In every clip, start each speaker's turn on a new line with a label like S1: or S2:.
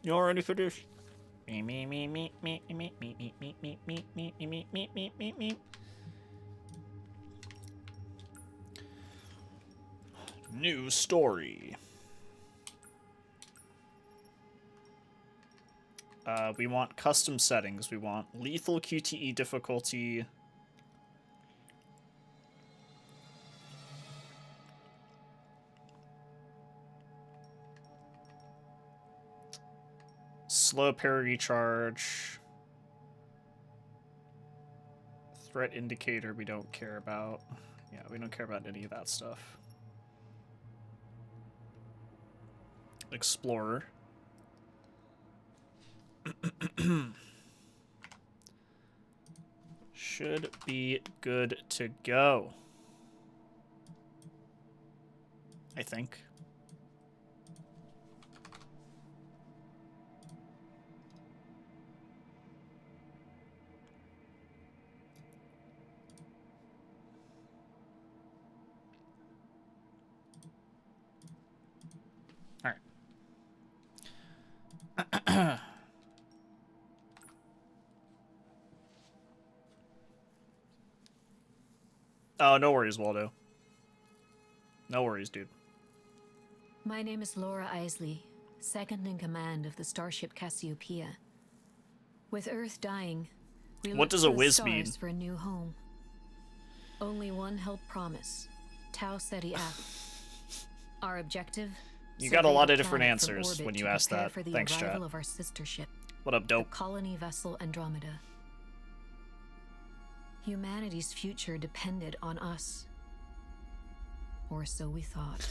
S1: You're ready for this? New story. We want custom settings. We want lethal QTE difficulty. Slow parity charge. Threat indicator we don't care about. Yeah, we don't care about any of that stuff. Explorer. Should be good to go. I think. All right. Oh, no worries, Waldo. No worries, dude.
S2: My name is Laura Isley, second in command of the starship Cassiopeia. With Earth dying, we
S1: What
S2: look
S1: does
S2: to
S1: a
S2: the
S1: whiz
S2: stars
S1: mean?
S2: for a new home. Only one held promise: Tau Ceti app. Our objective?
S1: You got a lot of
S2: survey the
S1: different
S2: planet from
S1: answers
S2: orbit
S1: when you
S2: to
S1: ask
S2: prepare
S1: that.
S2: for the
S1: Thanks,
S2: arrival
S1: chat.
S2: of our sister ship,
S1: What up,
S2: the
S1: dope?
S2: colony vessel Andromeda. Humanity's future depended on us. Or so we thought.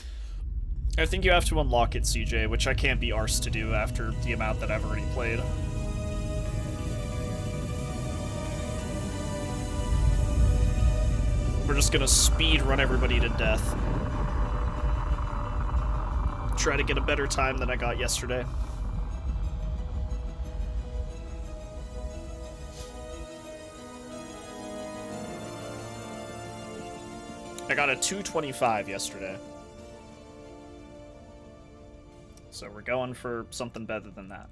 S1: I think you have to unlock it, CJ, which I can't be arsed to do after the amount that I've already played. We're just gonna speed run everybody to death. Try to get a better time than I got yesterday. I got a 2:25 yesterday. So we're going for something better than that.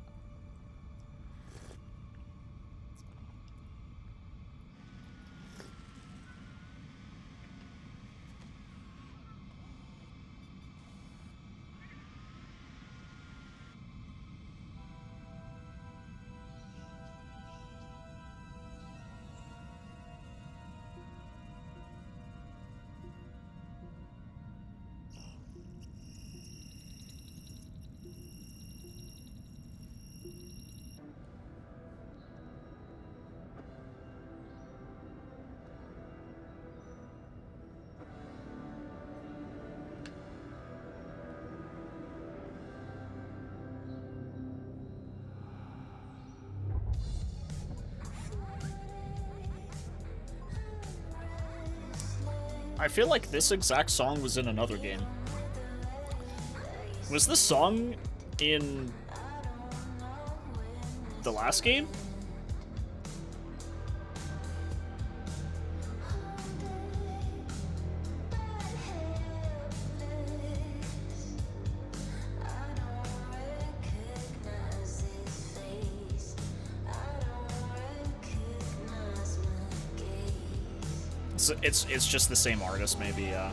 S1: I feel like this exact song was in another game. Was this song in the last game? So it's just the same artist, maybe, yeah.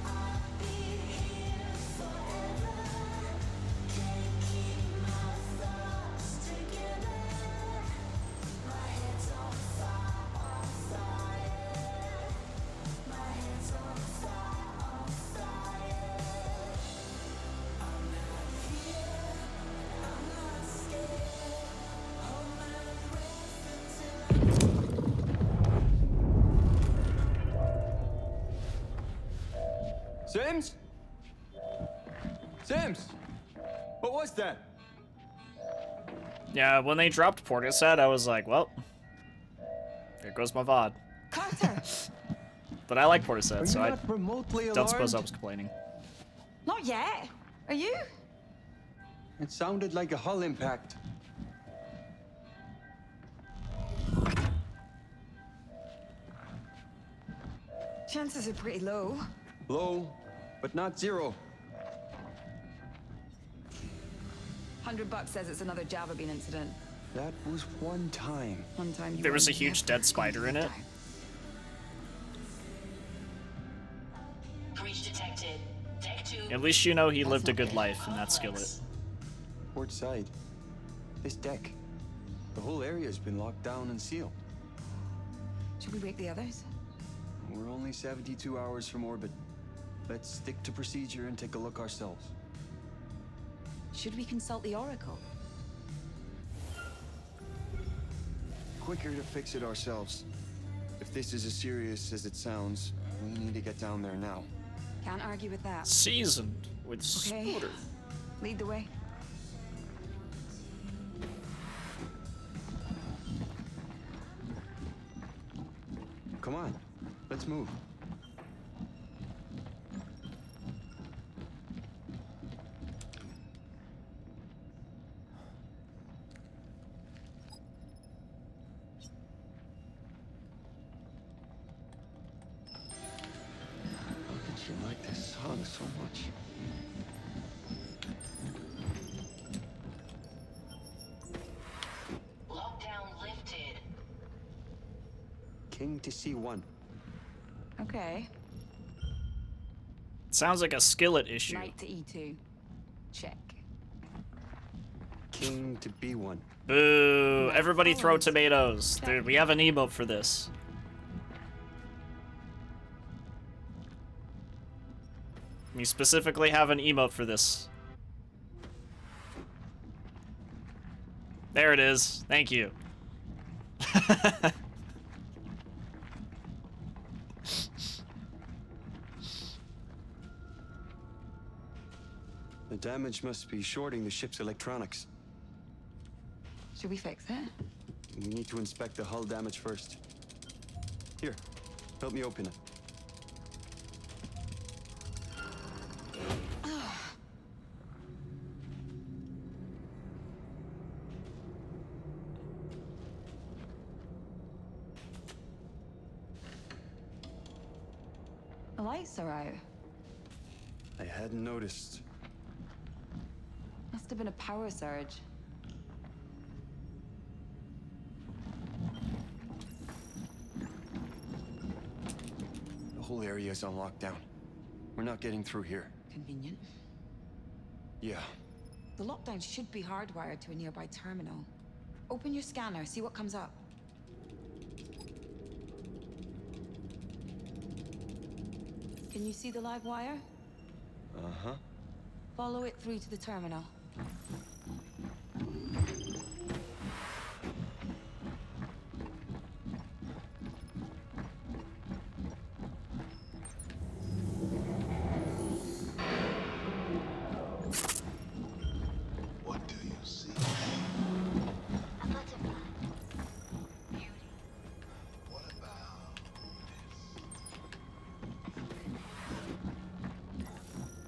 S3: Sims? Sims? What was that?
S1: Yeah, when they dropped Portishead, I was like, well, there goes my VOD.
S4: Carter!
S1: But I like Portishead, so I
S3: not remotely
S1: don't suppose I
S3: alarmed?
S1: was complaining.
S4: Not yet. Are you?
S3: It sounded like a hull impact.
S4: Chances are pretty low.
S3: Low, but not zero.
S4: $100 says it's another Java Bean incident.
S3: That was one time.
S4: One time you
S1: There was
S4: were
S1: a huge
S4: never
S1: dead spider
S4: gonna
S1: in it.
S4: die.
S5: Breach detected. Deck 2.
S1: At least you know he lived a good life in that skillet.
S3: Port side. This deck. The whole area's been locked down and sealed.
S4: Should we wake the others?
S3: We're only 72 hours from orbit. Let's stick to procedure and take a look ourselves.
S4: Should we consult the Oracle?
S3: Quicker to fix it ourselves. If this is as serious as it sounds, we need to get down there now.
S4: Can't argue with that.
S1: Seasoned with
S4: Okay.
S1: Spooder.
S4: Lead the way.
S3: Come on, let's move. How could you like this song so much?
S5: Lockdown lifted.
S3: King to C1.
S4: Okay.
S1: Sounds like a skillet issue.
S4: Knight to E2. Check.
S3: King to B1.
S1: Boo! Everybody throw tomatoes. Dude, we have an emote for this. We specifically have an emote for this. There it is. Thank you.
S3: The damage must be shorting the ship's electronics.
S4: Should we fix it?
S3: We need to inspect the hull damage first. Here, help me open it.
S4: The lights are out.
S3: I hadn't noticed.
S4: Must have been a power surge.
S3: The whole area is on lockdown. We're not getting through here.
S4: Convenient.
S3: Yeah.
S4: The lockdown should be hardwired to a nearby terminal. Open your scanner, see what comes up. Can you see the live wire?
S3: Uh-huh.
S4: Follow it through to the terminal.
S6: What do you see?
S5: A butterfly. Beauty.
S6: What about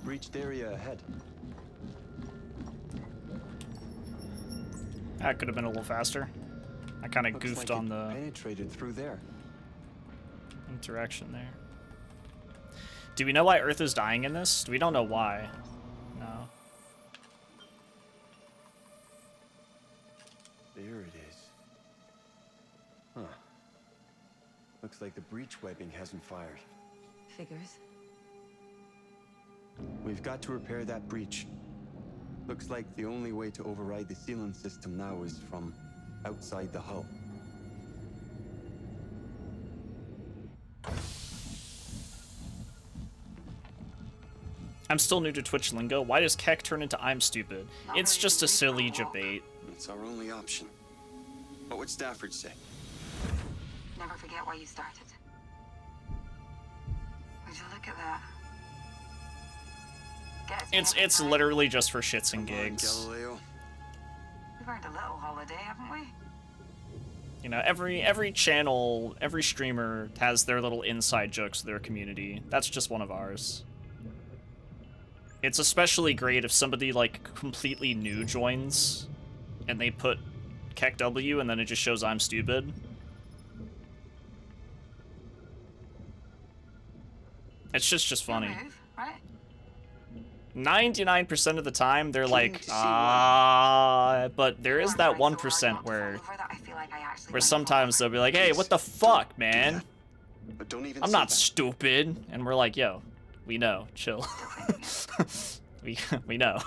S3: Breached area ahead.
S1: That could have been a little faster. I kind of
S3: Looks
S1: goofed
S3: like
S1: on
S3: it
S1: the
S3: penetrated through there.
S1: interaction there. Do we know why Earth is dying in this? We don't know why. No.
S3: There it is. Huh. Looks like the breach webbing hasn't fired.
S4: Figures.
S3: We've got to repair that breach. Looks like the only way to override the sealant system now is from outside the hull.
S1: I'm still new to Twitch lingo. Why does Keck turn into I'm stupid? It's just a silly debate.
S3: It's our only option. What would Stafford say?
S4: Never forget why you started. Would you look at that?
S1: It's literally just for shits and
S3: Come on,
S1: gigs.
S3: Galileo.
S4: We've earned a little holiday, haven't we?
S1: You know, every channel, every streamer has their little inside jokes to their community. That's just one of ours. It's especially great if somebody, like, completely new joins, and they put Keck W, and then it just shows I'm stupid. It's just funny.
S4: Move, right?
S1: 99% of the time, they're like,
S3: to see one.
S1: guy, but there is that 1% where sometimes they'll be like, hey, what the fuck, man?
S3: But don't even
S1: I'm
S3: say
S1: not
S3: that.
S1: stupid. And we're like, yo, we know, chill. we know.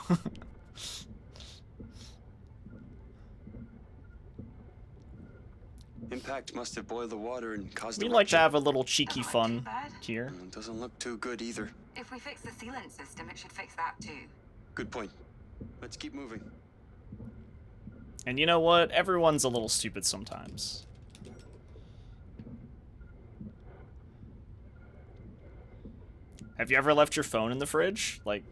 S3: Impact must have boiled the water and caused
S1: We
S3: a
S1: like to
S3: rupture.
S1: have a little cheeky
S4: Doesn't look too
S1: fun
S4: bad.
S1: here.
S3: It doesn't look too good either.
S4: If we fix the sealant system, it should fix that too.
S3: Good point. Let's keep moving.
S1: And you know what? Everyone's a little stupid sometimes. Have you ever left your phone in the fridge? Like,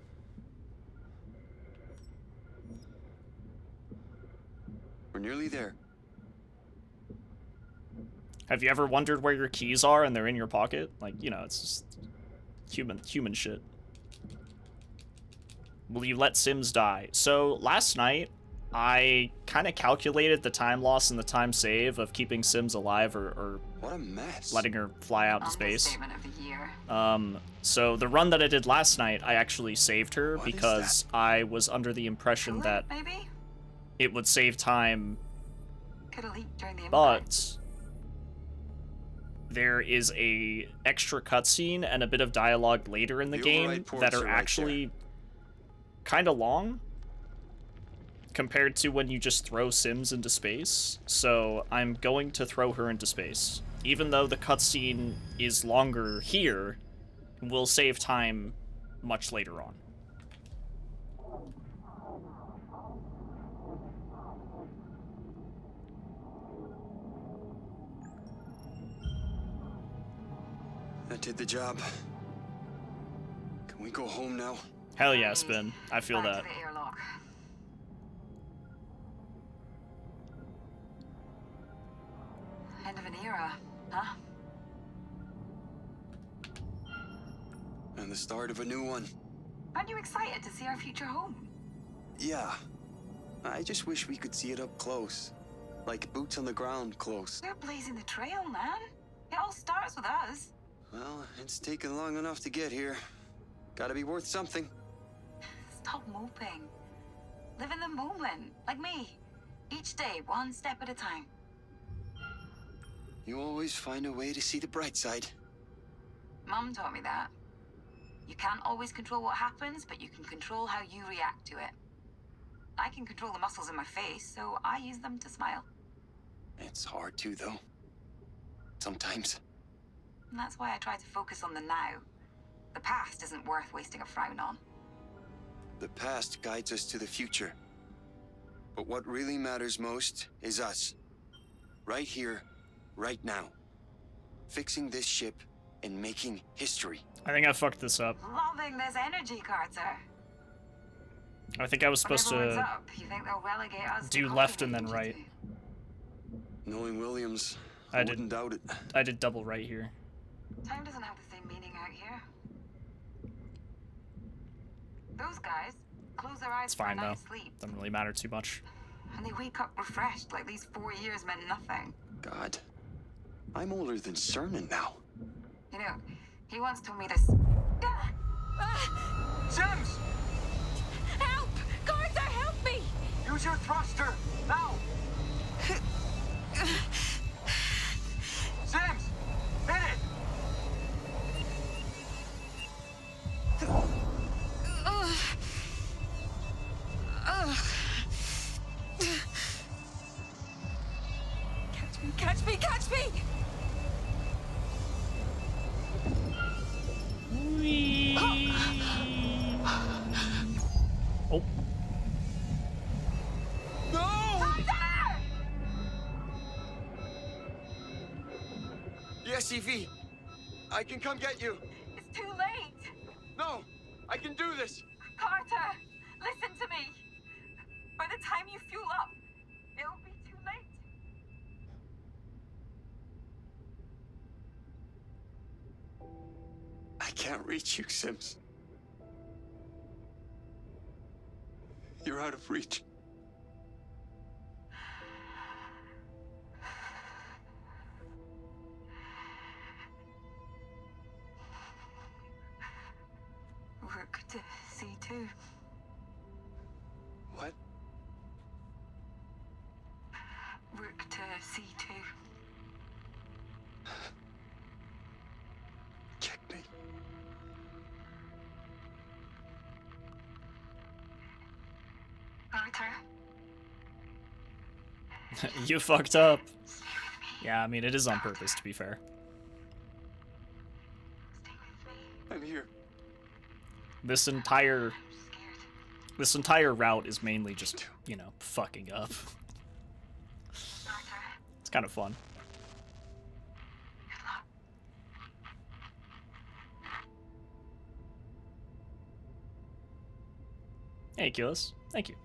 S3: We're nearly there.
S1: have you ever wondered where your keys are and they're in your pocket? Like, you know, it's just human shit. Will you let Sims die? So last night, I kind of calculated the time loss and the time save of keeping Sims alive or
S3: What a mess.
S1: letting her fly out in space.
S4: Understatement of the year.
S1: So the run that I did last night, I actually saved her
S3: What is
S1: because I was under the impression
S4: Coolant,
S1: that
S4: maybe?
S1: it would save time,
S4: Could have leaked during the impact.
S1: but there is a extra cutscene and a bit of dialogue later in the
S3: The
S1: game
S3: override ports
S1: that
S3: are
S1: are
S3: right
S1: actually kind of long compared to when you just throw Sims into space. So I'm going to throw her into space. Even though the cutscene is longer here, we'll save time much later on.
S3: That did the job. Can we go home now?
S1: Hell yeah, Spin. I feel
S4: Back
S1: that.
S4: to the airlock. End of an era, huh?
S3: And the start of a new one.
S4: Aren't you excited to see our future home?
S3: Yeah. I just wish we could see it up close. Like boots on the ground close.
S4: We're blazing the trail, man. It all starts with us.
S3: Well, it's taken long enough to get here. Gotta be worth something.
S4: Stop moping. Live in the moment, like me. Each day, one step at a time.
S3: You always find a way to see the bright side.
S4: Mum taught me that. You can't always control what happens, but you can control how you react to it. I can control the muscles in my face, so I use them to smile.
S3: It's hard to, though. Sometimes.
S4: And that's why I try to focus on the now. The past isn't worth wasting a frown on.
S3: The past guides us to the future. But what really matters most is us. Right here, right now. Fixing this ship and making history.
S1: I think I fucked this up.
S4: Loving this energy, Carter.
S1: I think I was supposed
S4: When everyone's
S1: to
S4: up, you think they'll relegate us to
S1: do
S4: coffee
S1: left and then
S4: making
S1: right.
S4: too?
S3: Knowing Williams,
S1: I
S3: I
S1: did.
S3: wouldn't doubt it.
S1: I did double right here.
S4: Time doesn't have the same meaning out here. Those guys close their eyes
S1: It's
S4: for a
S1: fine though.
S4: night's sleep,
S1: Doesn't really matter too much.
S4: and they wake up refreshed like these 4 years meant nothing.
S3: God, I'm older than Cernan now.
S4: You know, he once told me this.
S6: Sims!
S2: Help! Carter, help me!
S6: Use your thruster! Now! Sims! Hit it!
S2: Catch me, catch me, catch me!
S1: Oh,
S6: No! Yes, Evie. I can come get you.
S4: It's too late!
S6: No! I can do this!
S4: Carter, listen to me! By the time you fuel up, it'll be too late.
S3: I can't reach you, Sims. You're out of reach.
S4: We're good to see too.
S3: What?
S4: see too.
S3: Checkmate.
S4: Arthur,
S1: You fucked up. Yeah, I mean, it is on purpose, to be fair.
S4: stay with me.
S3: I'm here.
S1: This entire
S4: I'm scared.
S1: this entire route is mainly just, you know, fucking up.
S4: Arthur,
S1: It's kind of fun.
S4: good luck.
S1: Hey, Keyless. Thank you.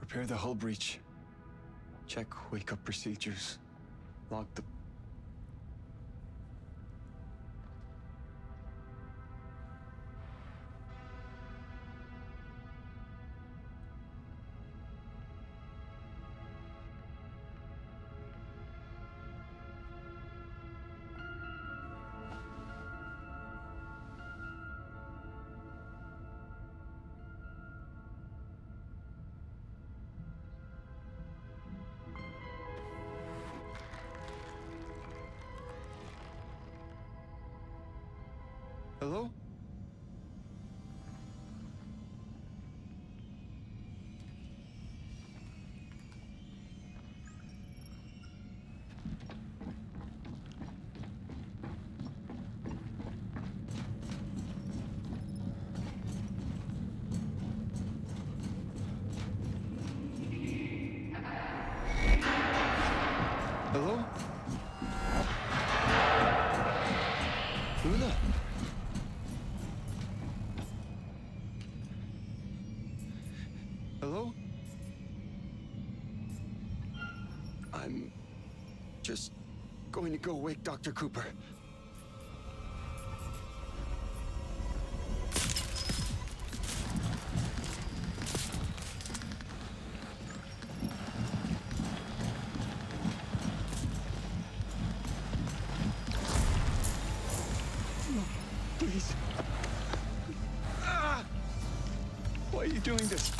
S3: Repair the hull breach. Check wake-up procedures. Log the... Hello? Hello? Luna? Hello? I'm just going to go wake Dr. Cooper. Please. Ah! Why are you doing this?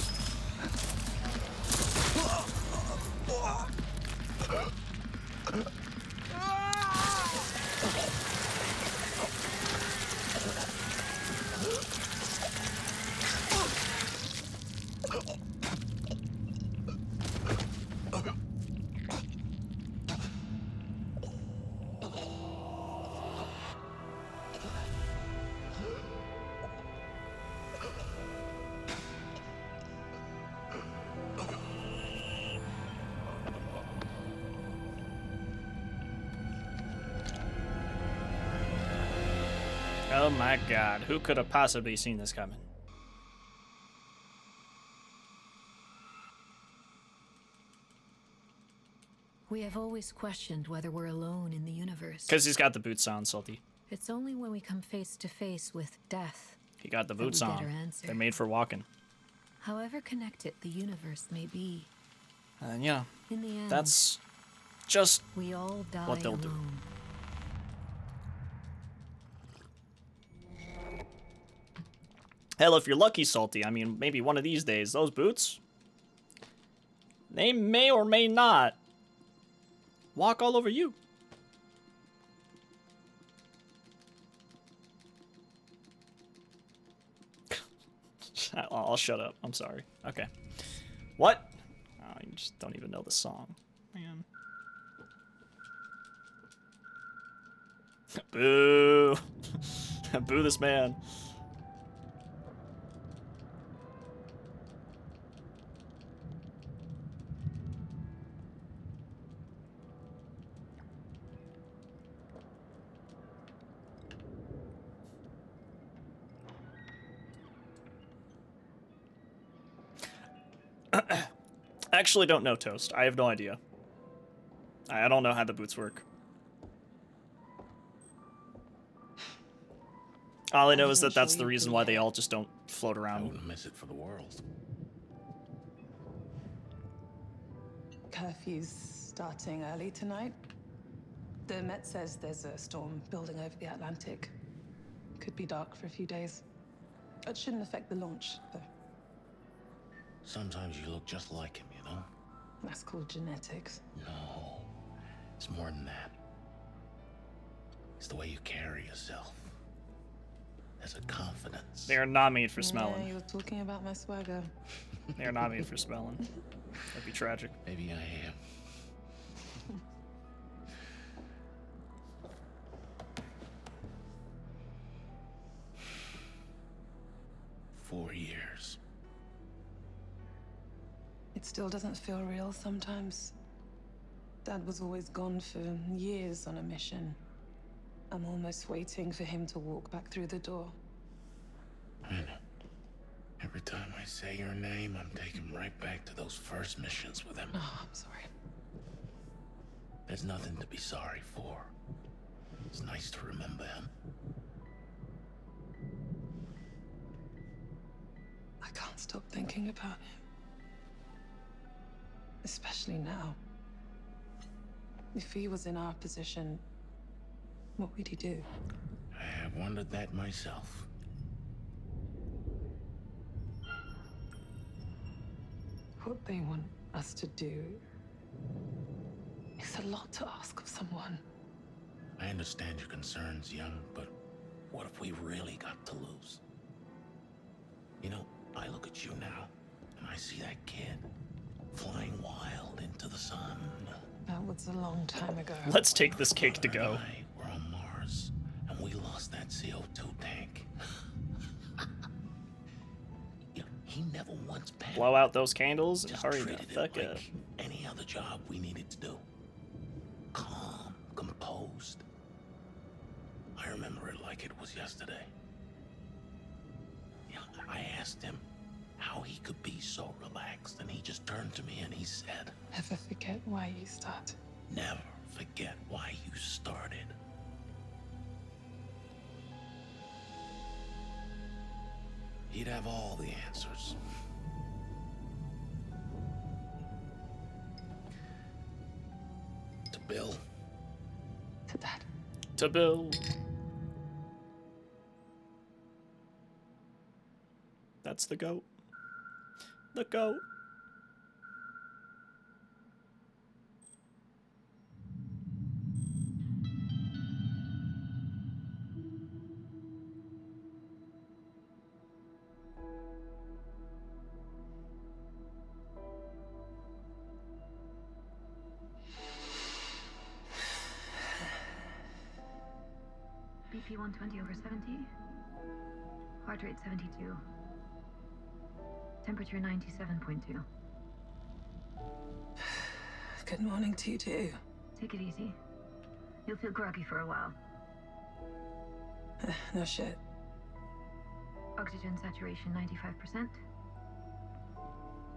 S1: Oh my god, who could have possibly seen this coming?
S2: We have always questioned whether we're alone in the universe.
S1: Because he's got the boots on, Salty.
S2: It's only when we come face to face with death.
S1: He got the
S2: that we
S1: boots
S2: get
S1: on.
S2: our answer.
S1: They're made for walking.
S2: However connected the universe may be,
S1: And yeah,
S2: in the end,
S1: that's just
S2: we all die
S1: what they'll
S2: alone.
S1: do. Hell, if you're lucky, Salty, I mean, maybe one of these days, those boots, they may or may not walk all over you. I'll shut up. I'm sorry. Okay. What? Oh, you just don't even know the song. Man. Boo. Boo this man. I actually don't know, Toast. I have no idea. I don't know how the boots work. All I know is that that's the reason why they all just don't float
S7: I
S1: around.
S7: wouldn't miss it for the world.
S8: Curfew's starting early tonight. The Met says there's a storm building over the Atlantic. Could be dark for a few days. It shouldn't affect the launch, though.
S7: Sometimes you look just like him, you know?
S8: That's called genetics.
S7: No, it's more than that. It's the way you carry yourself. There's a confidence.
S1: They are not made for
S8: Yeah,
S1: smelling.
S8: you're talking about my swagger.
S1: They are not made for smelling. That'd be tragic.
S7: Maybe I am. 4 years.
S8: It still doesn't feel real sometimes. Dad was always gone for years on a mission. I'm almost waiting for him to walk back through the door.
S7: I know. Every time I say your name, I'm taken right back to those first missions with him.
S8: Oh, I'm sorry.
S7: There's nothing to be sorry for. It's nice to remember him.
S8: I can't stop thinking about him. Especially now. If he was in our position, what would he do?
S7: I have wondered that myself.
S8: What they want us to do is a lot to ask of someone.
S7: I understand your concerns, young, but what if we really got to lose? You know, I look at you now, and I see that kid flying wild into the sun.
S8: That was a long time ago.
S1: Let's take this cake to go.
S7: We're on Mars, and we lost that CO2 tank. You know, he never once panicked.
S1: Blow out those candles and
S7: Just
S1: hurry the
S7: treated it
S1: fuck up.
S7: like any other job we needed to do. Calm, composed. I remember it like it was yesterday. You know, I asked him how he could be so relaxed, and he just turned to me and he said,
S8: Never forget why you start.
S7: "Never forget why you started." He'd have all the answers. To Bill.
S8: To Dad.
S1: To Bill. That's the goat. The goat.
S2: BP 120 over 70. Heart rate 72. Temperature 97.2.
S8: Good morning to you too.
S2: Take it easy. You'll feel groggy for a while.
S8: No shit.
S2: Oxygen saturation 95%.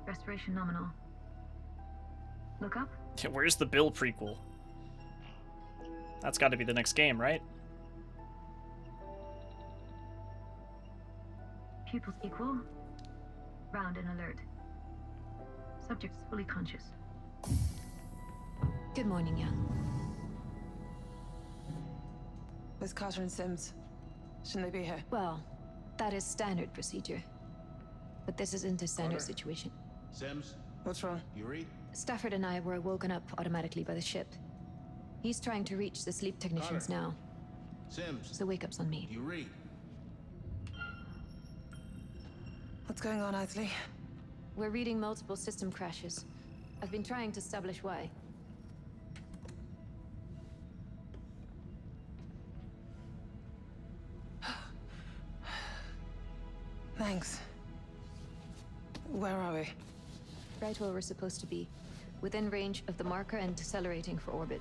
S2: Respiration nominal. Look up.
S1: Where's the Bill prequel? That's got to be the next game, right?
S2: Pupils equal. Round and alert. Subject is fully conscious.
S9: Good morning, young.
S8: Where's Carter and Sims? Shouldn't they be here?
S9: Well, that is standard procedure. But this isn't a standard
S7: Carter.
S9: situation.
S7: Sims,
S8: What's wrong?
S7: you read?
S9: Stafford and I were woken up automatically by the ship. He's trying to reach the sleep technicians
S7: Carter.
S9: now,
S7: Sims,
S9: so wake-up's on me.
S7: you read?
S8: What's going on, Isley?
S9: We're reading multiple system crashes. I've been trying to establish why.
S8: Thanks. Where are we?
S9: Right where we're supposed to be. Within range of the marker and decelerating for orbit.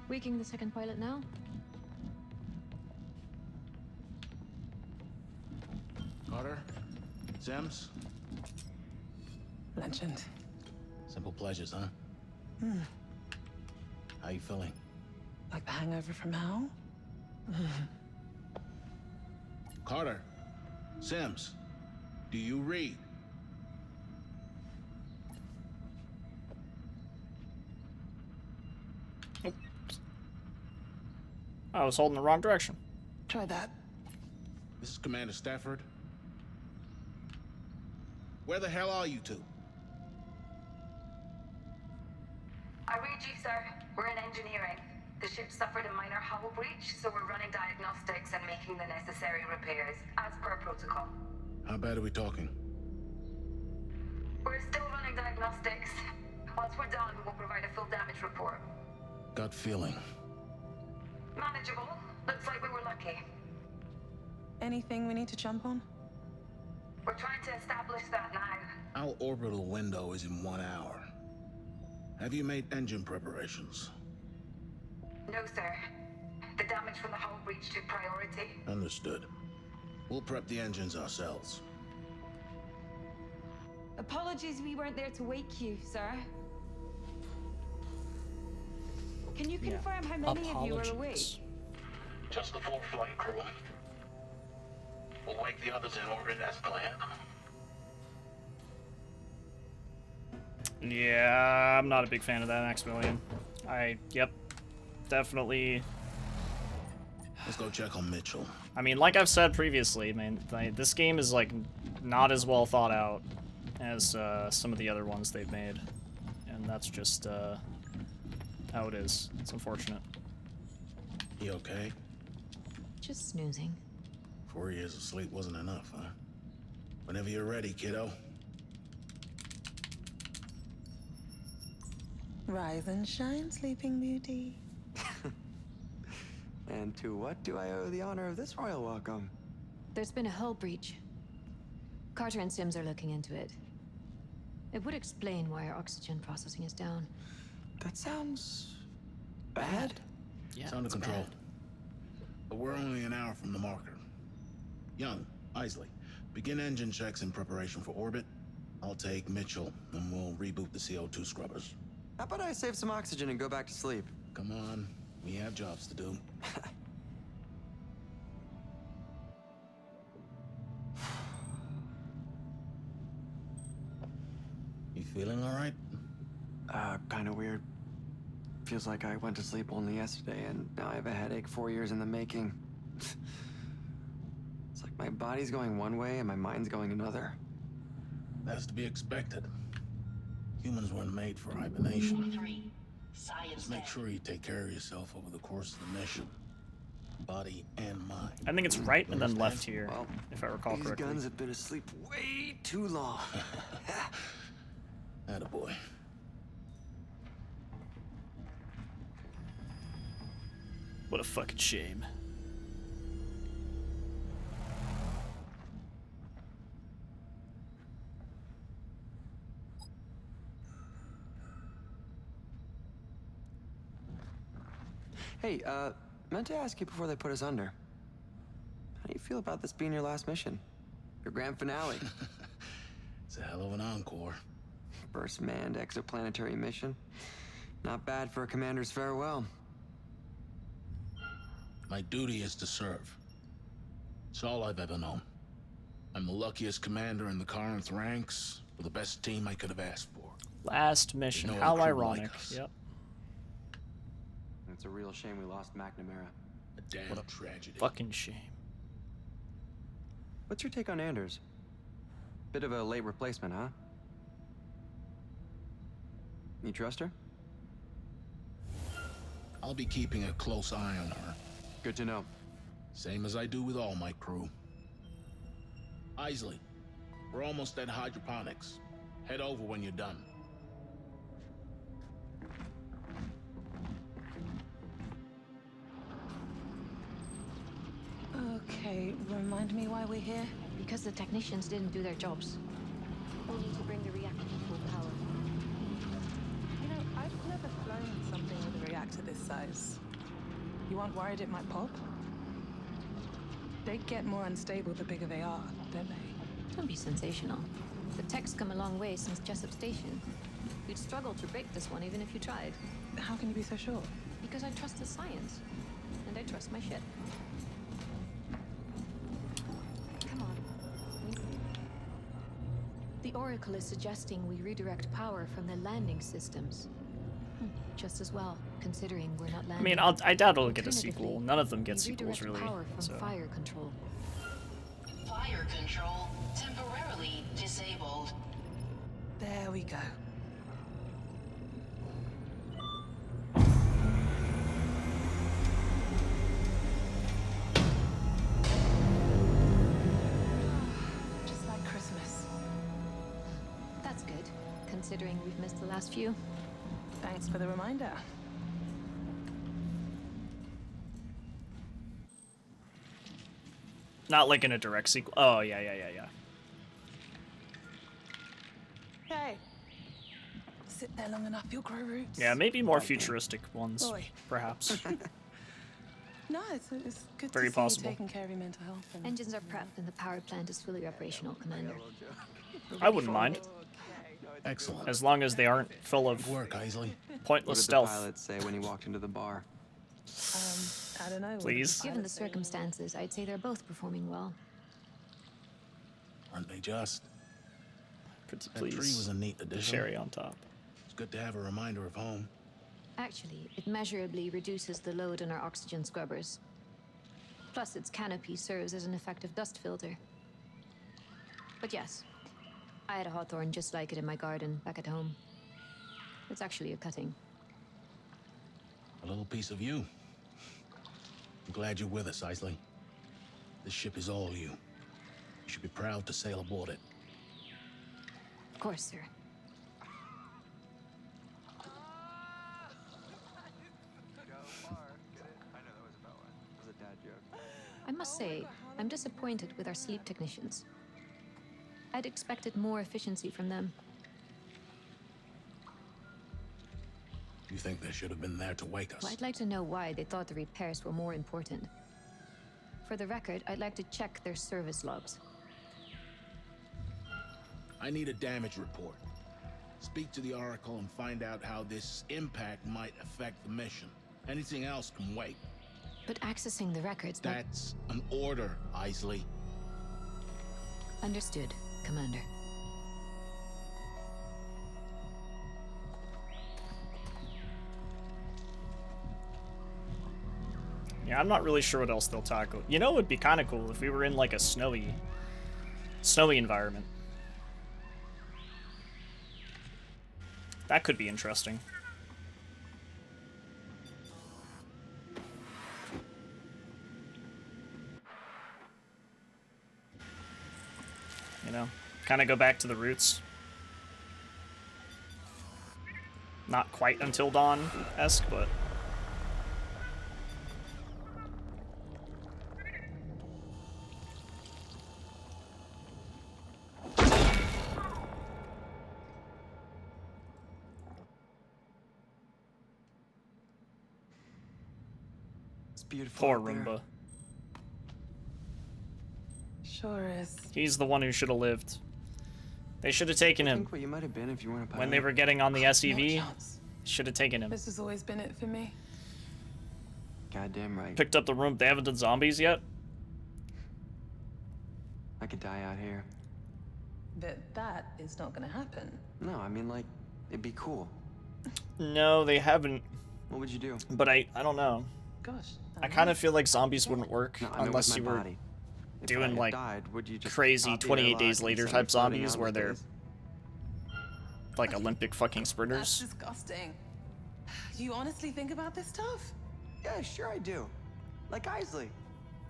S9: Waking the second pilot now?
S7: Carter? Sims?
S8: Legend.
S7: Simple pleasures, huh? How you feeling?
S8: Like the hangover from hell?
S7: Carter. Sims. Do you read?
S1: I was holding the wrong direction.
S8: Try that.
S7: This is Commander Stafford. Where the hell are you two?
S4: I read you, sir. We're in engineering. The ship suffered a minor hull breach, so we're running diagnostics and making the necessary repairs, as per protocol.
S7: How bad are we talking?
S4: We're still running diagnostics. Once we're done, we'll provide a full damage report.
S7: Gut feeling.
S4: Manageable. Looks like we were lucky.
S8: Anything we need to jump on?
S4: We're trying to establish that now.
S7: Our orbital window is in 1 hour. Have you made engine preparations?
S4: No, sir. The damage from the hull breach took priority.
S7: Understood. We'll prep the engines ourselves.
S9: Apologies we weren't there to wake you, sir. Can you confirm how many of you are awake?
S7: Just the 4 flight crew. We'll wake the others in orbit as planned.
S1: Yeah, I'm not a big fan of that Maximilian. Yep, definitely.
S7: Let's go check on Mitchell.
S1: I mean, like I've said previously, man, this game is like not as well thought out as some of the other ones they've made, and that's just how it is. It's unfortunate.
S7: You okay?
S9: Just snoozing.
S7: 4 years of sleep wasn't enough, huh? Whenever you're ready, kiddo.
S8: Rise and shine, Sleeping Beauty.
S6: And to what do I owe the honor of this royal welcome?
S9: There's been a hull breach. Carter and Sims are looking into it. It would explain why our oxygen processing is down.
S6: That sounds bad.
S1: Yeah,
S7: It's under control. But we're only an hour from the marker. Young, Isley, begin engine checks in preparation for orbit. I'll take Mitchell, and we'll reboot the CO2 scrubbers.
S6: How about I save some oxygen and go back to sleep?
S7: Come on, we have jobs to do. You feeling all right?
S6: Kind of weird. Feels like I went to sleep only yesterday, and now I have a headache 4 years in the making. It's like my body's going one way and my mind's going another.
S7: That's to be expected. Humans weren't made for hibernation.
S5: 3. Science
S7: Just make
S5: deck.
S7: sure you take care of yourself over the course of the mission. Body and mind.
S1: I think it's right and then left here,
S6: Well,
S1: if I recall
S6: these
S1: correctly.
S6: guns have been asleep way too long.
S7: Attaboy.
S1: What a fucking shame.
S6: Hey, meant to ask you before they put us under. How do you feel about this being your last mission? Your grand finale?
S7: It's a hell of an encore.
S6: First manned exoplanetary mission. Not bad for a commander's farewell.
S7: My duty is to serve. It's all I've ever known. I'm the luckiest commander in the Corinth ranks, with the best team I could have asked for.
S1: Last mission.
S7: There's no
S1: How
S7: other crew
S1: ironic.
S7: like us.
S1: Yep.
S6: It's a real shame we lost McNamara.
S7: A damn
S1: What a
S7: tragedy.
S1: Fucking shame.
S6: What's your take on Anders? Bit of a late replacement, huh? You trust her?
S7: I'll be keeping a close eye on her.
S6: Good to know.
S7: Same as I do with all my crew. Isley, we're almost at hydroponics. Head over when you're done.
S8: Okay, remind me why we're here.
S9: Because the technicians didn't do their jobs. Only to bring the reactor to full power.
S8: You know, I've never flown something with a reactor this size. You aren't worried it might pop? They get more unstable the bigger they are, don't they?
S9: Don't be sensational. The tech's come a long way since Jessup Station. You'd struggle to break this one even if you tried.
S8: How can you be so sure?
S9: Because I trust the science. And I trust my ship. Come on. The Oracle is suggesting we redirect power from the landing systems. Just as well, considering we're not landing.
S1: I mean, I doubt it'll get a sequel.
S9: Alternatively,
S1: None of them get
S9: we
S1: sequels,
S9: redirect
S1: really.
S9: power from
S1: So.
S9: fire control.
S5: Fire control temporarily disabled.
S8: There we go. Just like Christmas.
S9: That's good, considering we've missed the last few.
S8: Thanks for the reminder.
S1: Not like in a direct sequel. Oh, yeah.
S8: Hey. Sit there long enough, you'll grow roots.
S1: Yeah, maybe more futuristic ones,
S8: Boy.
S1: perhaps.
S8: No, it's good
S1: Very
S8: to see
S1: possible.
S8: you taking care of your mental health. And...
S9: Engines are prepped and the power plant is fully operational, Commander.
S1: I wouldn't mind,
S7: Excellent.
S1: as long as they aren't full of
S7: Good work, Isley.
S6: What
S1: pointless
S6: did the
S1: stealth.
S6: pilot say when he walked into the bar?
S8: I don't know. what
S1: Please?
S8: the
S9: Given the
S8: pilot said.
S9: circumstances, I'd say they're both performing well.
S7: Aren't they just?
S1: Pretty
S7: That tree was
S1: please.
S7: a neat
S1: The
S7: addition.
S1: cherry on top.
S7: It's good to have a reminder of home.
S9: Actually, it measurably reduces the load on our oxygen scrubbers. Plus, its canopy serves as an effective dust filter. But yes, I had a hawthorn just like it in my garden back at home. It's actually a cutting.
S7: A little piece of you. I'm glad you're with us, Isley. This ship is all you. You should be proud to sail aboard it.
S9: Of course, sir. I must say, I'm disappointed with our sleep technicians. I'd expected more efficiency from them.
S7: You think they should have been there to wake us?
S9: Well, I'd like to know why they thought the repairs were more important. For the record, I'd like to check their service logs.
S7: I need a damage report. Speak to the Oracle and find out how this impact might affect the mission. Anything else can wait.
S9: But accessing the records... might-
S7: That's an order, Isley.
S9: Understood, Commander.
S1: Yeah, I'm not really sure what else they'll tackle. You know, it would be kind of cool if we were in like a snowy environment. That could be interesting. You know, kind of go back to the roots. Not quite Until Dawn-esque, but...
S6: It's beautiful.
S1: Poor
S6: out there.
S1: Roomba.
S8: Sure is.
S1: He's the one who should have lived. They should have taken
S6: I
S1: him
S6: think what you might have been if you weren't a pilot.
S1: when they were getting on the
S8: No
S1: SEV.
S8: chance.
S1: Should have taken him.
S8: This has always been it for me.
S6: Goddamn right.
S1: Picked up the room. They haven't done zombies yet.
S6: I could die out here.
S8: But that is not going to happen.
S6: No, I mean, like, it'd be cool.
S1: No, they haven't.
S6: What would you do?
S1: But I don't know.
S8: Gosh.
S1: I kind of feel like zombies wouldn't work
S6: No, I mean,
S1: unless
S6: with
S1: you
S6: my
S1: were
S6: body. If
S1: doing,
S6: I had
S1: like,
S6: died, would you just
S1: crazy
S6: pop the
S1: 28
S6: airlock
S1: days
S6: and
S1: later
S6: send
S1: type
S6: me floating
S1: zombies
S6: out
S1: where
S6: into
S1: they're
S6: space?
S1: like Olympic fucking
S8: That's
S1: sprinters.
S8: disgusting. Do you honestly think about this stuff?
S6: Yeah, sure I do. Like Isley.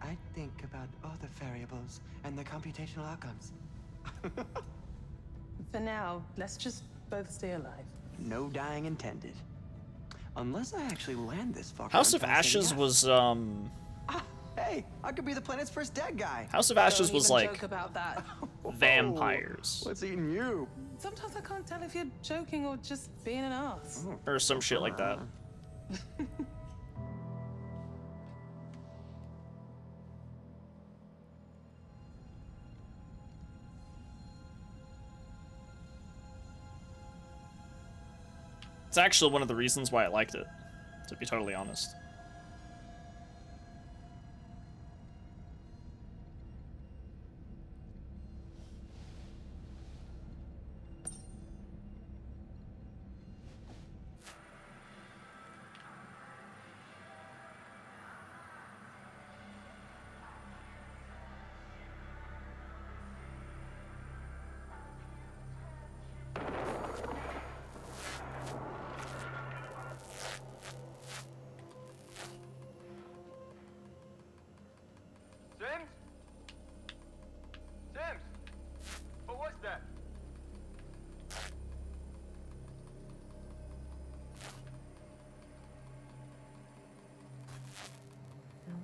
S6: I think about all the variables and the computational outcomes.
S8: For now, let's just both stay alive.
S6: No dying intended. Unless I actually land this fucker.
S1: House
S6: and
S1: of
S6: pass
S1: Ashes
S6: AF.
S1: was
S6: Ah, hey, I could be the planet's first dead guy.
S1: House of Ashes
S8: Don't
S1: was
S8: even
S1: like
S8: joke about that.
S1: vampires
S6: What's eating you?
S8: Sometimes I can't tell if you're joking or just being an ass.
S1: or some shit like that. It's actually one of the reasons why I liked it, to be totally honest.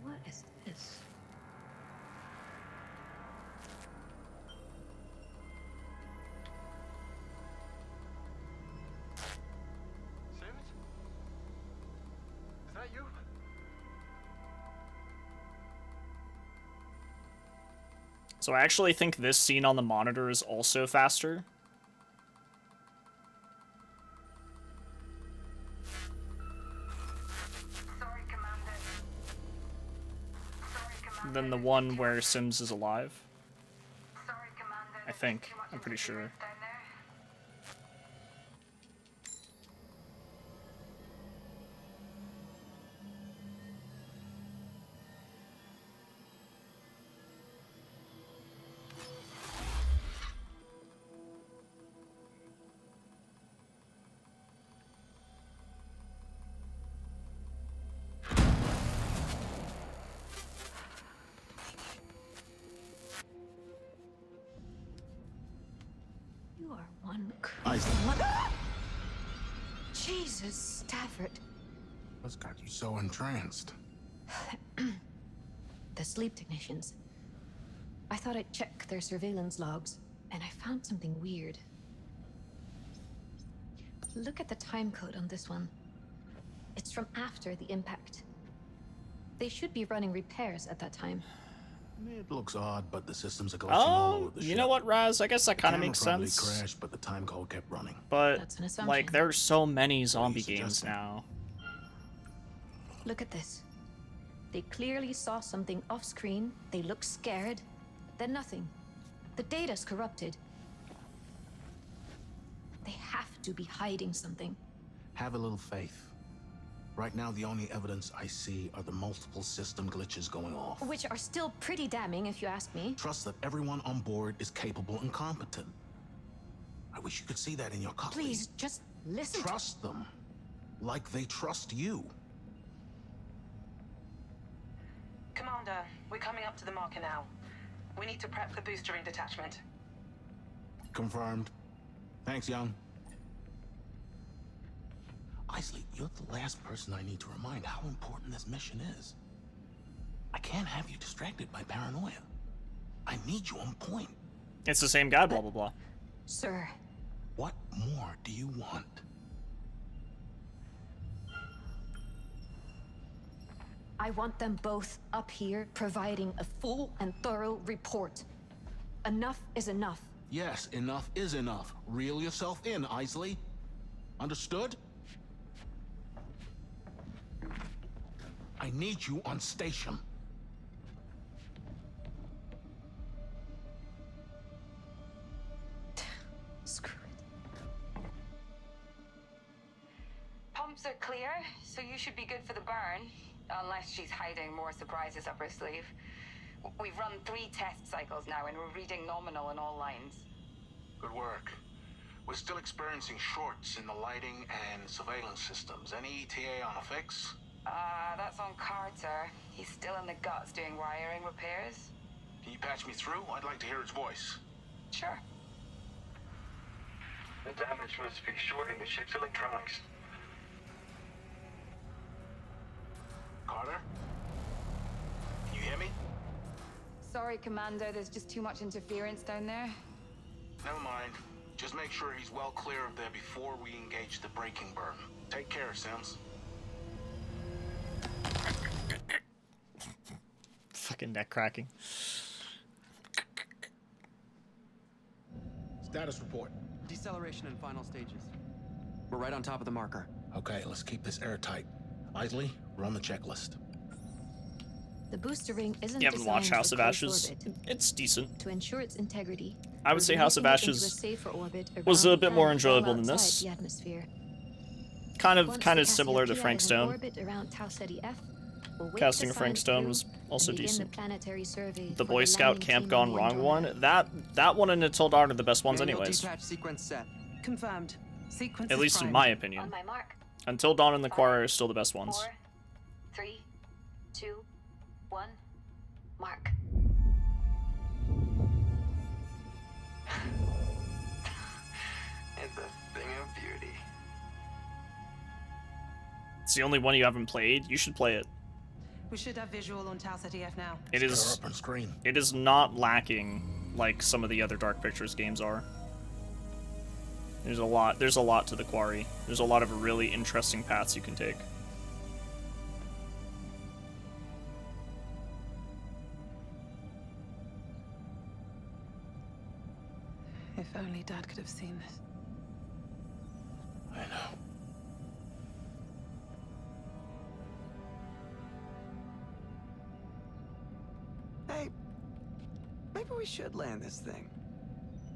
S2: What is this?
S10: Sims? Is that you?
S1: So I actually think this scene on the monitor is also faster. Than the one where Sims is alive. I think. I'm pretty sure.
S2: You are one Jesus, Stafford.
S7: What's got you so entranced?
S2: The sleep technicians. I thought I'd check their surveillance logs, and I found something weird. Look at the time code on this one. It's from after the impact. They should be running repairs at that time.
S7: It looks odd, but the systems are glitching all over the ship.
S1: You know what, Raz? I guess that kind of makes
S7: Probably
S1: sense.
S7: crashed, but the time code kept running.
S1: But
S2: That's an assumption.
S1: like, there's so many zombie
S7: you
S1: games
S7: suggesting?
S1: now.
S2: Look at this. They clearly saw something off screen, they look scared, then nothing. The data's corrupted. They have to be hiding something.
S7: Have a little faith. Right now, the only evidence I see are the multiple system glitches going off.
S2: Which are still pretty damning, if you ask me.
S7: Trust that everyone on board is capable and competent. I wish you could see that in your colleagues.
S2: Please, just listen.
S7: Trust them, like they trust you.
S8: Commander, we're coming up to the marker now. We need to prep the boostering detachment.
S7: Confirmed. Thanks, Young. Isley, you're the last person I need to remind how important this mission is. I can't have you distracted by paranoia. I need you on point.
S1: It's the same guy, blah, blah, blah.
S2: Sir.
S7: What more do you want?
S2: I want them both up here providing a full and thorough report. Enough is enough.
S7: Yes, enough is enough. Reel yourself in, Isley. Understood? I need you on station.
S2: Screw it.
S4: Pumps are clear, so you should be good for the burn. Unless she's hiding more surprises up her sleeve. We've run 3 test cycles now, and we're reading nominal in all lines.
S7: Good work. We're still experiencing shorts in the lighting and surveillance systems. Any ETA on a fix?
S4: That's on Carter. He's still in the guts doing wiring repairs.
S7: Can you patch me through? I'd like to hear his voice.
S4: Sure.
S10: The damage must be shorting the ship's electronics.
S7: Carter? Can you hear me?
S4: Sorry, Commander. There's just too much interference down there.
S7: Never mind. Just make sure he's well clear of there before we engage the braking burn. Take care, Sims.
S1: Fucking neck cracking.
S7: Status report.
S6: Deceleration in final stages. We're right on top of the marker.
S7: Okay, let's keep this airtight. Isley, run the checklist.
S9: The booster ring isn't
S1: You haven't watched
S9: designed
S1: House
S9: for
S1: of
S9: close
S1: Ashes?
S9: orbit.
S1: It's decent.
S9: To ensure its integrity,
S1: I would say House of Ashes was a bit more enjoyable than this.
S9: The atmosphere.
S1: Kind of
S9: Once the
S1: similar to
S5: E
S9: Cassiopeia
S1: Frank
S9: is in
S1: Stone.
S9: orbit around Tau Ceti F, we'll wait
S1: Casting
S9: the
S1: of Frank
S9: science
S1: Stone
S9: crew
S1: was also
S9: and begin
S1: decent.
S9: The planetary survey
S1: The
S9: for
S1: Boy Scout
S9: landing
S1: Camp
S9: team
S1: Gone
S9: on
S1: Wrong
S9: Andromeda.
S1: one, that one and Until Dawn are the best ones
S6: Manual
S1: anyways.
S6: detach sequence set.
S8: Confirmed. Sequence
S1: At
S8: is
S1: least in
S8: primed.
S1: my opinion.
S5: On my mark.
S1: Until Dawn and the Quarry are still the best ones.
S5: 4, 3, 2, 1. Mark.
S6: It's a thing of beauty.
S1: It's the only one you haven't played. You should play it.
S8: We should have visual on Tau Ceti F now.
S1: It
S7: Get her
S1: is
S7: up on screen.
S1: it is not lacking like some of the other Dark Pictures games are. There's a lot to the Quarry. There's a lot of really interesting paths you can take.
S8: If only Dad could have seen this.
S7: I know.
S6: Hey, maybe we should land this thing.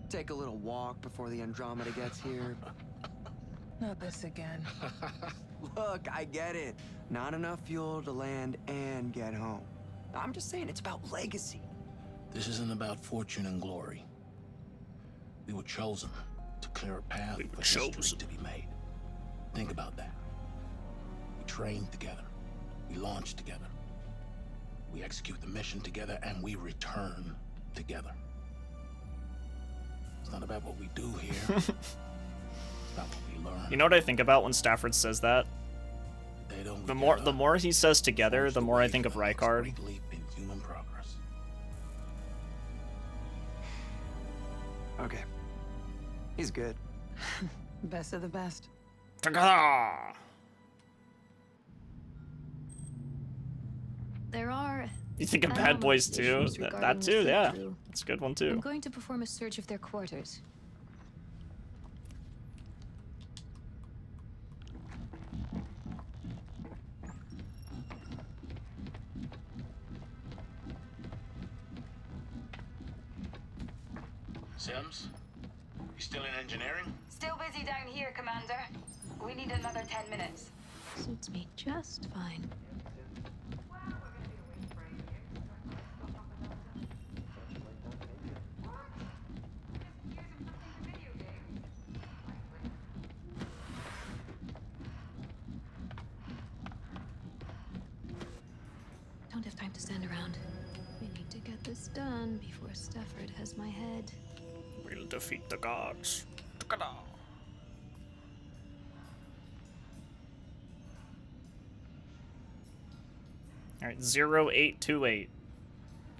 S6: Take a little walk before the Andromeda gets here.
S8: Not this again.
S6: Look, I get it. Not enough fuel to land and get home. I'm just saying it's about legacy.
S7: This isn't about fortune and glory. We were chosen to clear a path for history to be made. Think about that. We trained together. We launched together. We execute the mission together, and we return together. It's not about what we do here. It's about what we learn.
S1: You know what I think about when Stafford says that?
S7: They don't
S1: The
S7: get up.
S1: more he says together, the more I think of
S7: Forge the way for
S1: Rykard.
S7: the next great leap in human progress.
S6: Okay. He's good.
S8: Best of the best.
S1: Together!
S9: There are
S1: You think of Bad
S9: anomalous
S1: Boys too?
S9: issues
S1: That
S9: regarding the
S1: too,
S9: fleet
S1: yeah.
S9: crew.
S1: It's a good one
S9: I'm
S1: too.
S9: going to perform a search of their quarters.
S7: Sims, you still in engineering?
S4: Still busy down here, Commander. We need another 10 minutes.
S9: Suits me just fine. Don't have time to stand around. We need to get this done before Stafford has my head.
S1: We'll defeat the gods. Together! Alright, 0828.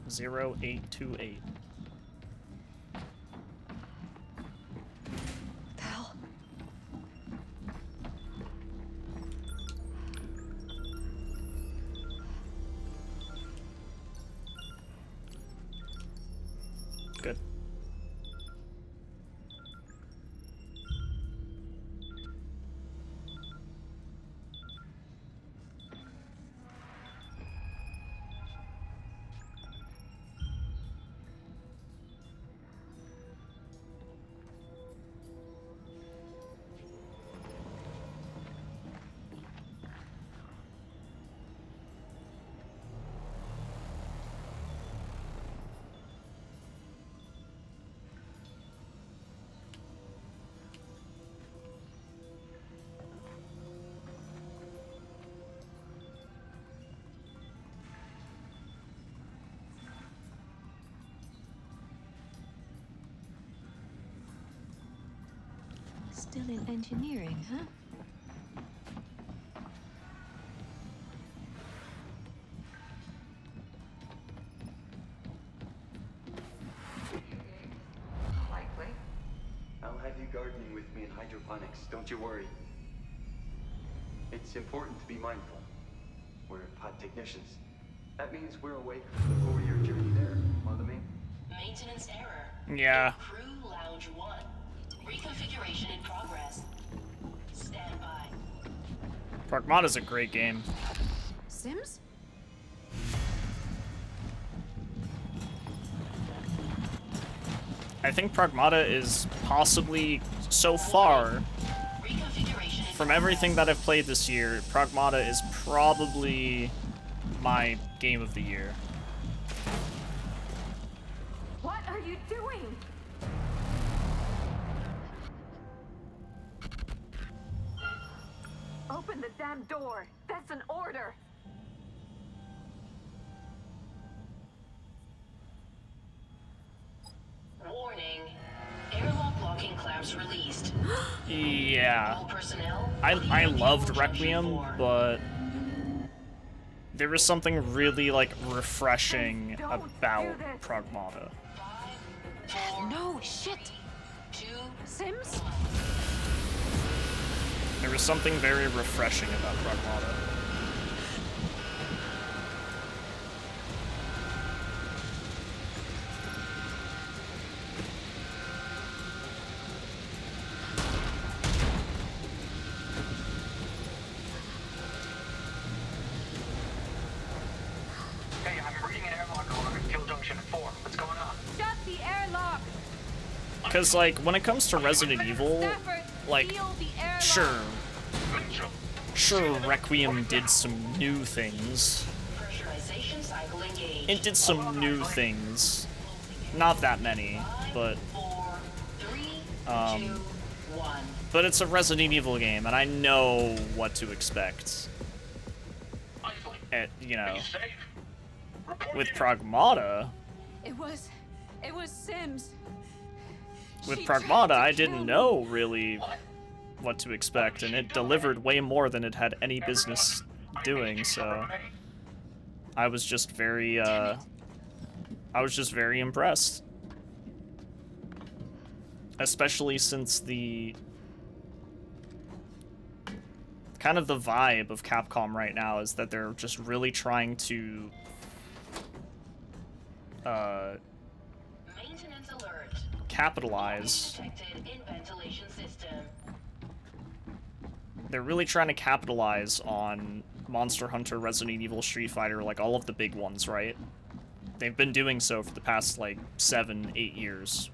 S1: 0828.
S2: Hell.
S1: Good.
S9: Still in engineering, huh?
S4: Likely.
S3: I'll have you gardening with me in hydroponics, don't you worry. It's important to be mindful. We're pod technicians. That means we're awake for the 4-year journey there. Follow me?
S5: Maintenance error.
S1: Yeah.
S5: Crew Lounge 1. Reconfiguration in progress. Stay
S1: Pragmata's a great game.
S2: Sims?
S1: I think Pragmata is possibly, so far, from everything that I've played this year, Pragmata is probably my game of the year.
S2: What are you doing? Open the damn door. That's an order.
S5: Warning. Airlock locking clamps released.
S1: Yeah.
S5: All personnel.
S1: I loved Requiem, but there was something really, like, refreshing about Pragmata.
S2: No, shit. Sims?
S1: There was something very refreshing about Pragmata.
S10: Hey, I'm reading an airlock alarm at Fuel Junction 4. What's going on?
S2: Shut the airlock.
S1: Because, like, when it comes to Resident Evil, like, sure, Requiem did some new things.
S5: Pressurization cycle engaged.
S1: It did some new things. Not that many, but,
S5: 4, 3, 2, 1.
S1: but it's a Resident Evil game, and I know what to expect. You know, with Pragmata,
S2: It was Sims.
S1: with
S2: She
S1: Pragmata,
S2: tried to
S1: I
S2: kill
S1: didn't
S2: me.
S1: know really what to expect, and it delivered way more than it had any business doing, so I was just very, impressed. Especially since the kind of the vibe of Capcom right now is that they're just really trying to
S5: Maintenance alert.
S1: capitalize.
S5: Detected in ventilation system.
S1: They're really trying to capitalize on Monster Hunter, Resident Evil, Street Fighter, like all of the big ones, right? They've been doing so for the past like 7-8 years.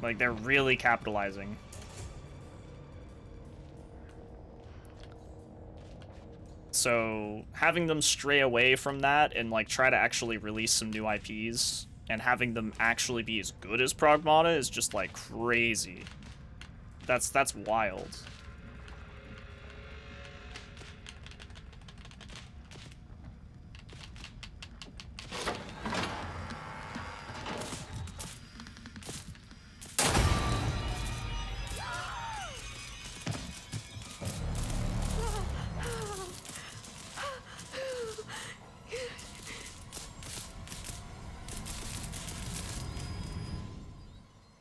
S1: Like, they're really capitalizing. So, having them stray away from that and, like, try to actually release some new IPs and having them actually be as good as Pragmata is just, like, crazy. That's wild.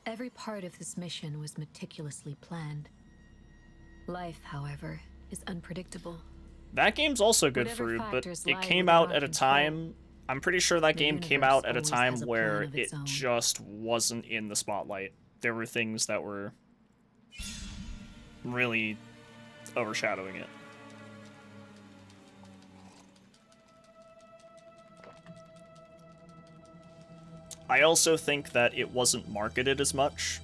S9: Every part of this mission was meticulously planned. Life, however, is unpredictable.
S1: That game's also good
S9: Whatever
S1: fruit, but
S9: factors
S1: it
S9: lie
S1: came
S9: within
S1: out
S9: our
S1: at a
S9: control,
S1: time... I'm pretty sure that
S9: the
S1: game came
S9: universe
S1: out at a
S9: always
S1: time
S9: has a
S1: where
S9: plan of
S1: it
S9: its own.
S1: just wasn't in the spotlight. There were things that were really overshadowing it. I also think that it wasn't marketed as much,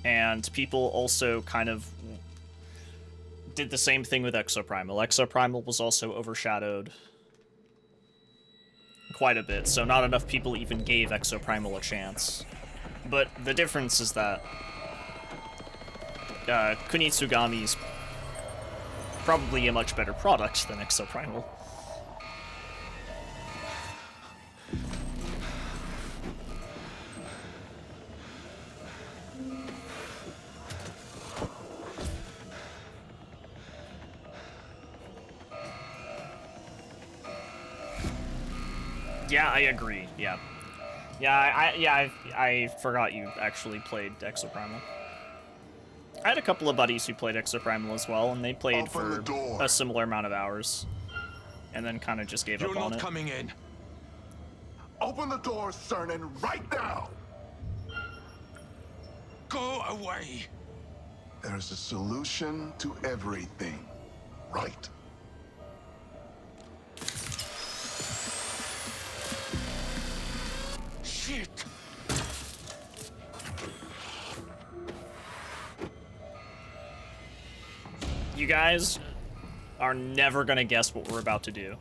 S1: and people also kind of did the same thing with Exoprimal. Exoprimal was also overshadowed quite a bit, so not enough people even gave Exoprimal a chance. But the difference is that Kunitsugami's probably a much better product than Exoprimal. Yeah, I agree. Yeah. I forgot you actually played Exoprimal. I had a couple of buddies who played Exoprimal as well, and they played for a similar amount of hours, and then kind of just gave up on it.
S11: You're not coming in. Open the door, Cernan, right now!
S7: Go away.
S11: There's a solution to everything, right?
S7: Shit.
S1: You guys are never gonna guess what we're about to do.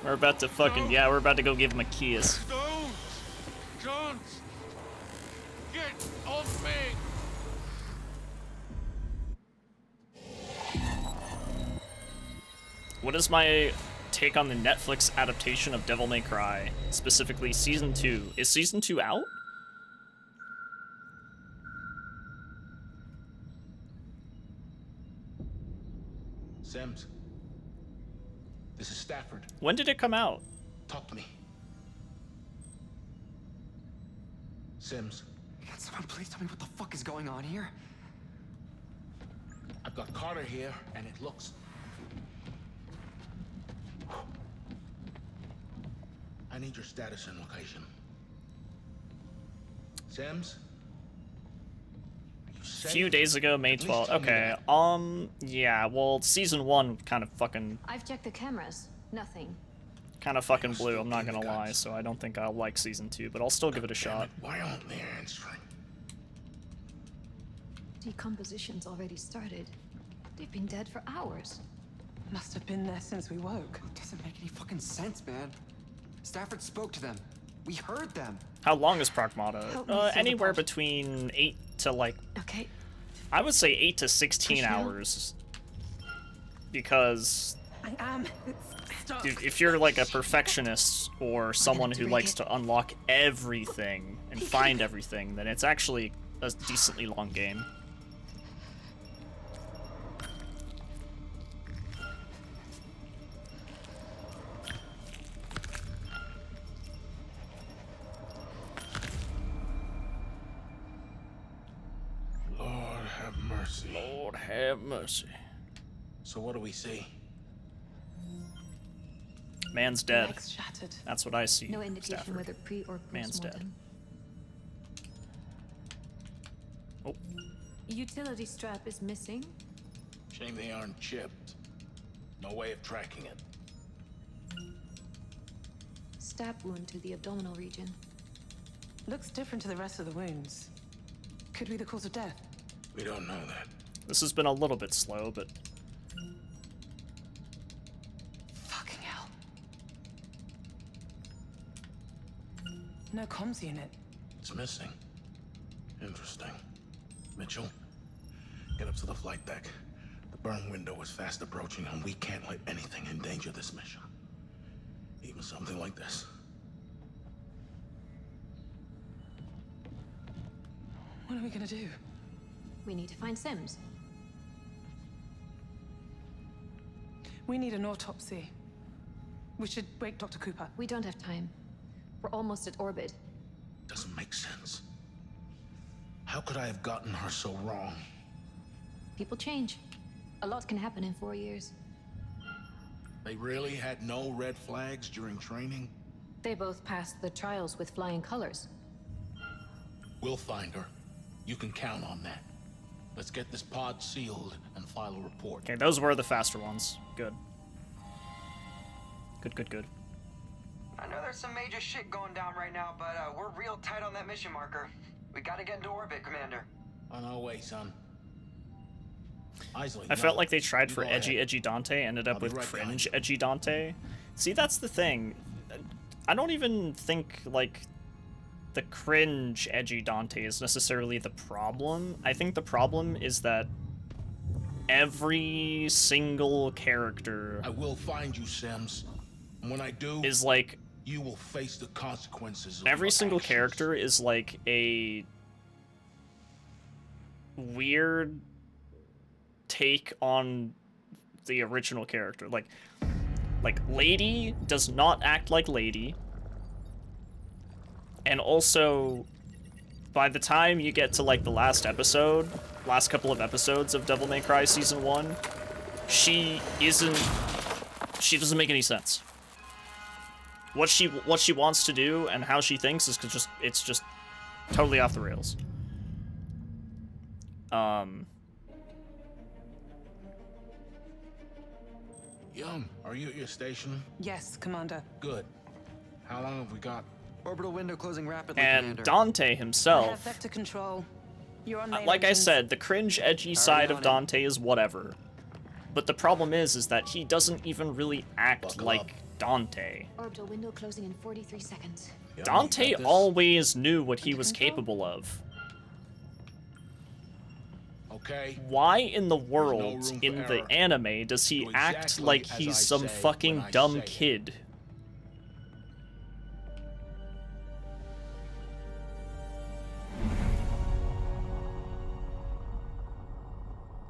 S1: We're about to fucking, yeah, we're about to go give him a kiss.
S7: Don't get off me.
S1: What is my take on the Netflix adaptation of Devil May Cry, specifically Season 2? Is Season 2 out?
S7: Sims, this is Stafford.
S1: When did it come out?
S7: Talk to me. Sims,
S6: Can someone please tell me what the fuck is going on here?
S7: I've got Carter here, and it looks... I need your status and location. Sims? Are you
S1: A
S7: safe?
S1: few days ago, May
S7: At least
S1: 12th.
S7: tell me
S1: Okay,
S7: that.
S1: yeah, well, Season 1 kind of fucking
S9: I've checked the cameras. Nothing.
S1: blew, I'm not gonna lie, so I don't think I'll like Season 2, but I'll still give it a shot.
S7: Why aren't they answering?
S9: Decomposition's already started. They've been dead for hours.
S8: Must have been there since we woke.
S6: It doesn't make any fucking sense, man. Stafford spoke to them. We heard them.
S1: How long is Pragmata?
S9: Help me fill the
S1: Anywhere
S9: pot.
S1: between 8 to like,
S9: Okay.
S1: I would say 8 to 16
S9: Push now.
S1: hours. Because
S8: I am. It's stuck.
S1: if you're like a perfectionist or someone who
S8: break
S1: likes
S8: it.
S1: to unlock everything and find everything, then it's actually a decently long game.
S7: Lord have mercy.
S1: Lord have mercy.
S7: So what do we see?
S1: Man's dead.
S8: Legs shattered.
S1: That's what I see.
S9: No indication
S1: Stafford.
S9: whether pre or
S1: Man's dead.
S9: post-mortem.
S1: Oh,
S9: Utility strap is missing.
S7: Shame they aren't chipped. No way of tracking it.
S9: Stab wound to the abdominal region.
S8: Looks different to the rest of the wounds. Could be the cause of death.
S7: We don't know that.
S1: this has been a little bit slow, but
S8: Fucking hell. No comms unit.
S7: It's missing. Interesting. Mitchell, get up to the flight deck. The burn window is fast approaching, and we can't let anything endanger this mission. Even something like this.
S8: What are we gonna do?
S9: We need to find Sims.
S8: We need an autopsy. We should wake Dr. Cooper.
S9: We don't have time. We're almost at orbit.
S7: Doesn't make sense. How could I have gotten her so wrong?
S9: People change. A lot can happen in 4 years.
S7: They really had no red flags during training?
S9: They both passed the trials with flying colors.
S7: We'll find her. You can count on that. Let's get this pod sealed and file a report.
S1: okay, those were the faster ones. Good. Good.
S6: I know there's some major shit going down right now, but we're real tight on that mission marker. We gotta get into orbit, Commander.
S7: On our way, son. Isley,
S1: I felt
S7: no.
S1: like they tried
S7: You
S1: for
S7: go
S1: edgy
S7: ahead.
S1: Dante, ended up
S7: I'll be
S1: with
S7: right
S1: cringe
S7: behind you.
S1: edgy Dante. See, that's the thing. I don't even think, like, the cringe edgy Dante is necessarily the problem. I think the problem is that every single character
S7: I will find you, Sims. And when I do,
S1: is like,
S7: you will face the consequences of
S1: every
S7: your
S1: single
S7: actions.
S1: character is like a weird take on the original character. Like Lady does not act like Lady. And also, by the time you get to like the last couple of episodes of Devil May Cry Season 1, she doesn't make any sense. What she wants to do and how she thinks is it's just totally off the rails.
S7: Young, are you at your station?
S8: Yes, Commander.
S7: Good. How long have we got?
S6: Orbital window closing rapidly,
S1: And
S6: Commander.
S1: Dante
S8: I have
S1: himself,
S8: vector control. You're on main
S1: like I
S8: engines.
S1: said, the cringe, edgy side of Dante is whatever. But the problem is that he doesn't even really act
S7: Buckle
S1: like
S7: up.
S1: Dante.
S9: Orbital window closing in 43 seconds.
S7: Young,
S1: Dante
S7: you got this?
S1: always knew what he
S9: Under
S1: was
S9: control?
S1: capable of.
S7: Okay.
S1: Why in the
S7: no
S1: world,
S7: room for
S1: in the
S7: error.
S1: anime, does he
S7: Do
S1: act
S7: exactly
S1: like
S7: as
S1: he's
S7: I
S1: some
S7: say
S1: fucking
S7: when I
S1: dumb
S7: say it.
S1: kid?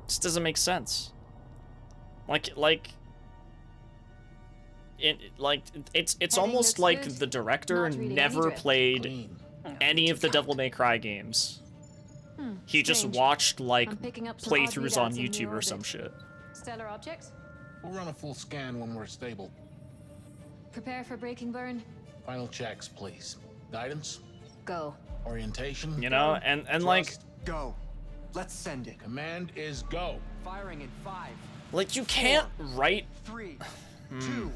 S1: This doesn't make sense. It's almost
S9: looks
S1: like
S9: good,
S1: the director
S9: not really any
S1: never
S9: drift.
S1: played
S7: Clean.
S1: any of the Devil May Cry games. He just
S9: strange.
S1: watched like
S9: I'm picking up some odd
S1: playthroughs on
S9: readouts in
S1: YouTube
S9: your
S1: or some
S9: orbit.
S1: shit.
S9: Stellar objects?
S7: We'll run a full scan when we're stable.
S9: Prepare for braking burn.
S7: Final checks, please. Guidance?
S9: Go.
S7: Orientation?
S1: You know, and like
S6: Just go. Let's send it.
S7: Command is go.
S6: Firing in 5,
S1: you can't write
S6: 3, 2.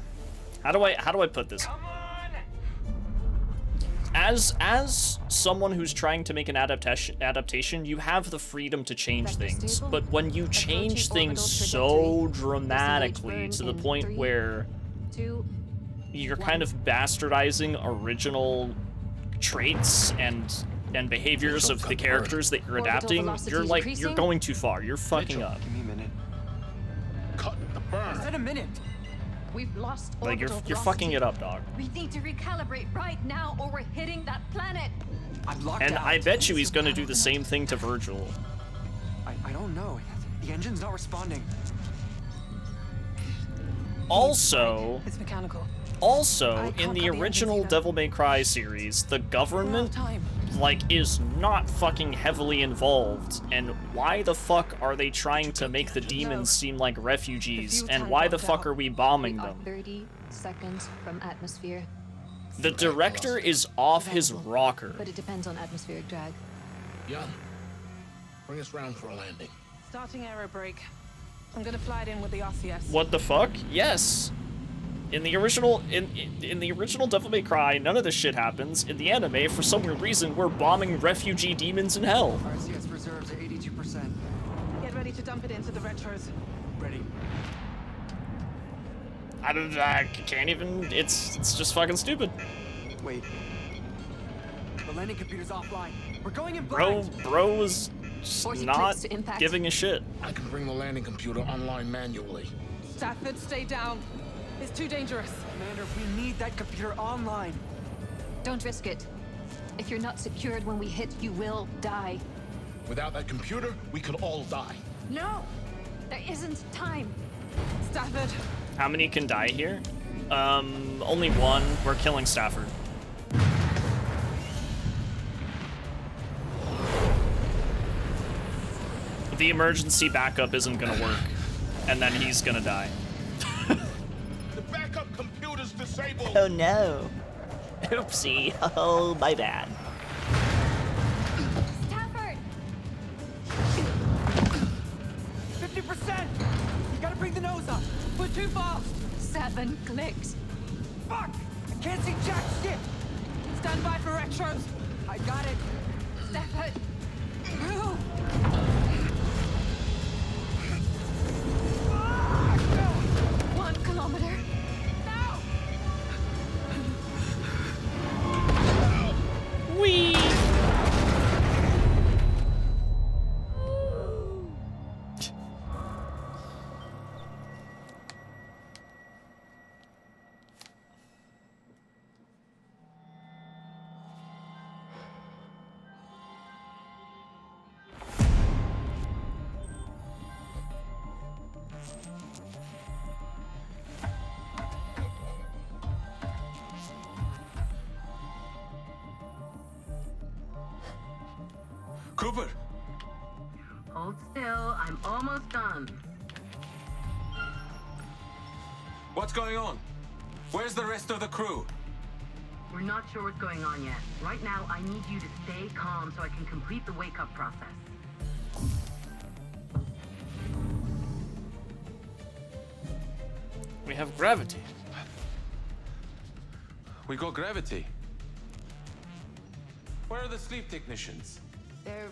S1: how do I put this? As someone who's trying to make an adaptation, you have the freedom to change
S9: Vector
S1: things.
S9: stable.
S1: But when you change
S9: Approaching
S1: things
S9: orbital
S1: so
S9: trajectory.
S1: dramatically
S9: Disengage
S1: to the
S9: burn in
S1: point
S9: 3,
S1: where
S9: 2.
S1: you're kind of bastardizing original traits and behaviors of the characters that you're
S9: Orbital
S1: adapting,
S9: velocity
S1: you're
S9: decreasing.
S1: going too far. You're fucking
S7: Mitchell.
S1: up.
S6: Give me a minute.
S7: Cut the burn.
S6: I said a minute.
S2: We've lost
S1: Like you're
S2: orbital
S1: fucking
S2: velocity.
S1: it up, dog.
S2: We need to recalibrate right now or we're hitting that planet.
S6: I'm locked
S1: And
S6: out.
S1: I bet you he's gonna do the same thing to Virgil.
S6: I don't know. The engine's not responding.
S1: Also,
S8: It's mechanical.
S1: Also,
S8: can't
S1: in the
S8: cut the
S1: original
S8: engines either.
S1: Devil May Cry series, the
S8: We're out of
S1: government,
S8: time.
S1: like, is not fucking heavily involved. And why the fuck are they trying to make the demons seem like refugees?
S8: fuel
S1: And
S8: tank
S1: why the
S8: blocked
S1: fuck
S8: out.
S1: are we bombing
S9: We are
S1: them?
S9: 30 seconds from atmosphere,
S1: The director is off his rocker.
S9: but it depends on atmospheric drag.
S7: Young, bring us round for a landing.
S8: Starting aero brake. I'm gonna fly it in with the RCS.
S1: What the fuck? Yes. In the original Devil May Cry, none of this shit happens. In the anime, for some weird reason, we're bombing refugee demons in hell.
S6: RCS reserves are 82%.
S8: Get ready to dump it into the retros.
S6: Ready.
S1: I can't even. It's just fucking stupid.
S6: Wait. The landing computer's offline. We're going in
S1: Bro
S6: blind.
S1: is just
S9: 40
S1: not
S9: clicks to impact.
S1: giving a shit.
S7: I can bring the landing computer online manually.
S8: Stafford, stay down. It's too dangerous.
S6: Commander, we need that computer online.
S9: Don't risk it. If you're not secured when we hit, you will die.
S7: Without that computer, we could all die.
S9: No! There isn't time.
S8: Stafford,
S1: How many can die here? Only one. We're killing Stafford. The emergency backup isn't gonna work, and then he's gonna die.
S7: The backup computer's disabled.
S1: Oh no. Oopsie. Oh, my bad.
S2: Stafford!
S6: 50%! You gotta bring the nose up.
S8: we're too fast.
S9: 7 clicks.
S6: Fuck! I can't see jack shit.
S8: Stand by for retros.
S6: I got it.
S9: Stafford!
S8: Move.
S9: 1 kilometer. Now!
S1: Whee!
S12: Cooper!
S13: Hold still, I'm almost done.
S12: What's going on? Where's the rest of the crew?
S13: We're not sure what's going on yet. Right now, I need you to stay calm so I can complete the wake-up process.
S1: We have gravity.
S12: We got gravity. Where are the sleep technicians?
S13: They're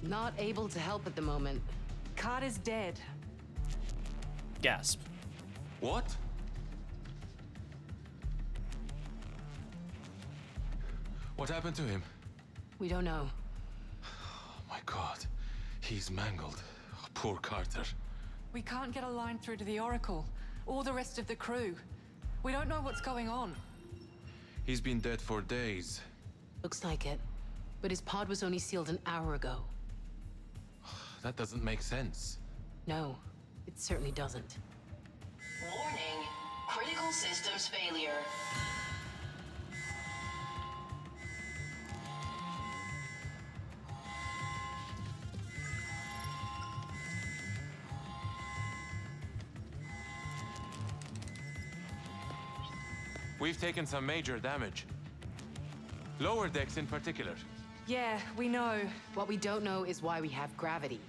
S13: not able to help at the moment.
S8: Carter's dead.
S1: Gasp.
S12: What? What happened to him?
S13: We don't know.
S12: Oh my God. He's mangled. Oh, poor Carter.
S8: We can't get a line through to the Oracle, or the rest of the crew. We don't know what's going on.
S12: He's been dead for days.
S13: Looks like it. But his pod was only sealed an hour ago.
S12: That doesn't make sense.
S13: No, it certainly doesn't.
S5: Warning. Critical systems failure.
S12: We've taken some major damage. Lower decks in particular.
S8: Yeah, we know.
S13: What we don't know is why we have gravity.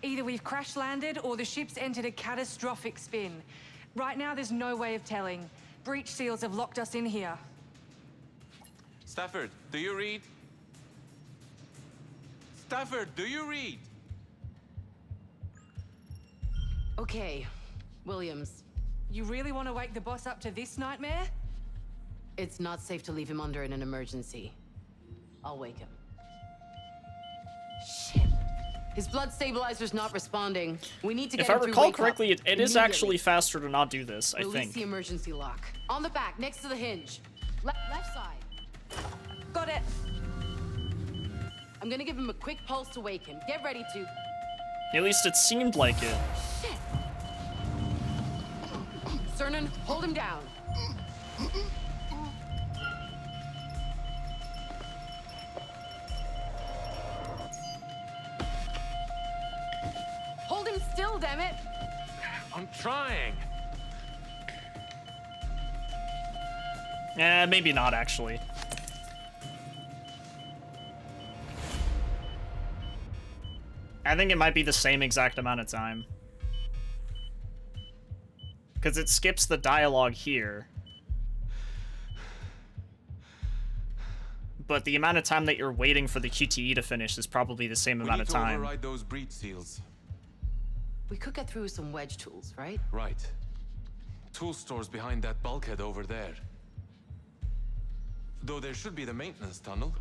S8: Either we've crash landed or the ship's entered a catastrophic spin. Right now, there's no way of telling. Breach seals have locked us in here.
S12: Stafford, do you read? Stafford, do you read?
S13: Okay, Williams.
S8: You really want to wake the boss up to this nightmare?
S13: It's not safe to leave him under in an emergency. I'll wake him. Shit. His blood stabilizer's not responding. We need to get
S1: If I
S13: him through
S1: recall
S13: wake-up
S1: correctly, it is
S13: immediately.
S1: actually faster to not do this, I
S13: Release
S1: think.
S13: the emergency lock. On the back, next to the hinge. Left side.
S8: Got it.
S13: I'm gonna give him a quick pulse to wake him. Get ready to.
S1: At least it seemed like it.
S13: Shit. Cernan, hold him down. Hold him still, damn it!
S12: I'm trying.
S1: Maybe not, actually. I think it might be the same exact amount of time. Because it skips the dialogue here. But the amount of time that you're waiting for the QTE to finish is probably the same amount of
S12: We need to
S1: time.
S12: override those breach seals.
S13: We could get through with some wedge tools, right?
S12: Right. Tool stores behind that bulkhead over there. Though there should be the maintenance tunnel.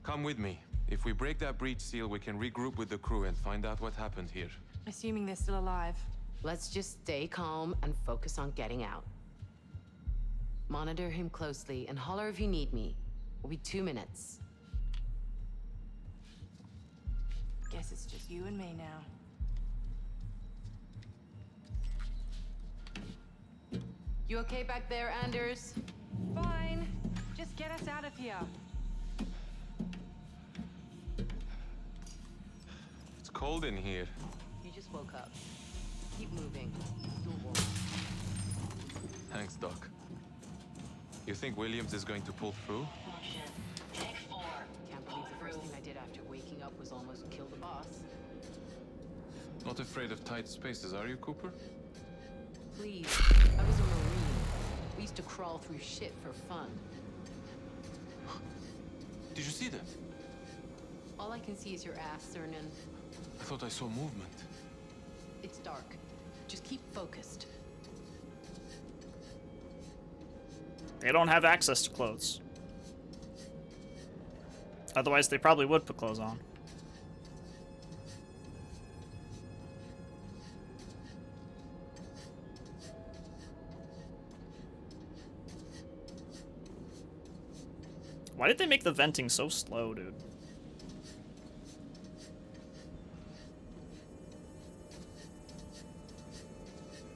S12: Come with me. If we break that breach seal, we can regroup with the crew and find out what happened here.
S8: Assuming they're still alive.
S13: Let's just stay calm and focus on getting out. Monitor him closely and holler if you need me. We'll be 2 minutes.
S8: Guess it's just you and me now.
S13: You okay back there, Anders?
S8: Fine. Just get us out of here.
S12: It's cold in here.
S13: You just woke up. Keep moving. You'll warm.
S12: Thanks, Doc. You think Williams is going to pull through?
S5: Function. Take 4.
S13: Can't believe the first thing I did after waking up was almost kill the boss.
S12: Not afraid of tight spaces, are you, Cooper?
S13: Please. I was a Marine. We used to crawl through shit for fun.
S12: Did you see that?
S13: All I can see is your ass, Cernan.
S12: I thought I saw movement.
S13: It's dark. Just keep focused.
S1: They don't have access to clothes. Otherwise, they probably would put clothes on. Why did they make the venting so slow, dude?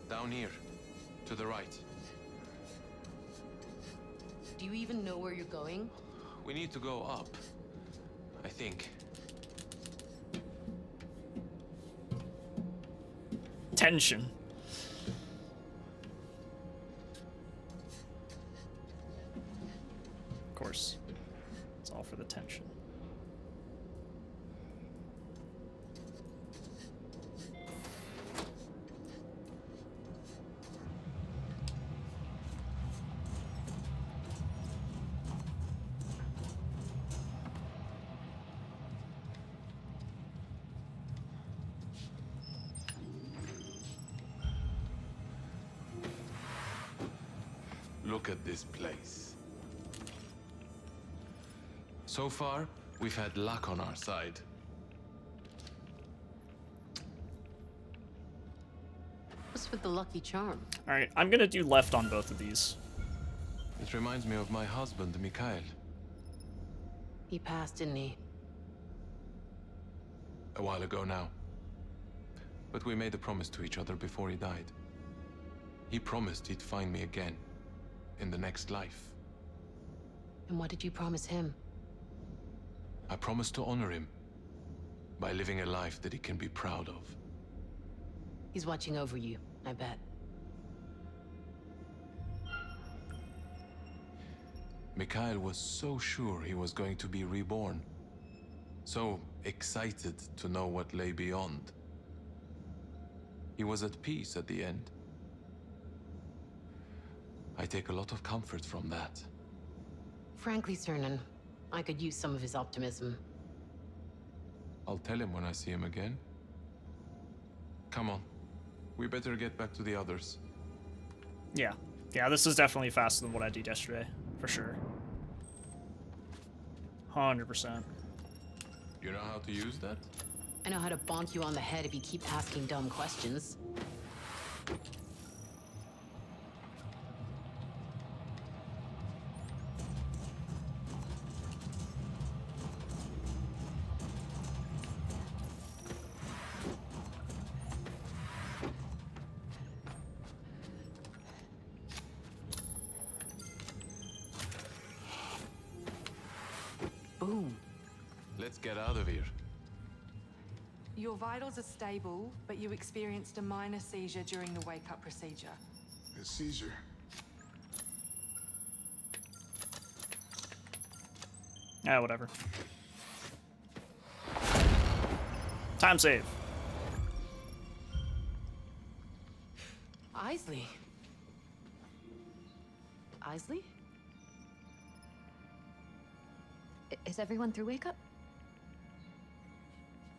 S12: Down here. To the right.
S13: Do you even know where you're going?
S12: We need to go up. I think.
S1: Tension. Of course. It's all for the tension.
S12: Look at this place. So far, we've had luck on our side.
S5: What's with the lucky charm?
S1: Alright, I'm gonna do left on both of these.
S12: It reminds me of my husband, Mikhail.
S5: He passed, didn't he?
S12: A while ago now. But we made a promise to each other before he died. He promised he'd find me again. In the next life.
S5: And what did you promise him?
S12: I promised to honor him by living a life that he can be proud of.
S5: He's watching over you, I bet.
S12: Mikhail was so sure he was going to be reborn. So excited to know what lay beyond. He was at peace at the end. I take a lot of comfort from that.
S5: Frankly, Cernan, I could use some of his optimism.
S12: I'll tell him when I see him again. Come on. We better get back to the others.
S1: Yeah. Yeah, this is definitely faster than what I did yesterday. For sure. 100%.
S12: You know how to use that?
S5: I know how to bonk you on the head if you keep asking dumb questions. Boom.
S12: Let's get out of here.
S14: Your vitals are stable, but you experienced a minor seizure during the wake-up procedure.
S11: A seizure.
S1: Ah, whatever. Time save.
S5: Isley. Isley?
S9: Is everyone through wake up?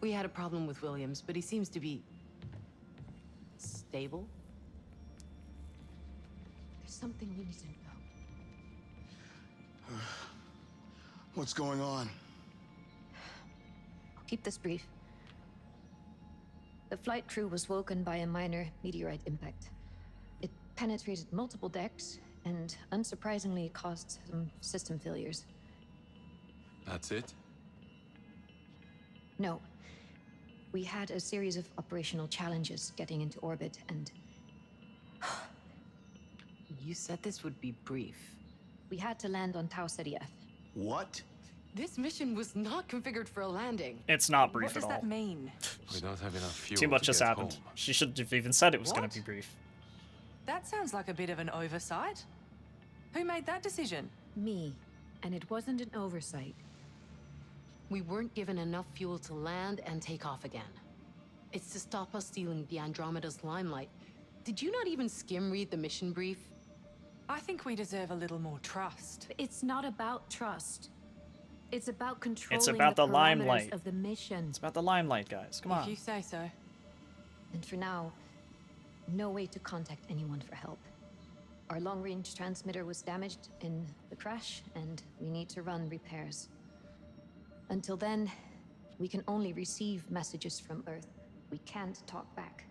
S5: We had a problem with Williams, but he seems to be stable.
S9: There's something we need to know.
S11: What's going on?
S9: I'll keep this brief. The flight crew was woken by a minor meteorite impact. It penetrated multiple decks and, unsurprisingly, caused some system failures.
S12: That's it?
S9: No. We had a series of operational challenges getting into orbit, and
S5: You said this would be brief.
S9: we had to land on Tau Ceti F.
S11: What?
S5: This mission was not configured for a landing.
S1: It's not brief
S14: What does
S1: at all.
S14: that mean?
S12: We don't have enough fuel.
S1: Too much
S12: to
S1: just
S12: get
S1: happened.
S12: home.
S1: She should have even said it was going
S14: What?
S1: to be brief.
S14: That sounds like a bit of an oversight. Who made that decision?
S9: Me. And it wasn't an oversight.
S5: We weren't given enough fuel to land and take off again. It's to stop us stealing the Andromeda's limelight. Did you not even skim read the mission brief?
S14: I think we deserve a little more trust.
S9: It's not about trust. It's about controlling
S1: It's about the
S9: parameters
S1: limelight.
S9: of the mission.
S1: It's about the limelight, guys. Come
S14: If
S1: on.
S14: you say so.
S9: And for now, no way to contact anyone for help. Our long-range transmitter was damaged in the crash, and we need to run repairs. Until then, we can only receive messages from Earth. We can't talk back.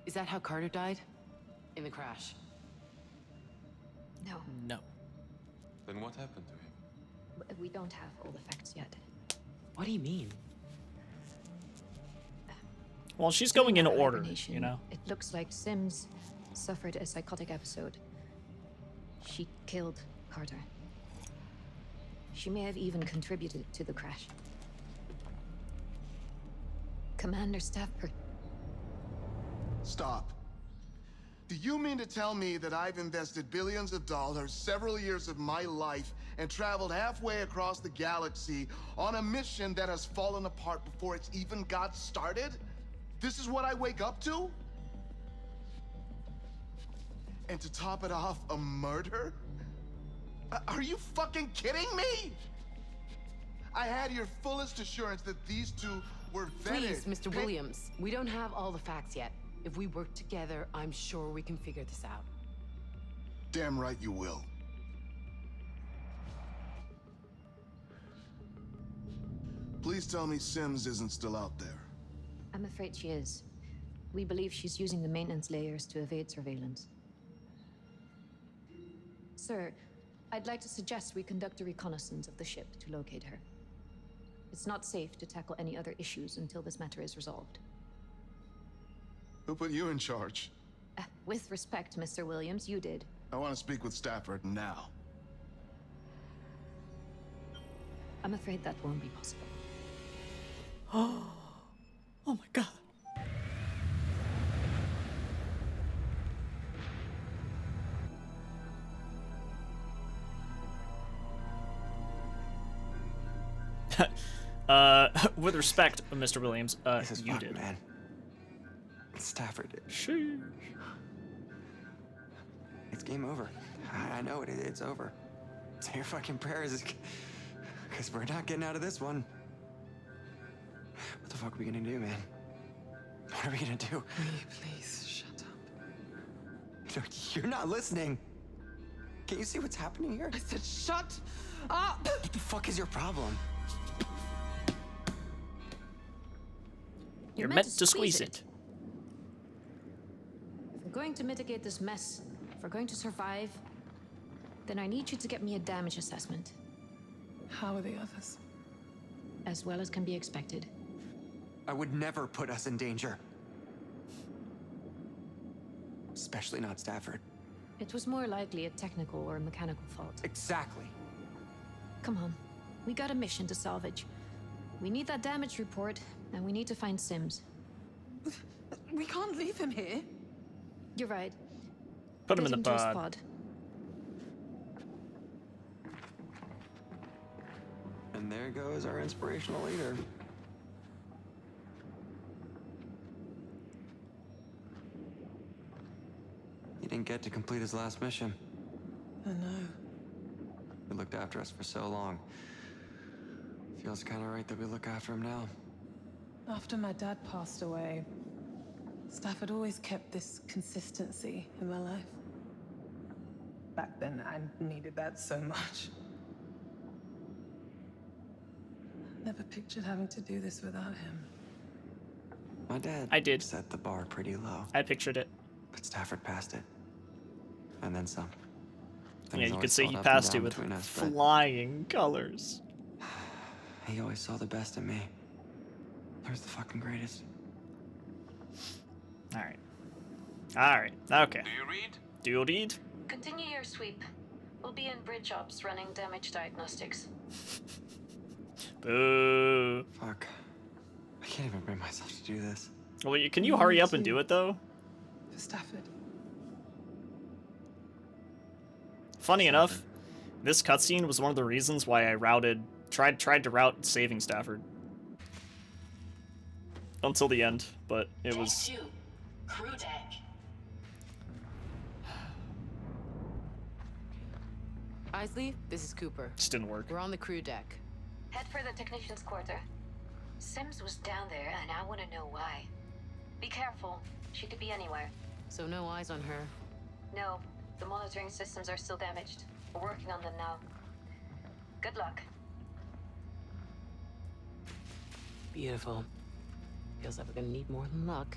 S5: Is that how Carter died? In the crash?
S9: No,
S1: No.
S12: Then what happened to him?
S9: we don't have all the facts yet.
S5: What do you mean?
S1: Well, she's going in
S9: During our
S1: order,
S9: hibernation,
S1: you know?
S9: It looks like Sims suffered a psychotic episode. She killed Carter.
S2: She may have even contributed to the crash. Commander Stafford.
S11: Stop. Do you mean to tell me that I've invested billions of dollars, several years of my life, and traveled halfway across the galaxy on a mission that has fallen apart before it's even got started? This is what I wake up to? And to top it off, a murder? Are you fucking kidding me? I had your fullest assurance that these two were vetted.
S5: Please, Mr. Williams, we don't have all the facts yet. If we work together, I'm sure we can figure this out.
S11: Damn right you will. Please tell me Sims isn't still out there.
S2: I'm afraid she is. We believe she's using the maintenance layers to evade surveillance. Sir, I'd like to suggest we conduct a reconnaissance of the ship to locate her. It's not safe to tackle any other issues until this matter is resolved.
S11: Who put you in charge?
S2: With respect, Mr. Williams, you did.
S11: I want to speak with Stafford now.
S2: I'm afraid that won't be possible.
S1: Oh my god. With respect, Mr. Williams,
S6: this is
S1: you
S6: fucked,
S1: did.
S6: Man. Stafford.
S1: Sheesh.
S6: It's game over. I know it. It's over. Say your fucking prayers, because we're not getting out of this one. What the fuck are we gonna do, man? What are we gonna do?
S8: Please, shut up.
S6: You're not listening. Can't you see what's happening here?
S8: I said shut up!
S6: What the fuck is your problem?
S1: You're meant to squeeze it.
S2: If we're going to mitigate this mess, if we're going to survive, then I need you to get me a damage assessment.
S8: How are the others?
S2: As well as can be expected.
S6: I would never put us in danger. Especially not Stafford.
S2: It was more likely a technical or mechanical fault.
S6: Exactly.
S2: Come on. We got a mission to salvage. We need that damage report, and we need to find Sims.
S8: We can't leave him here.
S2: You're right.
S1: Put him in the
S2: Get to his
S1: pod.
S6: And there goes our inspirational leader. He didn't get to complete his last mission.
S8: I know.
S6: He looked after us for so long. Feels kind of right that we look after him now.
S8: After my dad passed away, Stafford always kept this consistency in my life. Back then, I needed that so much. Never pictured having to do this without him.
S6: My dad set the bar pretty low.
S1: I pictured it.
S6: But Stafford passed it. And then some.
S1: Yeah, you could
S6: always
S1: say
S6: felt
S1: he
S6: up and
S1: passed it
S6: down
S1: with
S6: between us, but
S1: flying colors.
S6: he always saw the best in me. He was the fucking greatest.
S1: Alright. Alright, okay.
S12: Do you read?
S1: Do you read?
S2: Continue your sweep. We'll be in bridge ops running damage diagnostics.
S1: Boo.
S6: Fuck. I can't even bring myself to do this.
S1: Well, can you hurry up and do it, though?
S8: For Stafford.
S1: Funny enough, this cutscene was one of the reasons why I tried to route saving Stafford. Until the end, but it was...
S13: Deck 2, crew deck.
S5: Isley, this is Cooper.
S1: Just didn't work.
S5: We're on the crew deck.
S2: Head for the technician's quarter. Sims was down there, and I want to know why. Be careful. She could be anywhere.
S5: So no eyes on her.
S2: No, the monitoring systems are still damaged. We're working on them now. Good luck.
S5: Beautiful. Feels like we're gonna need more than luck.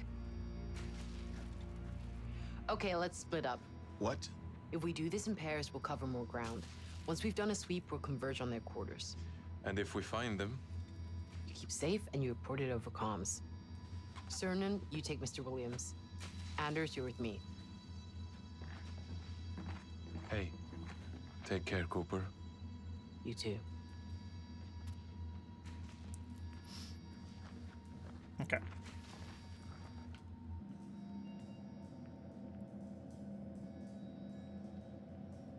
S5: Okay, let's split up.
S11: What?
S5: If we do this in pairs, we'll cover more ground. Once we've done a sweep, we'll converge on their quarters.
S12: And if we find them?
S5: You keep safe and you report it over comms. Cernan, you take Mr. Williams. Anders, you're with me.
S12: Hey, take care, Cooper.
S5: You too.
S1: Okay.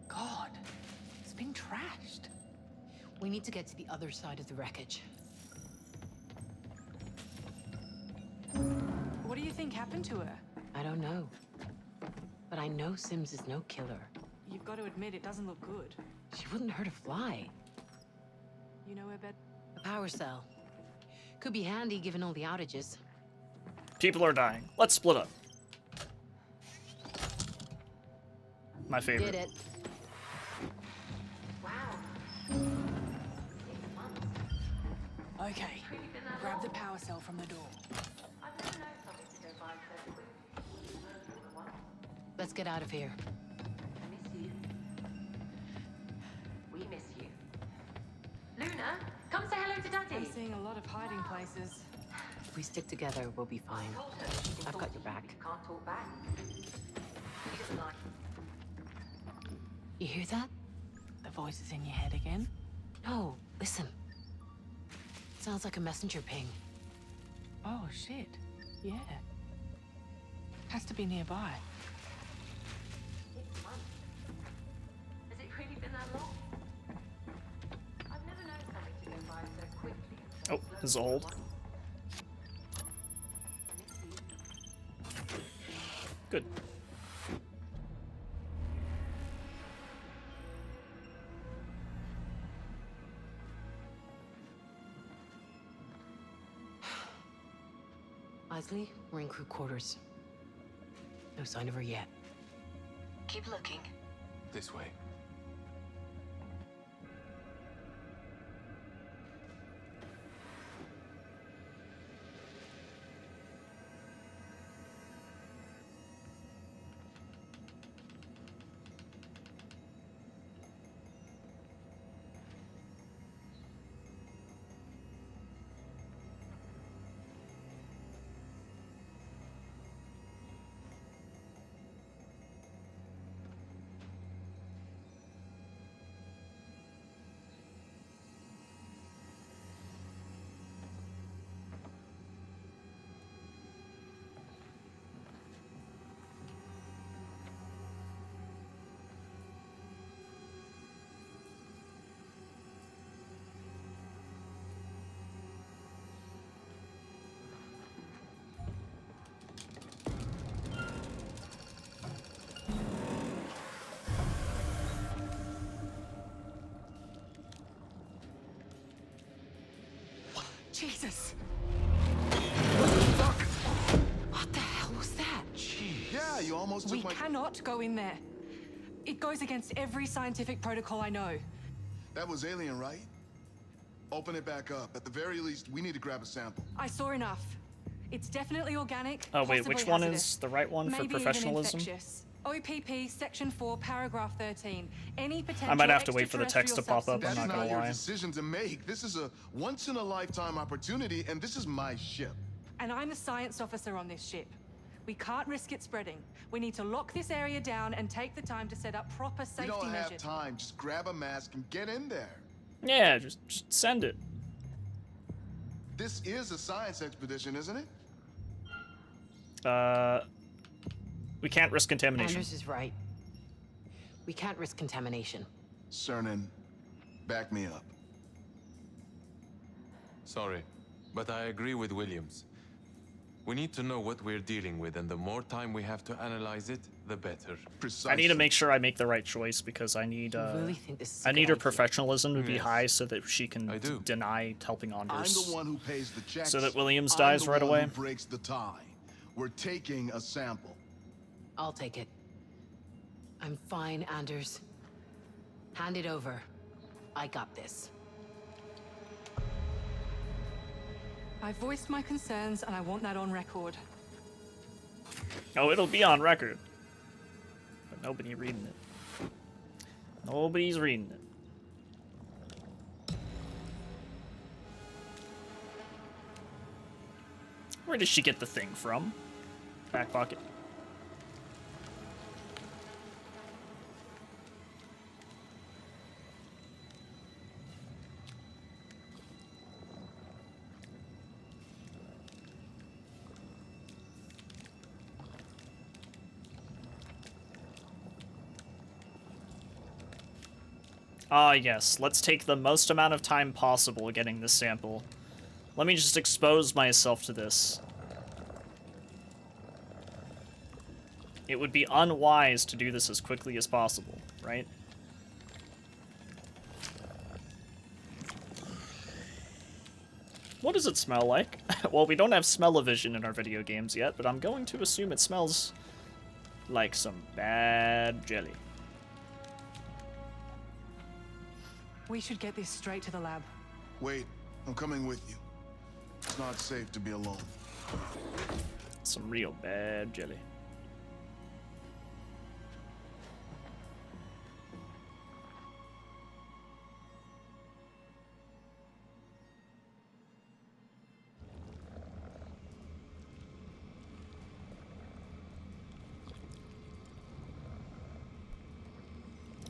S14: God, it's been trashed.
S5: We need to get to the other side of the wreckage.
S14: What do you think happened to her?
S5: I don't know. But I know Sims is no killer.
S14: You've got to admit it doesn't look good.
S5: She wouldn't hurt a fly.
S14: You know where bed...
S5: A power cell. Could be handy given all the outages.
S1: People are dying. Let's split up. My favorite.
S5: Did it.
S14: Okay, grab the power cell from the door.
S5: Let's get out of here.
S13: I miss you. We miss you. Luna, come say hello to Daddy.
S14: I'm seeing a lot of hiding places.
S5: If we stick together, we'll be fine. I've got your back.
S13: Can't talk back. He doesn't like
S5: You hear that?
S14: The voice is in your head again?
S5: No, listen. Sounds like a messenger ping.
S14: Oh, shit. Yeah. Has to be nearby.
S13: 6 months. Has it really been that long? I've never known something to go by so quickly.
S1: Oh, this is old. Good.
S5: Isley, we're in crew quarters. No sign of her yet.
S4: Keep looking.
S12: This way.
S14: Jesus!
S5: What the hell was that?
S11: Yeah, you almost
S14: We
S11: took my...
S14: cannot go in there. It goes against every scientific protocol I know.
S11: That was alien, right? Open it back up. At the very least, we need to grab a sample.
S14: I saw enough. It's definitely organic.
S1: Oh wait,
S14: possibly
S1: which one
S14: hazardous.
S1: is the right one for
S14: Maybe
S1: professionalism?
S14: Even infectious. OPP Section 4, Paragraph 13. Any potential
S1: I might have to wait for the text to pop up, I'm
S11: That's
S1: not gonna
S11: not your
S1: lie.
S11: decision to make. This is a once-in-a-lifetime opportunity, and this is my ship.
S14: And I'm the science officer on this ship. We can't risk it spreading. We need to lock this area down and take the time to set up proper
S11: We
S14: safety
S11: don't have
S14: measures.
S11: time. Just grab a mask and get in there.
S1: Yeah, just send it.
S11: This is a science expedition, isn't it?
S1: We can't risk contamination.
S5: Anders is right. We can't risk contamination.
S11: Cernan, back me up.
S12: Sorry, but I agree with Williams. We need to know what we're dealing with, and the more time we have to analyze it, the better.
S11: Precisely.
S1: I need to make sure I make the right choice because I need
S5: really think this is a
S1: I need
S5: good
S1: her
S5: idea?
S1: professionalism to be
S12: Yes.
S1: high so that she can
S12: I do.
S1: deny helping
S11: I'm
S1: Anders.
S11: the one who pays the checks.
S1: So that Williams
S11: I'm
S1: dies
S11: the
S1: right
S11: one
S1: away?
S11: Who breaks the tie. We're taking a sample.
S5: I'll take it. I'm fine, Anders. Hand it over. I got this.
S14: I voiced my concerns and I want that on record.
S1: Oh, it'll be on record. But nobody reading it. Nobody's reading it. Where did she get the thing from? Back pocket. Ah, yes. Let's take the most amount of time possible getting this sample. Let me just expose myself to this. It would be unwise to do this as quickly as possible, right? What does it smell like? Well, we don't have smell-o-vision in our video games yet, but I'm going to assume it smells like some bad jelly.
S14: We should get this straight to the lab.
S11: Wait, I'm coming with you. It's not safe to be alone.
S1: Some real bad jelly.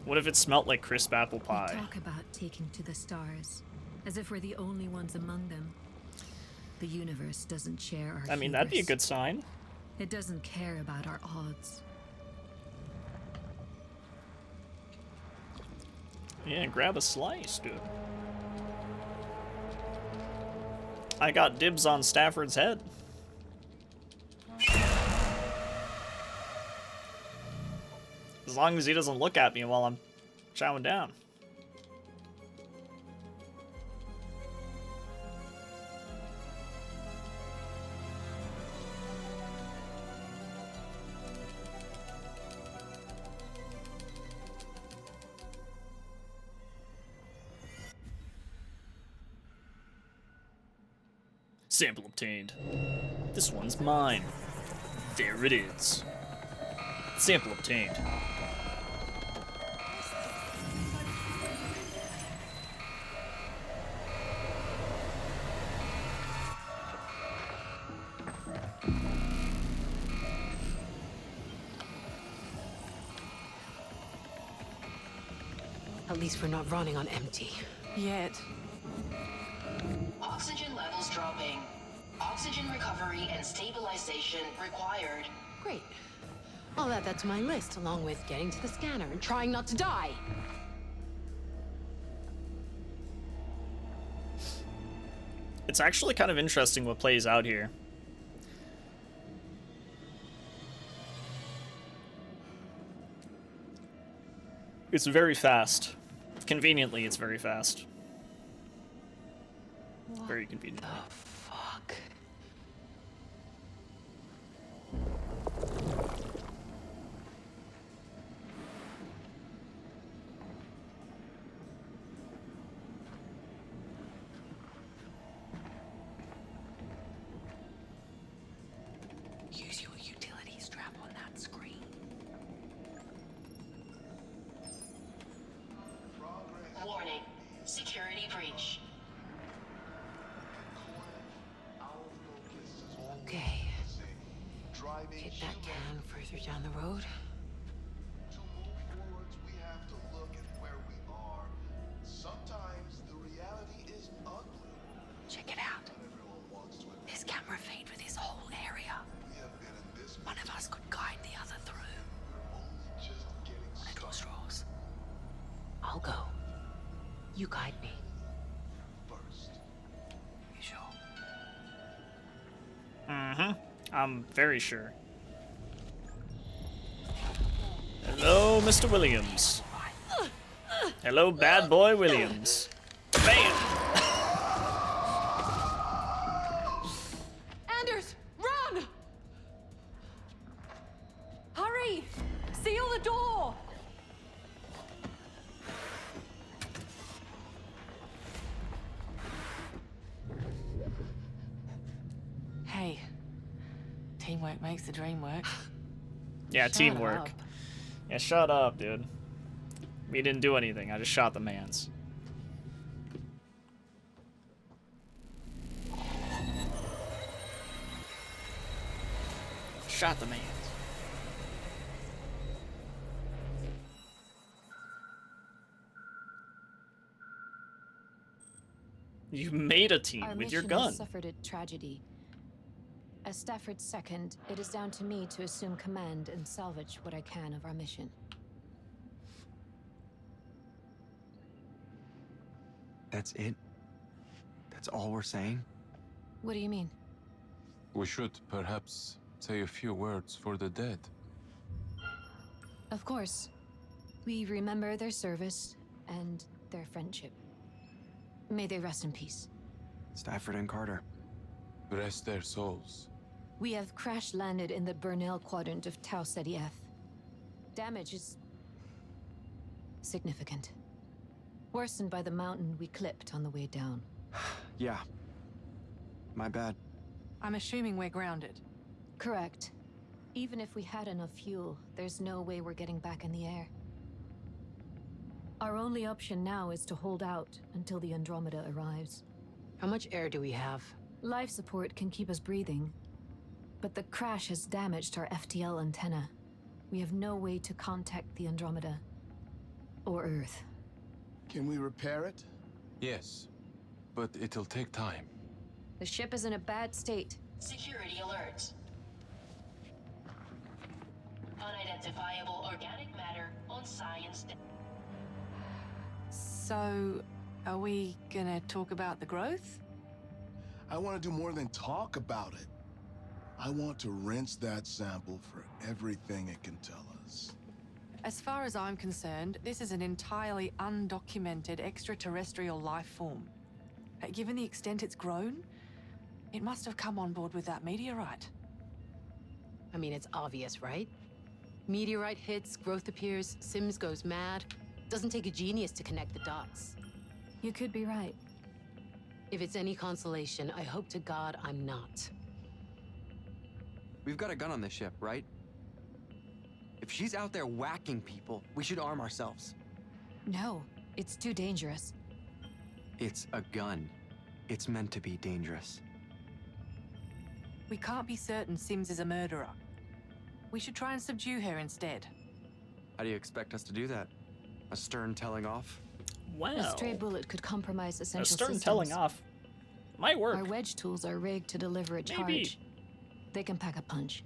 S1: What if it smelt like crisp apple pie?
S2: We talk about taking to the stars, as if we're the only ones among them. The universe doesn't share our
S1: I mean, that'd be a
S2: hubris.
S1: good sign.
S2: It doesn't care about our odds.
S1: Yeah, grab a slice, dude. I got dibs on Stafford's head. As long as he doesn't look at me while I'm chowing down. Sample obtained. This one's mine. There it is. Sample obtained.
S5: At least we're not running on empty.
S14: Yet.
S15: Oxygen levels dropping. Oxygen recovery and stabilization required.
S5: Great. I'll add that to my list, along with getting to the scanner and trying not to die.
S1: It's actually kind of interesting what plays out here. It's very fast. Conveniently, it's very fast. Very convenient.
S5: The fuck? Use your utility strap on that screen.
S15: Warning. Security breach.
S5: Okay. Hit that can further down the road.
S11: To move forwards, we have to look at where we are. Sometimes the reality is ugly.
S5: Check it out.
S11: Not everyone wants to admit
S5: This camera feed for this whole area.
S11: we have been in this
S5: One of us could guide the other through.
S11: we're only just getting
S5: Little
S11: started
S5: straws. I'll go. You guide me.
S11: first.
S5: You sure?
S1: Mm-hmm. I'm very sure. Hello, Mr. Williams. Hello, bad boy Williams. Bam!
S14: Anders, run! Hurry! Seal the door! Hey, teamwork makes the dream work.
S1: Yeah,
S14: Shut
S1: teamwork.
S14: up.
S1: Yeah, shut up, dude. We didn't do anything. I just shot the mans. Shot the mans. You made a team
S2: Our
S1: with your
S2: mission has
S1: gun.
S2: suffered a tragedy. As Stafford's second, it is down to me to assume command and salvage what I can of our mission.
S6: That's it? That's all we're saying?
S9: What do you mean?
S12: We should perhaps say a few words for the dead.
S9: Of course. We remember their service and their friendship. May they rest in peace.
S6: Stafford and Carter.
S12: Rest their souls.
S9: We have crash-landed in the Burnell quadrant of Tau Ceti F. Damage is significant. Worsened by the mountain we clipped on the way down.
S6: Yeah. My bad.
S14: I'm assuming we're grounded.
S9: Correct. Even if we had enough fuel, there's no way we're getting back in the air. Our only option now is to hold out until the Andromeda arrives.
S5: How much air do we have?
S9: Life support can keep us breathing, but the crash has damaged our FTL antenna. We have no way to contact the Andromeda. Or Earth.
S11: Can we repair it?
S12: Yes, but it'll take time.
S9: The ship is in a bad state.
S15: Security alert. Unidentifiable organic matter on science.
S14: So, are we gonna talk about the growth?
S11: I want to do more than talk about it. I want to rinse that sample for everything it can tell us.
S14: As far as I'm concerned, this is an entirely undocumented extraterrestrial life form. Given the extent it's grown, it must have come on board with that meteorite.
S5: I mean, it's obvious, right? Meteorite hits, growth appears, Sims goes mad. Doesn't take a genius to connect the dots.
S9: You could be right.
S5: If it's any consolation, I hope to God I'm not.
S6: We've got a gun on this ship, right? If she's out there whacking people, we should arm ourselves.
S9: No, it's too dangerous.
S6: It's a gun. It's meant to be dangerous.
S14: We can't be certain Sims is a murderer. We should try and subdue her instead.
S6: How do you expect us to do that? A stern telling off?
S9: A stray bullet could compromise essential
S1: a stern
S9: systems.
S1: telling off might work.
S9: Our wedge tools are rigged to deliver a charge.
S1: Maybe.
S9: They can pack a punch.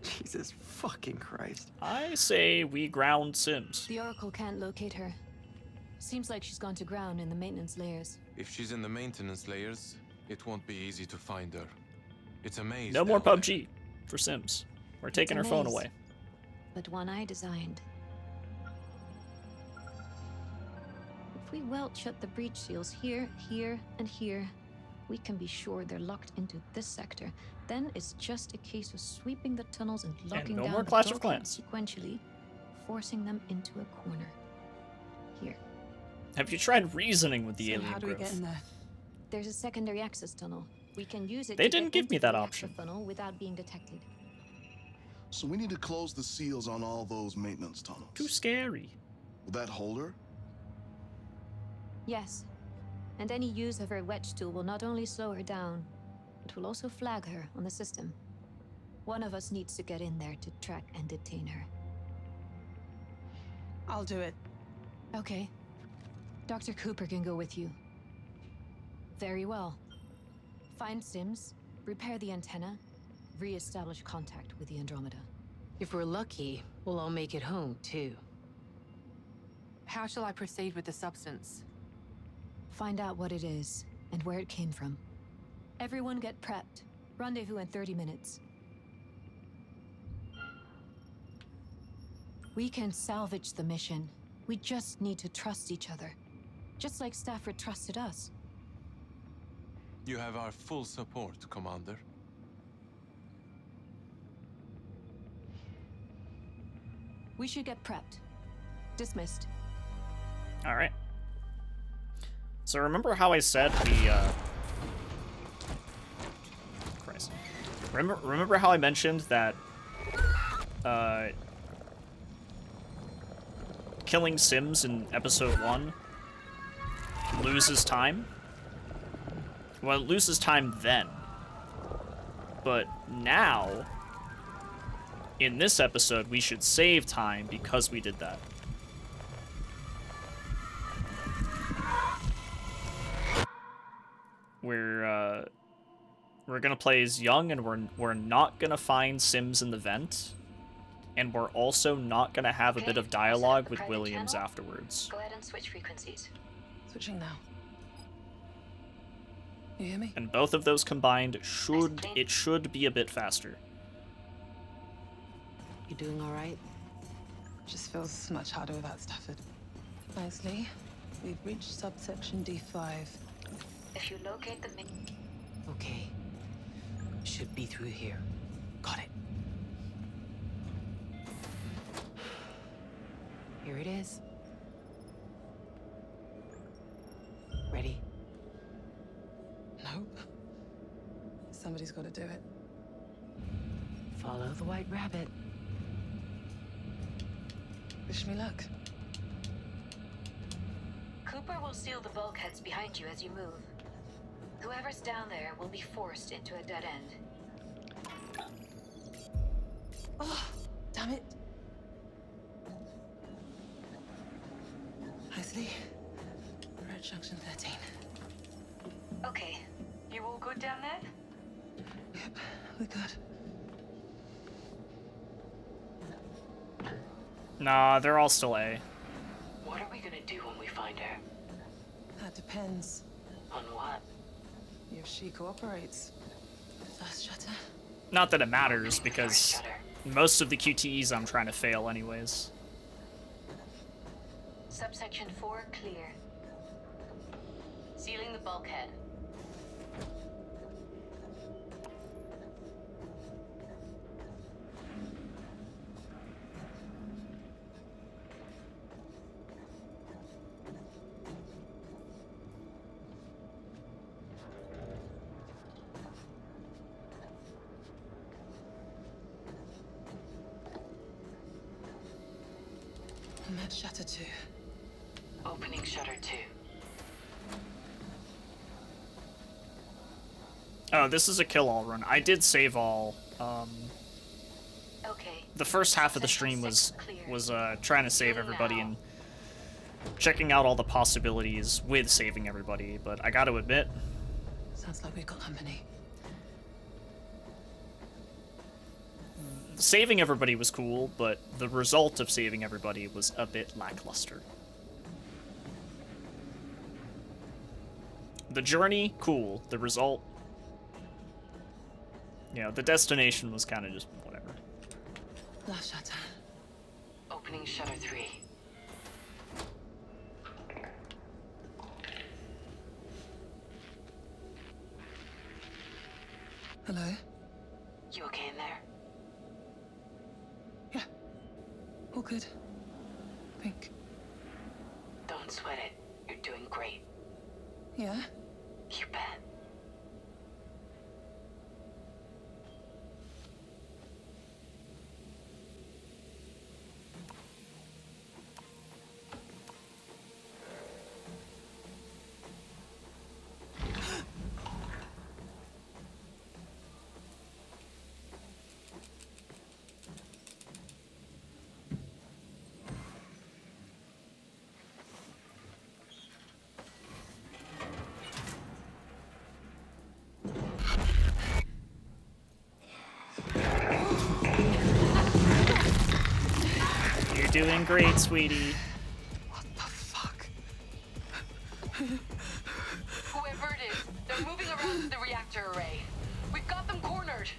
S6: Jesus fucking Christ.
S1: I say we ground Sims.
S9: The Oracle can't locate her. Seems like she's gone to ground in the maintenance layers.
S12: If she's in the maintenance layers, it won't be easy to find her. It's a maze.
S1: No more
S12: down
S1: PUBG for Sims. We're taking her
S9: It's a
S1: phone
S9: maze,
S1: away.
S9: But one I designed. If we weld shut the breach seals here, here, and here, we can be sure they're locked into this sector. Then it's just a case of sweeping the tunnels and locking
S1: no
S9: down
S1: more
S9: the
S1: Clash of
S9: bulkheads
S1: Clans.
S9: sequentially, forcing them into a corner. Here.
S1: Have you tried reasoning with the
S14: So
S1: alien
S14: how do we
S1: growth?
S14: get in there?
S9: There's a secondary access tunnel. We can use it
S1: They
S9: to
S1: didn't
S9: get
S1: give me
S9: into
S1: that
S9: the
S1: option.
S9: extra funnel without being detected.
S11: So we need to close the seals on all those maintenance tunnels.
S1: Too scary.
S11: Will that hold her?
S9: Yes. And any use of her wedge tool will not only slow her down, it will also flag her on the system. One of us needs to get in there to track and detain her.
S8: I'll do it.
S9: Okay. Dr. Cooper can go with you. Very well. Find Sims, repair the antenna, re-establish contact with the Andromeda.
S5: If we're lucky, we'll all make it home, too.
S14: How shall I proceed with the substance?
S9: Find out what it is and where it came from. Everyone get prepped. Rendezvous in 30 minutes. We can salvage the mission. We just need to trust each other. Just like Stafford trusted us.
S12: You have our full support, Commander.
S9: We should get prepped. Dismissed.
S1: All right. So remember how I said Christ. Remember how I mentioned that killing Sims in episode 1 loses time? Well, it loses time then. But now, in this episode, we should save time because we did that. We're gonna play as Young, and we're not gonna find Sims in the vent, and we're also not gonna have a bit of dialogue with Williams afterwards.
S2: Go ahead and switch frequencies.
S8: Switching now. You hear me?
S1: And both of those combined should be a bit faster.
S5: You doing all right?
S8: Just feels much harder without Stafford. Nicely. We've reached subsection D5.
S15: If you locate the
S5: Okay. Should be through here. Got it. Here it is. Ready?
S8: Nope. Somebody's got to do it.
S5: Follow the white rabbit.
S8: Wish me luck.
S15: Cooper will seal the bulkheads behind you as you move. Whoever's down there will be forced into a dead end.
S8: Oh, damn it. Isley, we're at junction 13.
S15: Okay, you all good down there?
S8: Yep, we're good.
S1: Nah, they're all still A.
S13: What are we gonna do when we find her?
S8: That depends.
S13: On what?
S8: If she cooperates. First shutter.
S1: Not that it matters, because most of the QTEs I'm trying to fail anyways.
S15: Subsection 4 clear. Sealing the bulkhead.
S8: And that's shutter 2.
S13: Opening shutter 2.
S1: Oh, this is a kill-all run. I did save all.
S15: Okay.
S1: The first half of the stream was trying to save everybody and checking out all the possibilities with saving everybody, but I gotta admit,
S8: Sounds like we've got company.
S1: saving everybody was cool, but the result of saving everybody was a bit lackluster. The journey, cool. The result, you know, the destination was kind of just whatever.
S8: Last shutter.
S13: Opening shutter 3.
S8: Hello?
S13: You okay in there?
S8: Yeah. All good. Think.
S13: Don't sweat it. You're doing great.
S8: Yeah?
S13: You bet.
S1: You're doing great, sweetie.
S8: What the fuck?
S14: Whoever it is, they're moving around to the reactor array. We've got them cornered.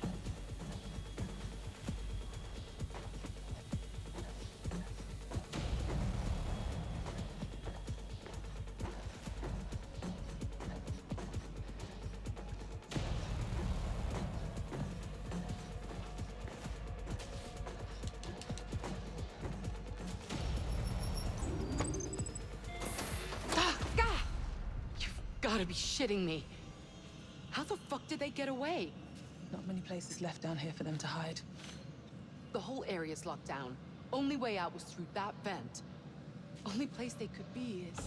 S5: Gotta be shitting me. How the fuck did they get away?
S8: Not many places left down here for them to hide.
S5: The whole area's locked down. Only way out was through that vent. Only place they could be is...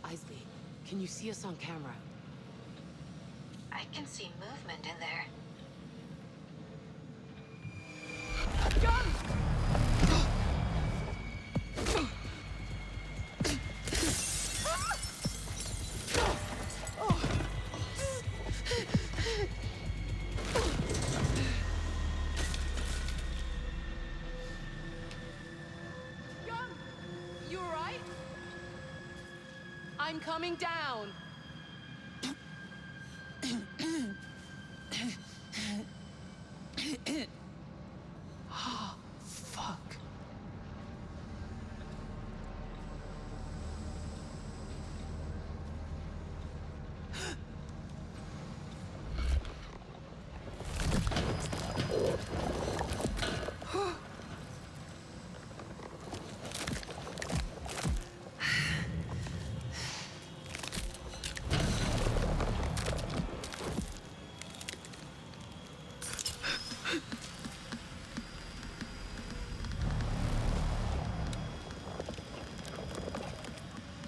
S5: Isley, can you see us on camera?
S15: I can see movement in there.
S5: You alright? coming down.
S8: Oh, fuck.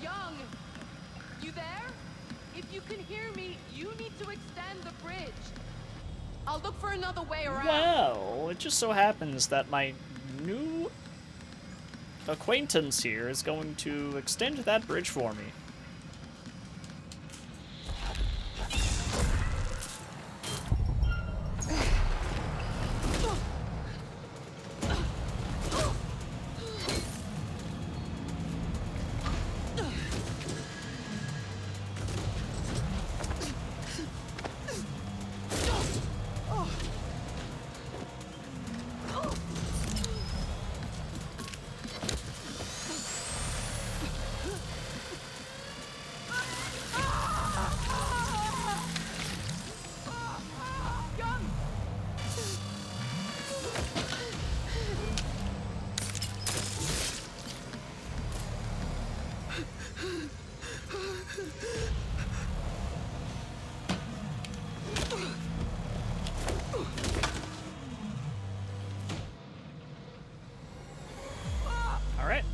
S5: Young, you there? If you can hear me, you need to extend the bridge. I'll look for another way around.
S1: Well, it just so happens that my new acquaintance here is going to extend that bridge for me. All right.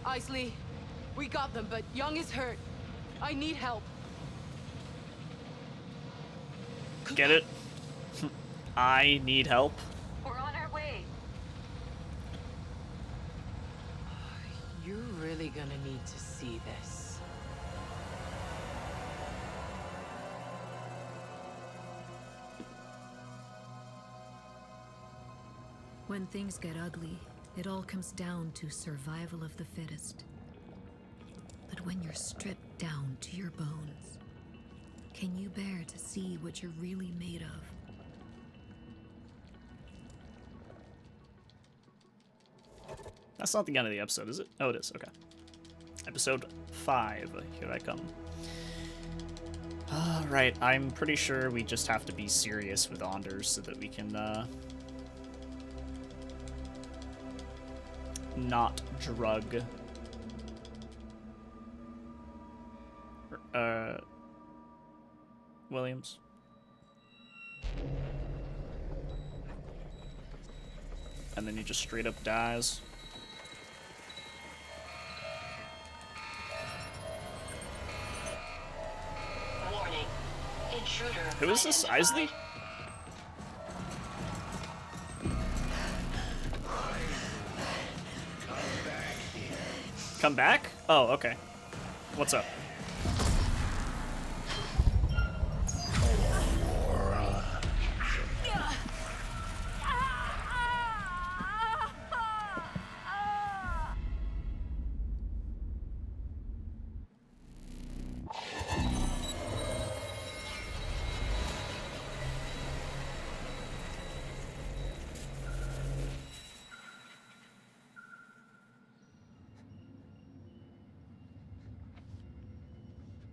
S5: Isley, we got them, but Young is hurt. I need help.
S1: Get it? I need help.
S15: We're on our way.
S5: You're really gonna need to see this.
S2: When things get ugly, it all comes down to survival of the fittest. But when you're stripped down to your bones, can you bear to see what you're really made of?
S1: That's not the end of the episode, is it? Oh, it is. Okay. Episode 5. Here I come. Right. I'm pretty sure we just have to be serious with Anders so that we can, not drug. Williams. And then he just straight up dies.
S15: Warning. Intruder.
S1: Who is this? Isley? Come back? Oh, okay. What's up?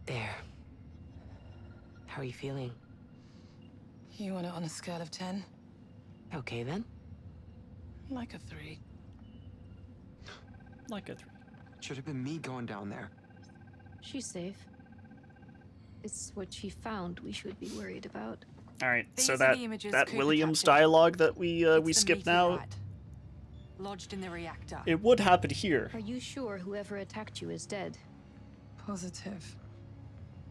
S5: There. How are you feeling?
S8: You want it on a scale of 10?
S5: Okay, then.
S8: Like a 3.
S1: Like a 3.
S6: Should have been me going down there.
S2: She's safe. It's what she found we should be worried about.
S1: All right,
S14: These
S1: so
S14: are
S1: that
S14: the images
S1: that
S14: Cooper
S1: Williams
S14: captured.
S1: dialogue that we
S14: It's the
S1: skip now,
S14: meteorite, lodged in the reactor.
S1: it would happen here.
S2: Are you sure whoever attacked you is dead?
S8: Positive.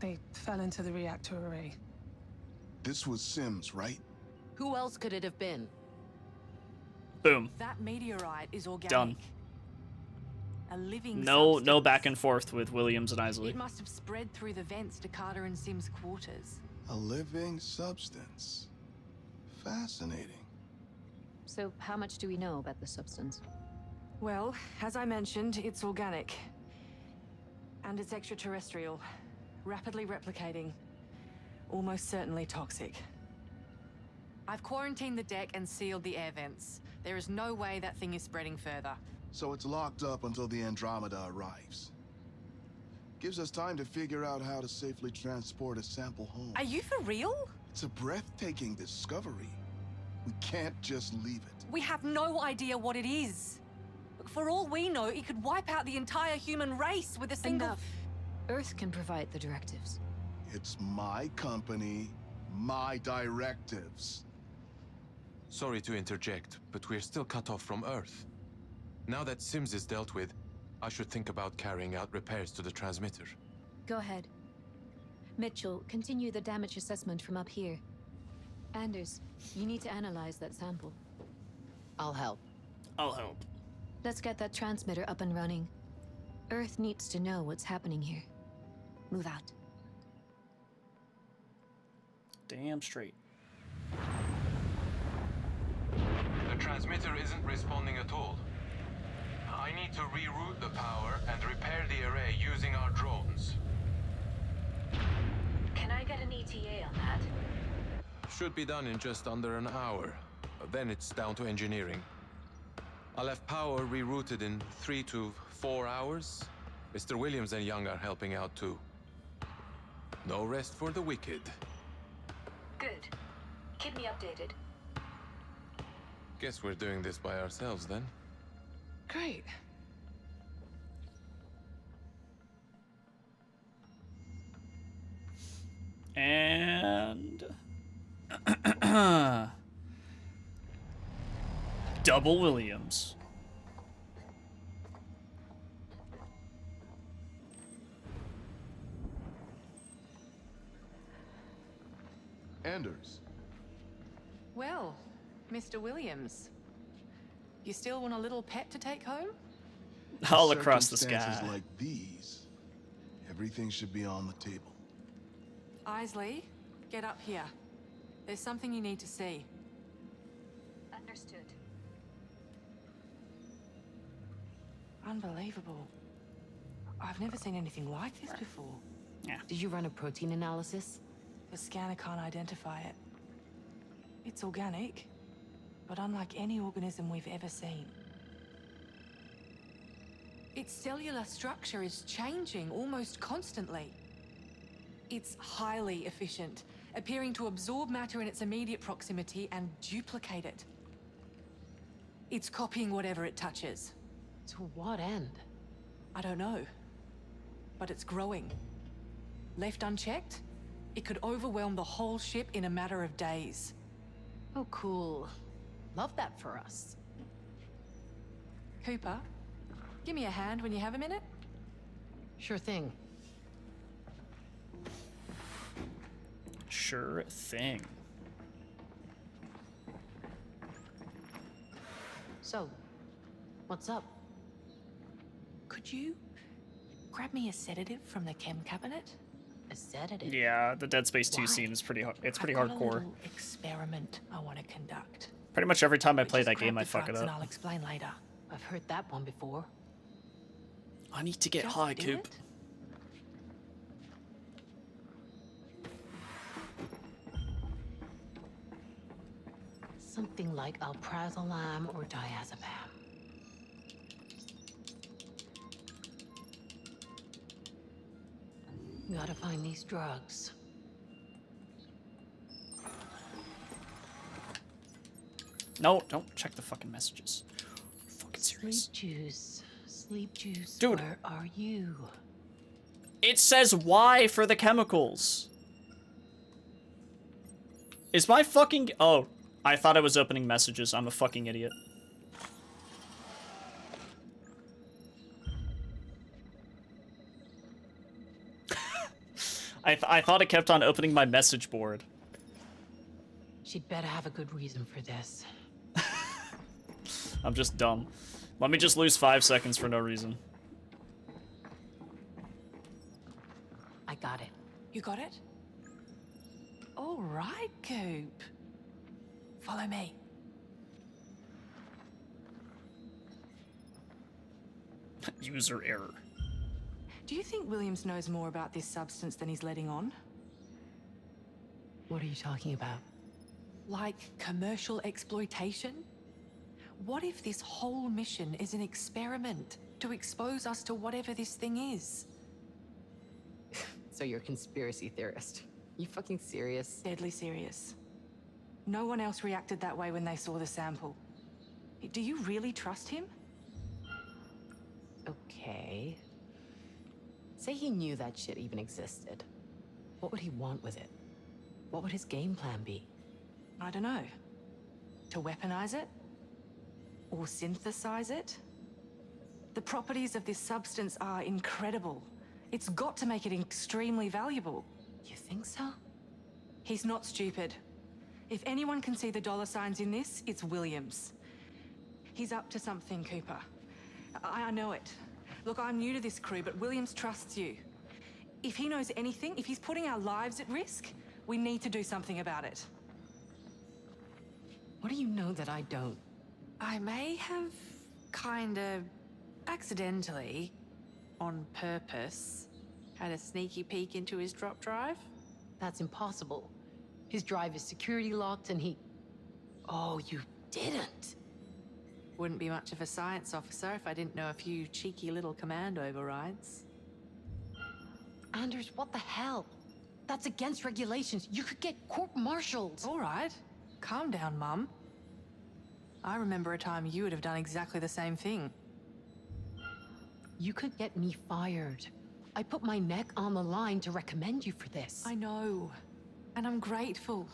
S8: They fell into the reactor array.
S11: This was Sims, right?
S5: Who else could it have been?
S1: Boom.
S14: That meteorite is organic.
S1: Done.
S14: A living
S1: No
S14: substance.
S1: back and forth with Williams and Isley.
S14: It must have spread through the vents to Carter and Sim's quarters.
S11: A living substance. Fascinating.
S9: So, how much do we know about the substance?
S14: Well, as I mentioned, it's organic. And it's extraterrestrial. Rapidly replicating. Almost certainly toxic. I've quarantined the deck and sealed the air vents. There is no way that thing is spreading further.
S11: So it's locked up until the Andromeda arrives. Gives us time to figure out how to safely transport a sample home.
S14: Are you for real?
S11: It's a breathtaking discovery. We can't just leave it.
S14: We have no idea what it is. For all we know, it could wipe out the entire human race with a single...
S9: Enough. Earth can provide the directives.
S11: It's my company, my directives.
S12: Sorry to interject, but we're still cut off from Earth. Now that Sims is dealt with, I should think about carrying out repairs to the transmitter.
S9: Go ahead. Mitchell, continue the damage assessment from up here. Anders, you need to analyze that sample.
S5: I'll help.
S1: I'll help.
S9: Let's get that transmitter up and running. Earth needs to know what's happening here. Move out.
S1: Damn straight.
S12: The transmitter isn't responding at all. I need to reroute the power and repair the array using our drones.
S15: Can I get an ETA on that?
S12: Should be done in just under an hour. Then it's down to engineering. I'll have power rerouted in 3 to 4 hours. Mr. Williams and Young are helping out too. No rest for the wicked.
S15: Good. Keep me updated.
S12: Guess we're doing this by ourselves then.
S14: Great.
S1: And... Double Williams.
S11: Anders.
S14: Well, Mr. Williams. You still want a little pet to take home?
S1: All across the
S11: Circumstances
S1: sky.
S11: like these, everything should be on the table.
S14: Isley, get up here. There's something you need to see.
S15: Understood.
S14: Unbelievable. I've never seen anything like this before.
S1: Yeah.
S5: Did you run a protein analysis?
S14: The scanner can't identify it. It's organic, but unlike any organism we've ever seen. Its cellular structure is changing almost constantly. It's highly efficient, appearing to absorb matter in its immediate proximity and duplicate it. It's copying whatever it touches.
S5: To what end?
S14: I don't know, but it's growing. Left unchecked, it could overwhelm the whole ship in a matter of days.
S5: Oh, cool. Love that for us.
S14: Cooper, give me a hand when you have a minute.
S5: Sure thing.
S1: Sure thing.
S5: So, what's up?
S14: Could you grab me a sedative from the chem cabinet?
S5: A sedative?
S1: Yeah, the Dead Space 2
S14: Why?
S1: scene is pretty it's pretty
S14: I've got a
S1: hardcore.
S14: little experiment I want to conduct.
S1: Pretty much every time I play
S14: Just
S1: that game,
S14: grab
S1: I
S14: the
S1: fuck it
S14: drugs and
S1: up.
S14: I'll explain later.
S5: I've heard that one before.
S1: I need to get
S14: Just
S1: high,
S14: do
S1: Coop.
S14: it.
S5: Something like alprazolam or diazepam. Gotta find these drugs.
S1: No, don't check the fucking messages. Fucking serious.
S5: Sleep juice.
S1: Dude.
S5: Where are you?
S1: It says Y for the chemicals. Is my fucking... Oh, I thought I was opening messages. I'm a fucking idiot. I thought it kept on opening my message board.
S5: She'd better have a good reason for this.
S1: I'm just dumb. Let me just lose 5 seconds for no reason.
S5: I got it.
S14: You got it? All right, Coop. Follow me.
S1: User error.
S14: Do you think Williams knows more about this substance than he's letting on?
S5: What are you talking about?
S14: Like commercial exploitation? What if this whole mission is an experiment to expose us to whatever this thing is?
S5: So you're a conspiracy theorist. You fucking serious?
S14: Deadly serious. No one else reacted that way when they saw the sample. Do you really trust him?
S5: Okay. Say he knew that shit even existed. What would he want with it? What would his game plan be?
S14: I don't know. To weaponize it? Or synthesize it? The properties of this substance are incredible. It's got to make it extremely valuable.
S5: You think so?
S14: He's not stupid. If anyone can see the dollar signs in this, it's Williams. He's up to something, Cooper. I know it. Look, I'm new to this crew, but Williams trusts you. If he knows anything, if he's putting our lives at risk, we need to do something about it.
S5: What do you know that I don't?
S14: I may have kinda accidentally, on purpose, had a sneaky peek into his drop drive.
S5: That's impossible. His drive is security locked and he... Oh, you didn't.
S14: Wouldn't be much of a science officer if I didn't know a few cheeky little command overrides.
S5: Anders, what the hell? That's against regulations. You could get court-martialed.
S14: All right. Calm down, Mum. I remember a time you would have done exactly the same thing.
S5: You could get me fired. I put my neck on the line to recommend you for this.
S14: I know. And I'm grateful.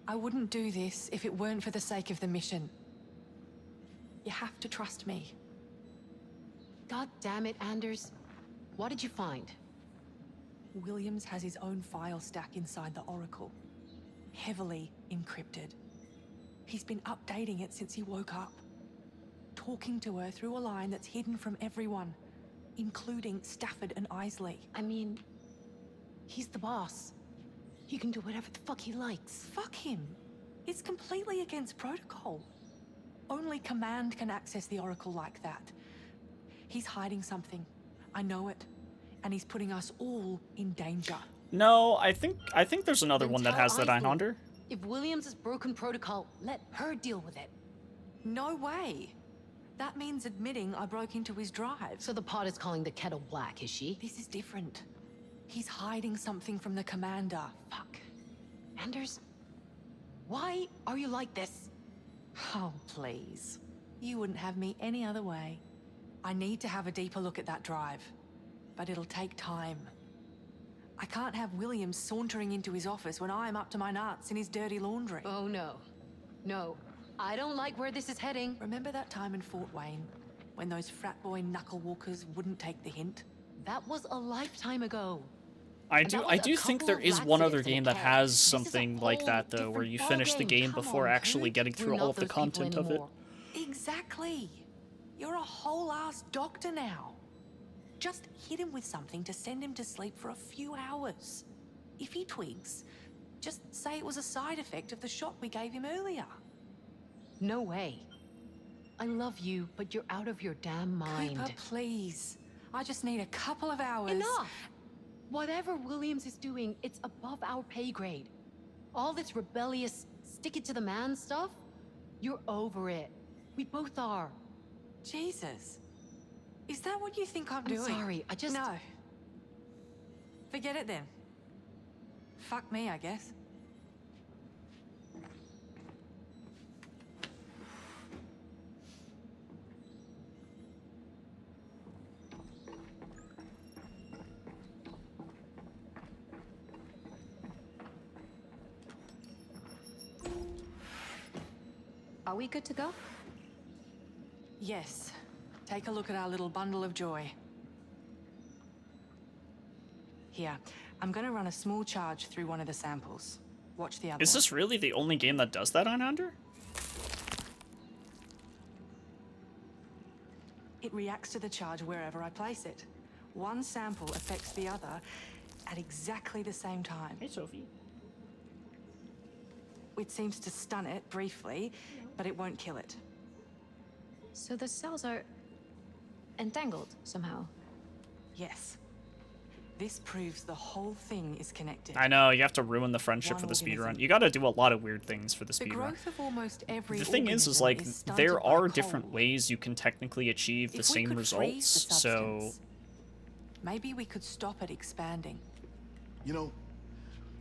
S14: I wouldn't do this if it weren't for the sake of the mission. You have to trust me.
S5: God damn it, Anders. What did you find?
S14: Williams has his own file stack inside the Oracle. Heavily encrypted. He's been updating it since he woke up. Talking to her through a line that's hidden from everyone, including Stafford and Isley.
S5: I mean, he's the boss. He can do whatever the fuck he likes.
S14: Fuck him. It's completely against protocol. Only Command can access the Oracle like that. He's hiding something. I know it. And he's putting us all in danger.
S1: No, I think there's another
S5: Then
S1: one that
S5: tell
S1: has that
S5: Isley,
S1: Einhander.
S5: If Williams has broken protocol, let her deal with it.
S14: No way. That means admitting I broke into his drive.
S5: So the pod is calling the kettle black, is she?
S14: This is different. He's hiding something from the commander.
S5: Fuck. Anders, why are you like this?
S14: Oh, please. You wouldn't have me any other way. I need to have a deeper look at that drive. But it'll take time. I can't have Williams sauntering into his office when I'm up to my nuts in his dirty laundry.
S5: Oh, no. No. I don't like where this is heading.
S14: Remember that time in Fort Wayne? When those frat boy knuckle-walkers wouldn't take the hint?
S5: That was a lifetime ago.
S1: I do think there is one other game that has something like that, though, where you finish the game before actually getting through all of the content of it.
S14: Exactly. You're a whole-ass doctor now. Just hit him with something to send him to sleep for a few hours. If he twigs, just say it was a side effect of the shot we gave him earlier.
S5: No way. I love you, but you're out of your damn mind.
S14: Cooper, please. I just need a couple of hours.
S5: Enough! Whatever Williams is doing, it's above our pay grade. All this rebellious, stick-it-to-the-man stuff, you're over it. We both are.
S14: Jesus. Is that what you think I'm doing?
S5: Sorry, I just...
S14: No. Forget it then. Fuck me, I guess.
S9: Are we good to go?
S14: Yes. Take a look at our little bundle of joy. Here, I'm gonna run a small charge through one of the samples. Watch the other
S1: Is this really the only game that does that, Einhander?
S14: It reacts to the charge wherever I place it. One sample affects the other at exactly the same time.
S1: Hey, Sophie.
S14: It seems to stun it briefly, but it won't kill it.
S9: So the cells are entangled somehow.
S14: Yes. This proves the whole thing is connected.
S1: I know, you have to ruin the friendship for the speedrun. You gotta do a lot of weird things for the
S14: The
S1: speedrun.
S14: growth of almost every
S1: The thing is like, there are different ways you can technically achieve the same results, so...
S14: Maybe we could stop it expanding.
S11: You know,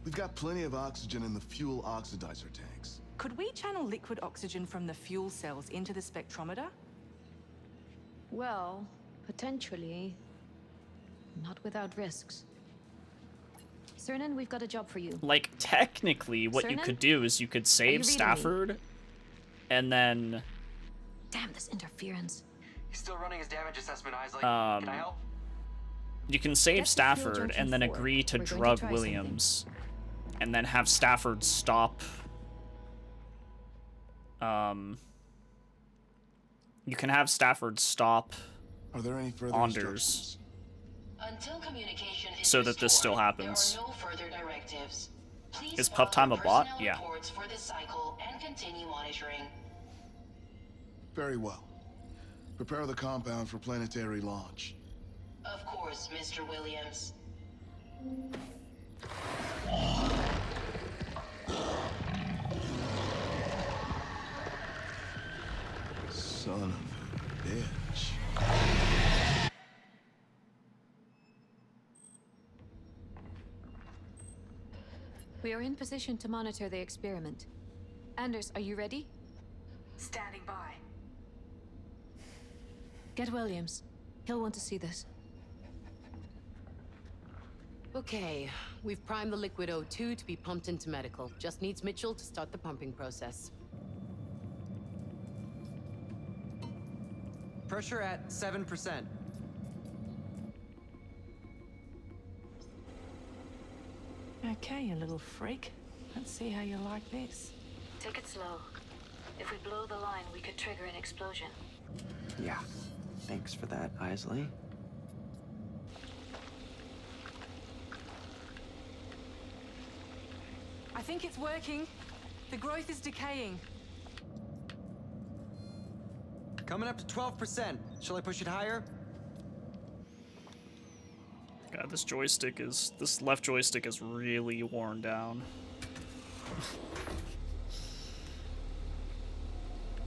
S11: we've got plenty of oxygen in the fuel oxidizer tanks.
S14: Could we channel liquid oxygen from the fuel cells into the spectrometer?
S9: Well, potentially. Not without risks. Cernan, we've got a job for you.
S1: Like, technically, what you could do is you could save Stafford, and then...
S9: Damn, this interference.
S6: He's still running his damage assessment, Isley. Can I help?
S1: You can save Stafford, and then agree to drug Williams, and then have Stafford stop... You can have Stafford stop...
S11: Are there any further
S1: Anders.
S15: Until communication is
S1: So that this still happens.
S15: There are no further directives. Please
S1: Is Pup Time a bot? Yeah.
S15: reports for this cycle and continue monitoring.
S11: Very well. Prepare the compound for planetary launch.
S15: Of course, Mr. Williams.
S11: Son of a bitch.
S9: We are in position to monitor the experiment. Anders, are you ready?
S14: Standing by.
S9: Get Williams. He'll want to see this.
S5: Okay, we've primed the liquid O2 to be pumped into medical. Just needs Mitchell to start the pumping process.
S6: Pressure at 7%.
S14: Okay, you little freak. Let's see how you like this.
S15: Take it slow. If we blow the line, we could trigger an explosion.
S6: Yeah. Thanks for that, Isley.
S14: I think it's working. The growth is decaying.
S6: Coming up to 12%. Shall I push it higher?
S1: God, this left joystick is really worn down.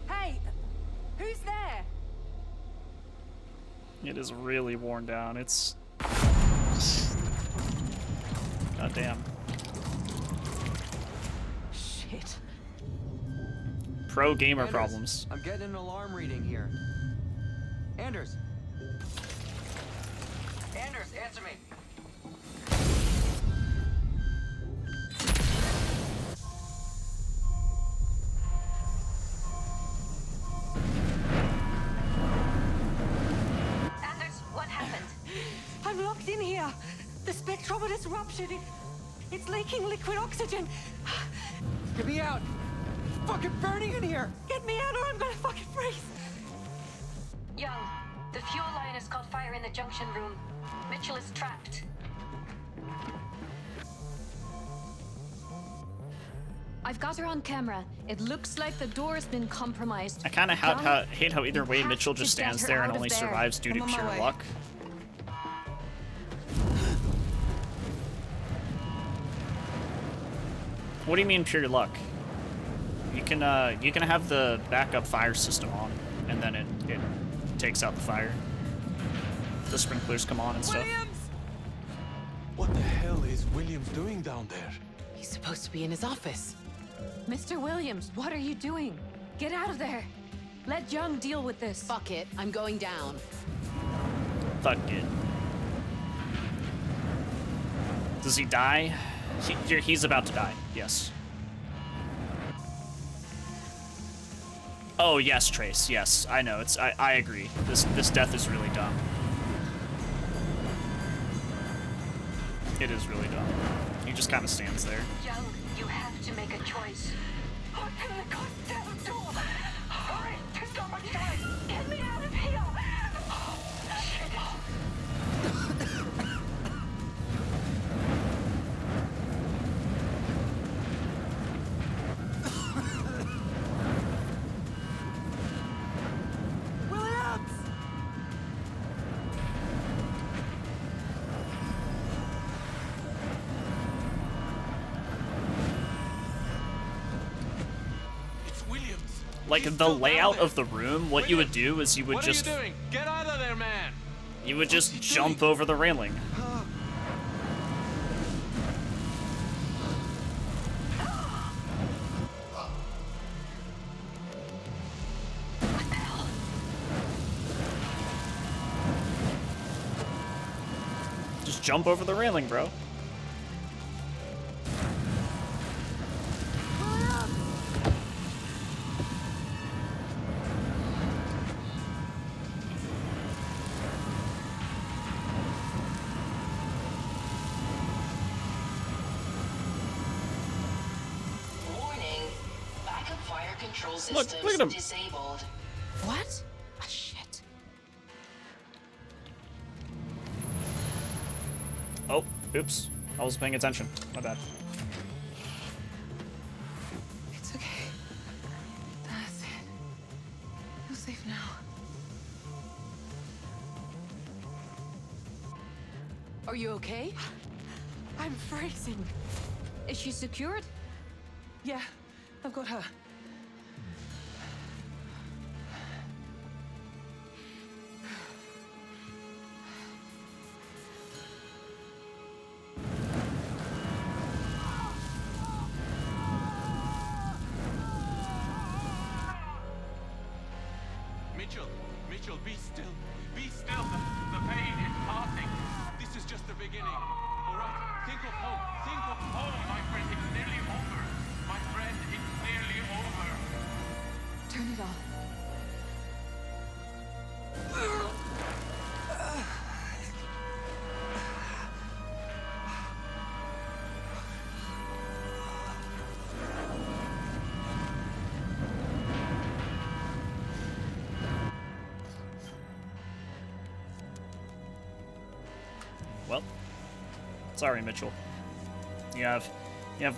S14: Hey! Who's there?
S1: It is really worn down. It's... God damn.
S14: Shit.
S1: Pro gamer
S6: Anders,
S1: problems.
S6: I'm getting an alarm reading here. Anders! Anders, answer me!
S15: Anders, what happened?
S14: I'm locked in here. The spectrometer's ruptured. It's leaking liquid oxygen.
S6: Get me out! It's fucking burning in here!
S14: Get me out or I'm gonna fucking freeze.
S15: Young, the fuel line has caught fire in the junction room. Mitchell is trapped.
S9: I've got her on camera. It looks like the door's been compromised.
S1: I kind of hate how either way Mitchell just stands there and only survives due to pure luck. What do you mean pure luck? You can have the backup fire system on, and then it takes out the fire. The sprinklers come on and stuff.
S12: What the hell is Williams doing down there?
S5: He's supposed to be in his office.
S9: Mr. Williams, what are you doing? Get out of there. Let Young deal with this.
S5: Fuck it, I'm going down.
S1: Fuck it. Does he die? He's about to die, yes. Oh, yes, Trace, yes. I know, I agree. This death is really dumb. It is really dumb. He just kind of stands there.
S15: Young, you have to make a choice. Open the goddamn door! Hurry! There's not much time! Get me out of here! Shit.
S1: Like, the layout of the room, what you would do is you would just...
S12: What are you doing? Get out of there, man!
S1: You would just jump over the railing. Just jump over the railing, bro.
S15: Look
S1: at him.
S15: Disabled.
S5: What? Ah, shit.
S1: Oh, oops. I wasn't paying attention. My bad.
S5: It's okay. That's it. I'm safe now. Are you okay?
S14: I'm freezing.
S5: Is she secured?
S8: Yeah, I've got her.
S12: Mitchell, be still. Be still. The pain is passing. This is just the beginning. All right? Think of home. Think of home, my friend. It's nearly over. My friend, it's nearly over.
S5: Turn it off.
S1: Well, sorry, Mitchell. You have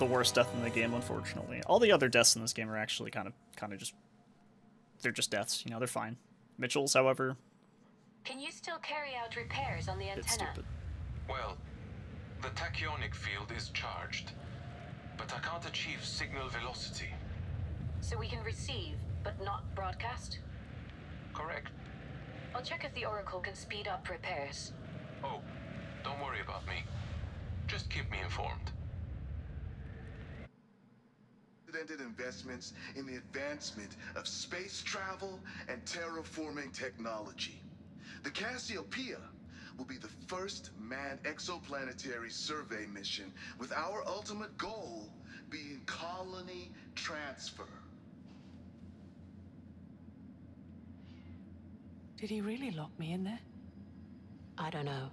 S1: the worst death in the game, unfortunately. All the other deaths in this game are actually kind of just, they're just deaths. You know, they're fine. Mitchell's, however,
S15: Can you still carry out repairs on the
S1: a bit
S15: antenna?
S1: stupid.
S12: Well, the tachyonic field is charged, but I can't achieve signal velocity.
S15: So we can receive, but not broadcast?
S12: Correct.
S15: I'll check if the Oracle can speed up repairs.
S12: Oh, don't worry about me. Just keep me informed.
S11: Unprecedented investments in the advancement of space travel and terraforming technology. The Cassiopeia will be the first manned exoplanetary survey mission, with our ultimate goal being colony transfer.
S14: Did he really lock me in there?
S5: I don't know.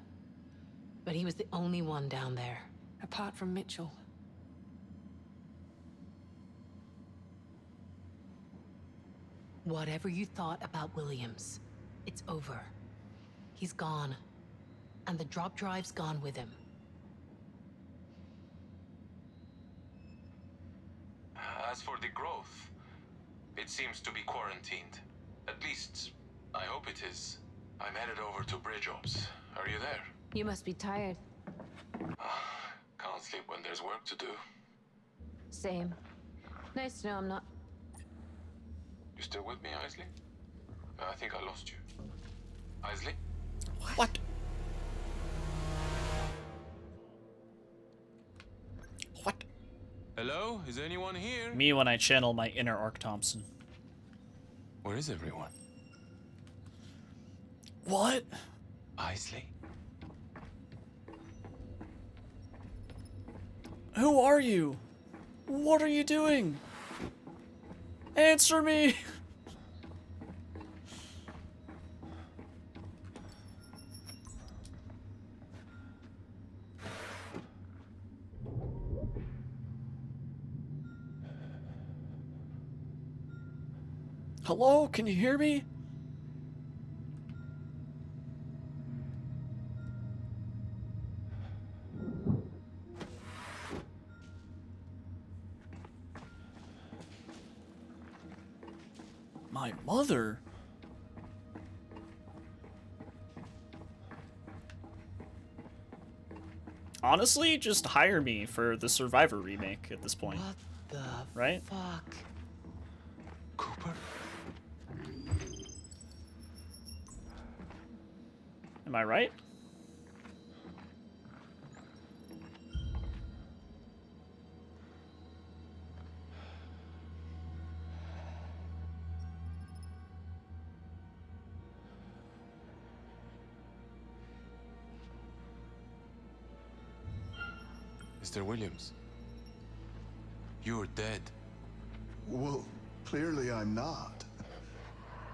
S5: But he was the only one down there.
S14: Apart from Mitchell.
S5: Whatever you thought about Williams, it's over. He's gone. And the drop drive's gone with him.
S12: As for the growth, it seems to be quarantined. At least, I hope it is. I'm headed over to Bridge Ops. Are you there?
S9: You must be tired.
S12: Can't sleep when there's work to do.
S9: Same. Nice to know I'm not.
S12: You still with me, Isley? I think I lost you. Isley?
S1: What? What?
S12: Hello? Is anyone here?
S1: Me when I channel my inner Ark Thompson.
S12: Where is everyone?
S1: What?
S12: Isley?
S1: Who are you? What are you doing? Answer me! Hello? Can you hear me? My mother? Honestly, just hire me for the Survivor remake at this point.
S5: What the
S1: right?
S5: fuck?
S12: Cooper?
S1: Am I right?
S12: Mr. Williams, you're dead.
S11: Well, clearly I'm not.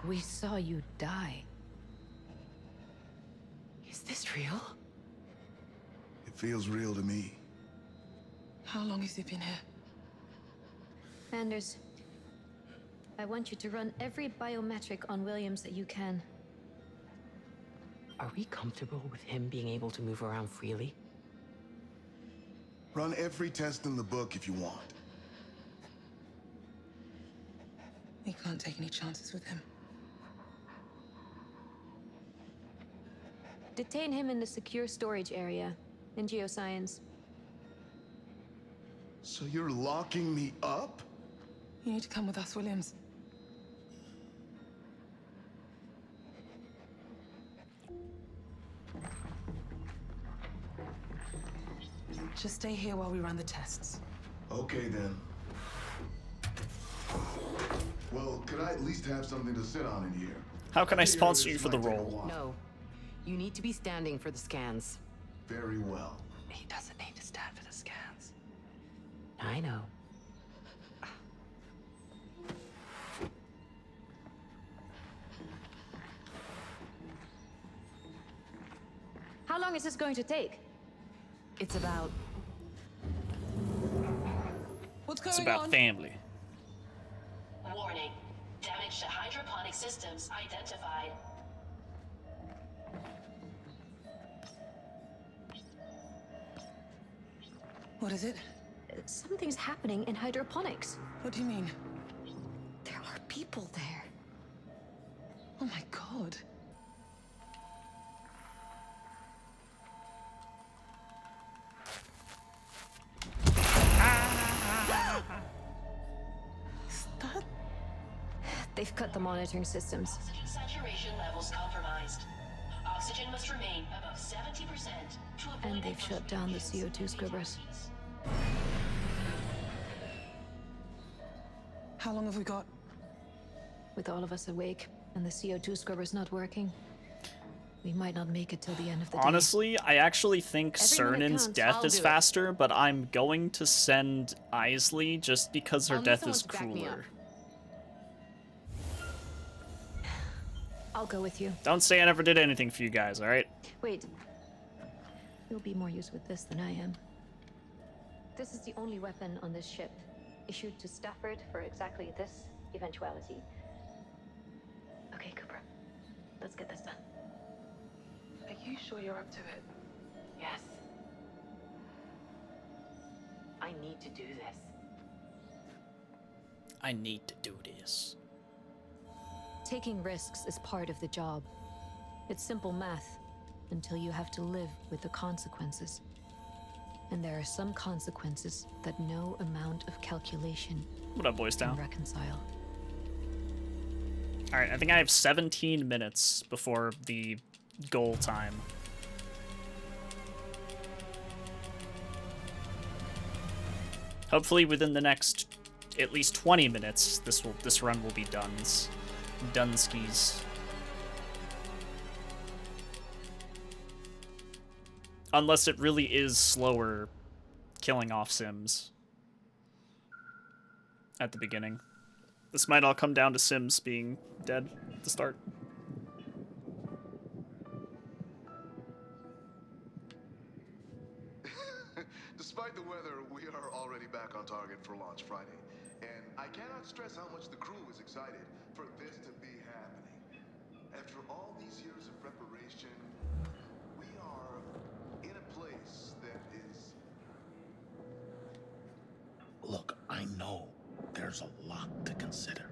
S5: We saw you die. Is this real?
S11: It feels real to me.
S8: How long has he been here?
S9: Anders, I want you to run every biometric on Williams that you can.
S16: Are we comfortable with him being able to move around freely?
S11: Run every test in the book if you want.
S8: We can't take any chances with him.
S9: Detain him in the secure storage area in geoscience.
S11: So you're locking me up?
S8: You need to come with us, Williams. Just stay here while we run the tests.
S11: Okay, then. Well, could I at least have something to sit on in here?
S1: How can I sponsor you for the role?
S16: No. You need to be standing for the scans.
S11: Very well.
S8: He doesn't need to stand for the scans.
S16: I know.
S9: How long is this going to take?
S16: It's about...
S8: What's
S1: It's
S8: going
S1: about
S8: on?
S1: family.
S15: Warning. Damage to hydroponic systems identified.
S8: What is it?
S9: Something's happening in hydroponics.
S8: What do you mean?
S9: There are people there.
S8: Oh my god.
S9: Is that... They've cut the monitoring systems.
S15: Oxygen saturation levels compromised. Oxygen must remain above 70% to avoid
S9: And they've shut down the CO2 scrubbers.
S8: How long have we got?
S9: With all of us awake and the CO2 scrubbers not working, we might not make it till the end of the day.
S1: Honestly, I actually think
S9: Every minute
S1: Cernan's
S9: counts.
S1: death
S9: I'll
S1: is
S9: do it.
S1: faster, but I'm going to send Isley just because her
S16: I'll need
S1: death
S16: someone
S1: is
S16: to back me
S1: cooler.
S9: I'll go with you.
S1: Don't say I never did anything for you guys, alright?
S9: Wait. You'll be more used with this than I am. This is the only weapon on this ship, issued to Stafford for exactly this eventuality. Okay, Cooper. Let's get this done.
S8: Are you sure you're up to it?
S16: Yes. I need to do this.
S1: I need to do this.
S9: Taking risks is part of the job. It's simple math until you have to live with the consequences. And there are some consequences that no amount of calculation
S1: What up, boys
S9: can
S1: down?
S9: reconcile.
S1: Alright, I think I have 17 minutes before the goal time. Hopefully within the next at least 20 minutes, this run will be done. Dunskies. Unless it really is slower killing off Sims at the beginning. This might all come down to Sims being dead at the start.
S11: Despite the weather, we are already back on target for launch Friday. And I cannot stress how much the crew is excited for this to be happening. After all these years of preparation, we are in a place that is...
S7: Look, I know there's a lot to consider.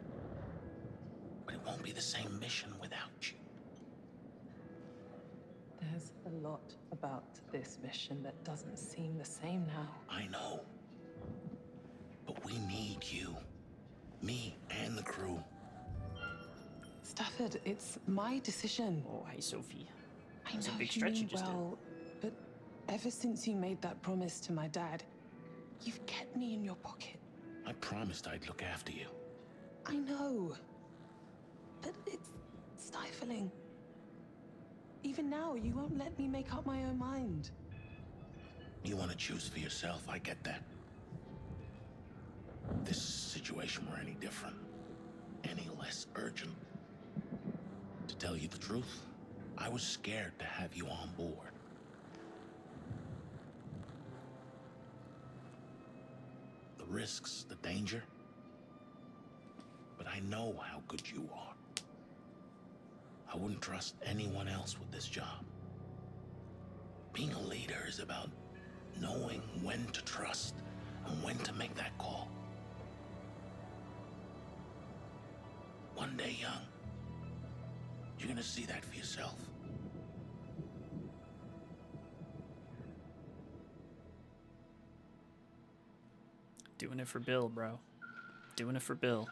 S7: But it won't be the same mission without you.
S8: There's a lot about this mission that doesn't seem the same now.
S7: I know. But we need you. Me and the crew.
S8: Stafford, it's my decision.
S1: Oh, hi, Sophie.
S8: I I
S1: That was a
S8: know
S1: big
S8: you
S1: stretch you
S8: mean
S1: just did.
S8: well, but ever since you made that promise to my dad, you've kept me in your pocket.
S7: I promised I'd look after you.
S8: I know. But it's stifling. Even now, you won't let me make up my own mind.
S7: You want to choose for yourself, I get that. If this situation were any different, any less urgent. To tell you the truth, I was scared to have you on board. The risks, the danger. But I know how good you are. I wouldn't trust anyone else with this job. Being a leader is about knowing when to trust and when to make that call. One day, young, you're gonna see that for yourself.
S1: Doing it for Bill, bro. Doing it for Bill.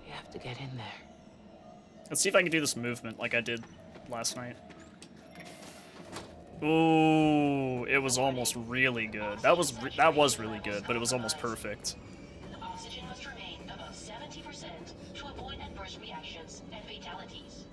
S16: You have to get in there.
S1: Let's see if I can do this movement like I did last night. Ooh, it was almost really good. That was really good, but it was almost perfect.
S15: Oxygen must remain above 70% to avoid adverse reactions and fatalities.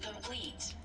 S15: Complete.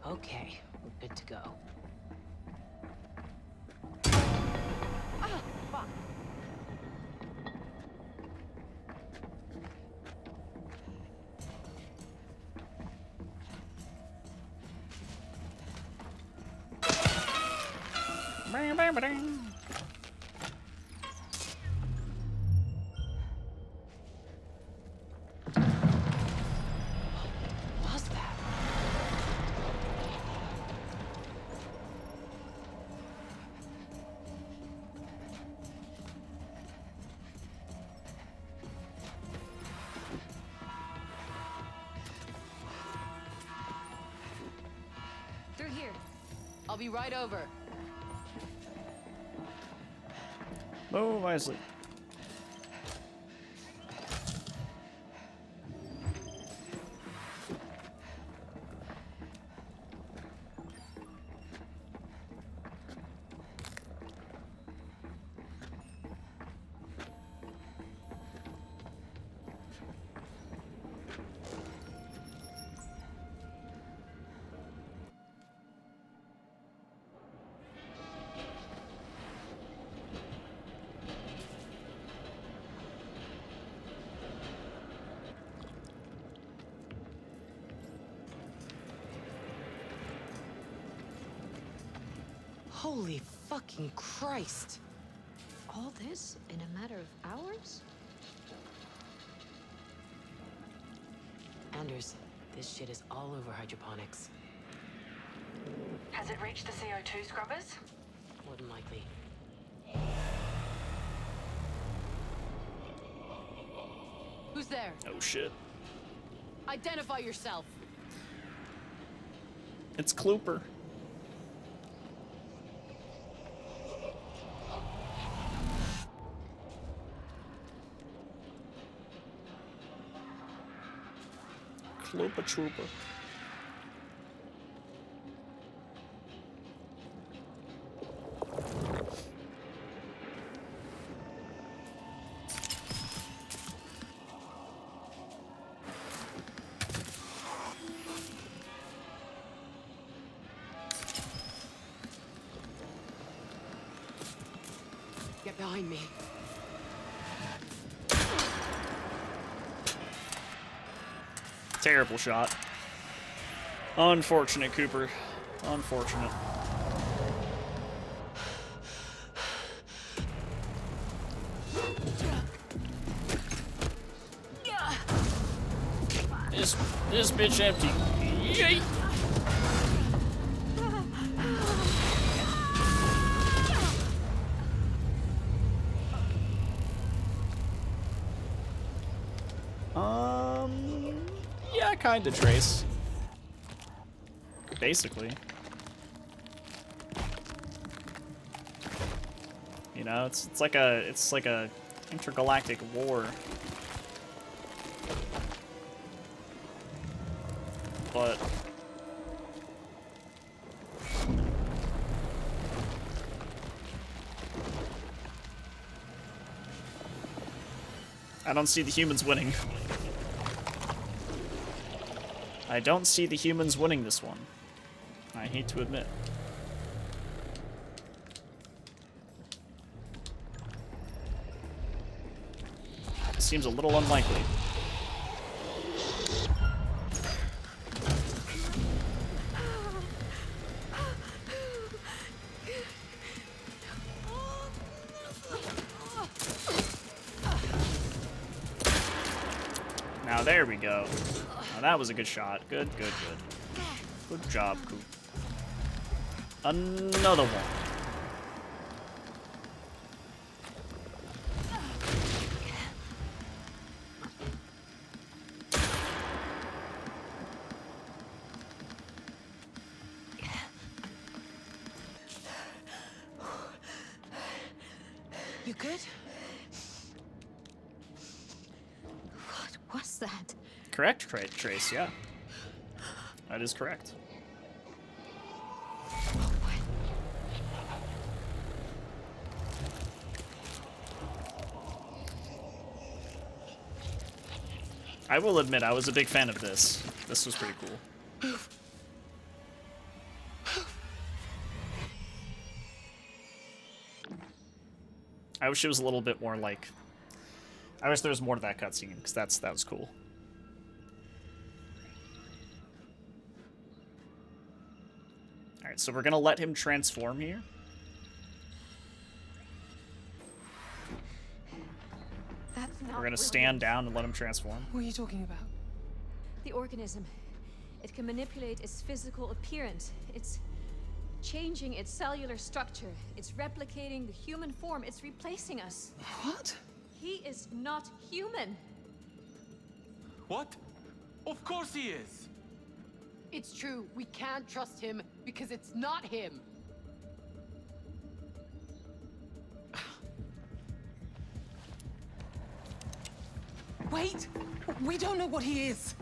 S16: Okay, we're good to go.
S14: Ah, fuck.
S1: Bang, bang, bang.
S16: What was that?
S5: Through here. I'll be right over.
S1: Move wisely.
S16: Holy fucking Christ.
S9: All this in a matter of hours?
S16: Anders, this shit is all over hydroponics.
S14: Has it reached the CO2 scrubbers?
S16: More than likely.
S5: Who's there?
S1: Oh shit.
S5: Identify yourself.
S1: It's Klooper. Klooper Trooper.
S5: Get behind me.
S1: Terrible shot. Unfortunate, Cooper. Unfortunate. This bitch empty. Yeet. Yeah, kinda, Trace. Basically. You know, it's like a intergalactic war. But I don't see the humans winning. I don't see the humans winning this one. I hate to admit. Seems a little unlikely. Now there we go. Now that was a good shot. Good, good, good. Good job, Coop. Another one.
S5: You good?
S9: What was that?
S1: Correct, Trace, yeah. That is correct. I will admit, I was a big fan of this. This was pretty cool. I wish it was a little bit more like... I wish there was more to that cutscene, because that was cool. Alright, so we're gonna let him transform here.
S9: That's not
S1: We're gonna stand down and let him transform.
S8: What are you talking about?
S9: The organism. It can manipulate its physical appearance. It's changing its cellular structure. It's replicating the human form. It's replacing us.
S8: What?
S9: He is not human.
S12: What? Of course he is!
S5: It's true. We can't trust him because it's not him.
S8: Wait! We don't know what he is.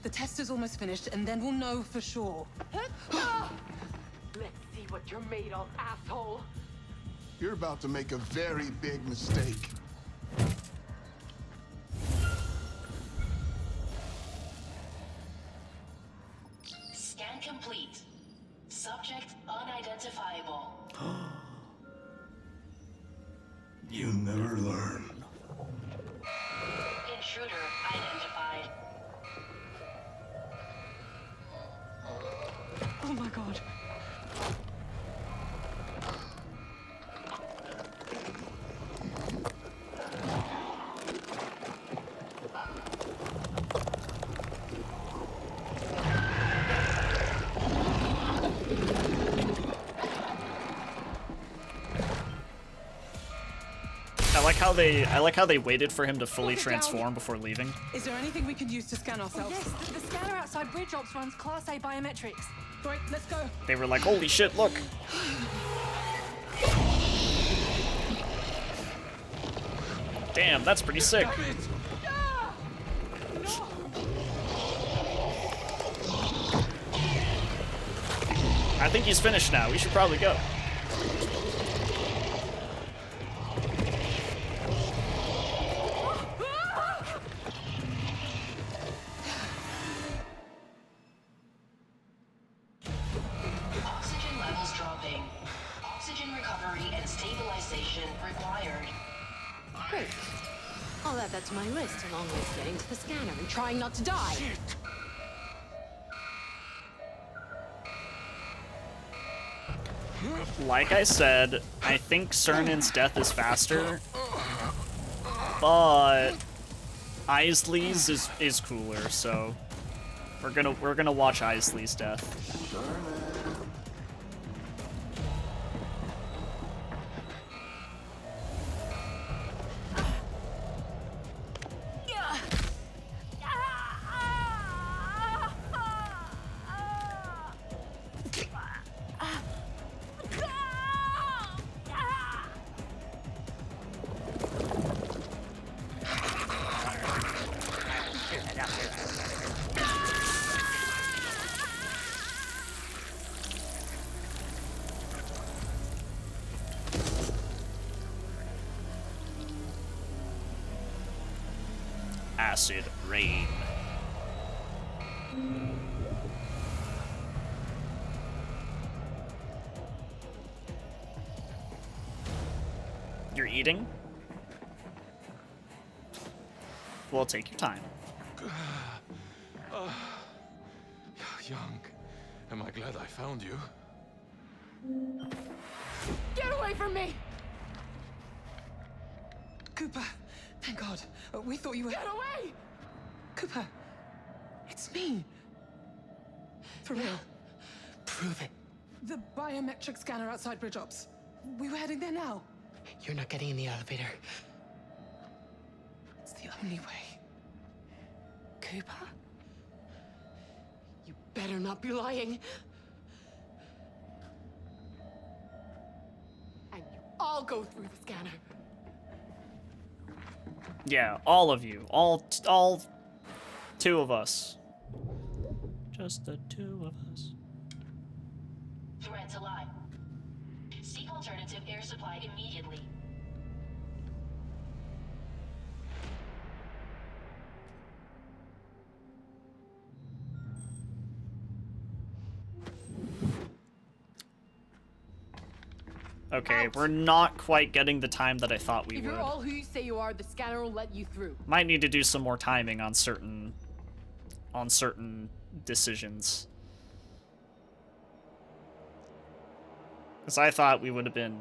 S8: The test is almost finished, and then we'll know for sure.
S13: Let's see what you're made of, asshole.
S11: You're about to make a very big mistake.
S15: Scan complete. Subject unidentifiable.
S17: You never learn.
S15: Intruder identified.
S8: Oh my god.
S1: I like how they waited for him to fully transform before leaving.
S8: Is there anything we can use to scan ourselves?
S14: Yes, the scanner outside Bridge Ops runs Class A biometrics.
S8: Right, let's go.
S1: They were like, holy shit, look. Damn, that's pretty sick. I think he's finished now. We should probably go.
S15: Oxygen levels dropping. Oxygen recovery and stabilization required.
S5: Great. I'll add that to my list, along with getting to the scanner and trying not to die.
S1: Like I said, I think Cernan's death is faster, but Isley's is cooler, so we're gonna watch Isley's death. Acid rain. You're eating? Well, take your time.
S12: Young, am I glad I found you?
S5: Get away from me!
S8: Cooper, thank God. We thought you were...
S5: Get away!
S8: Cooper, it's me. For real.
S16: Prove it.
S8: The biometric scanner outside Bridge Ops. We were heading there now.
S16: You're not getting in the elevator.
S8: It's the only way.
S5: Cooper? You better not be lying. And you all go through the scanner.
S1: Yeah, all of you. All two of us. Just the two of us.
S15: Threats alive. Seek alternative air supply immediately.
S1: Okay, we're not quite getting the time that I thought we
S5: If
S1: would.
S5: you're all who you say you are, the scanner will let you through.
S1: Might need to do some more timing on certain decisions. Because I thought we would have been...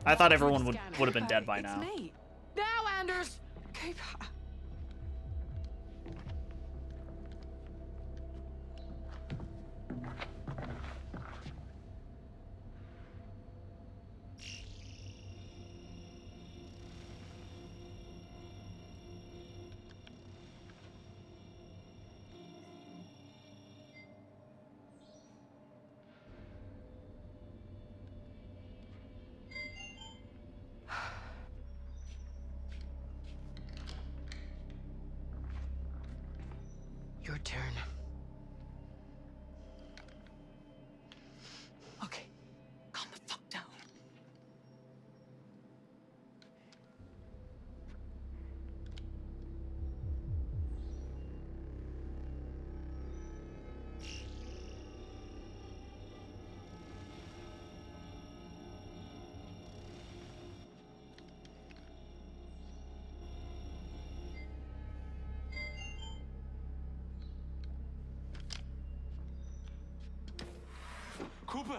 S1: I thought everyone would have been dead by now.
S5: Me. Now, Anders! Cooper.
S16: Your turn.
S8: Okay, calm the fuck down.
S12: Cooper,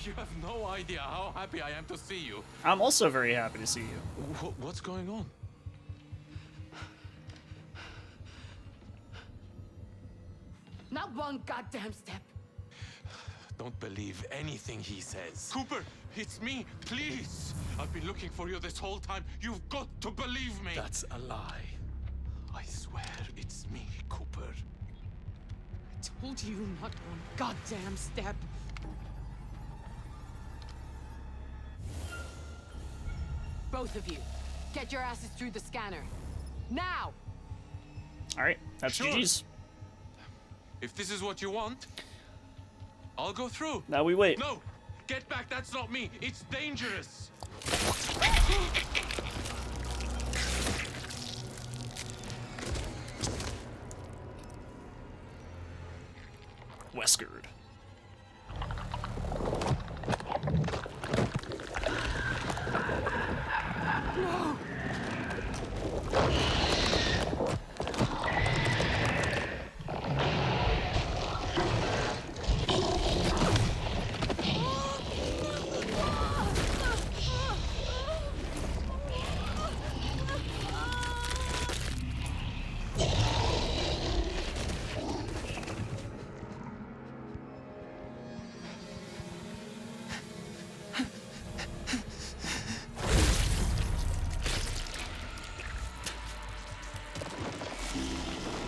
S12: you have no idea how happy I am to see you.
S1: I'm also very happy to see you.
S12: What's going on?
S5: Not one goddamn step.
S12: Don't believe anything he says. Cooper, it's me, please. I've been looking for you this whole time. You've got to believe me. That's a lie. I swear it's me, Cooper.
S5: I told you not one goddamn step. Both of you, get your asses through the scanner. Now!
S1: Alright, that's
S12: Sure.
S1: GG's.
S12: If this is what you want, I'll go through.
S1: Now we wait.
S12: No! Get back, that's not me. It's dangerous.
S1: Westgard.
S5: No!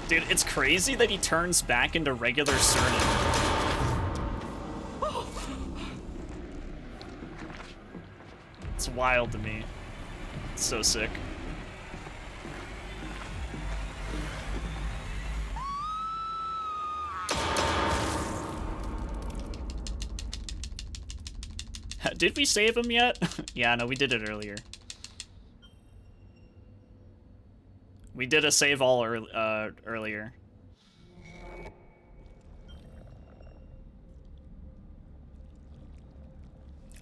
S1: Dude, it's crazy that he turns back into regular Cernan. It's wild to me. It's so sick. Did we save him yet? Yeah, no, we did it earlier. We did a save all earlier.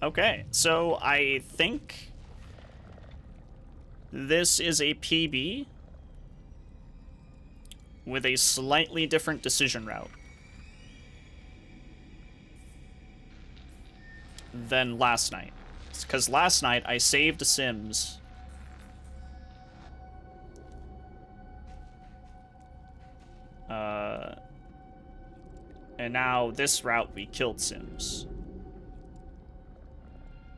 S1: Okay, so I think this is a PB with a slightly different decision route than last night. Because last night I saved Sims. And now this route we killed Sims.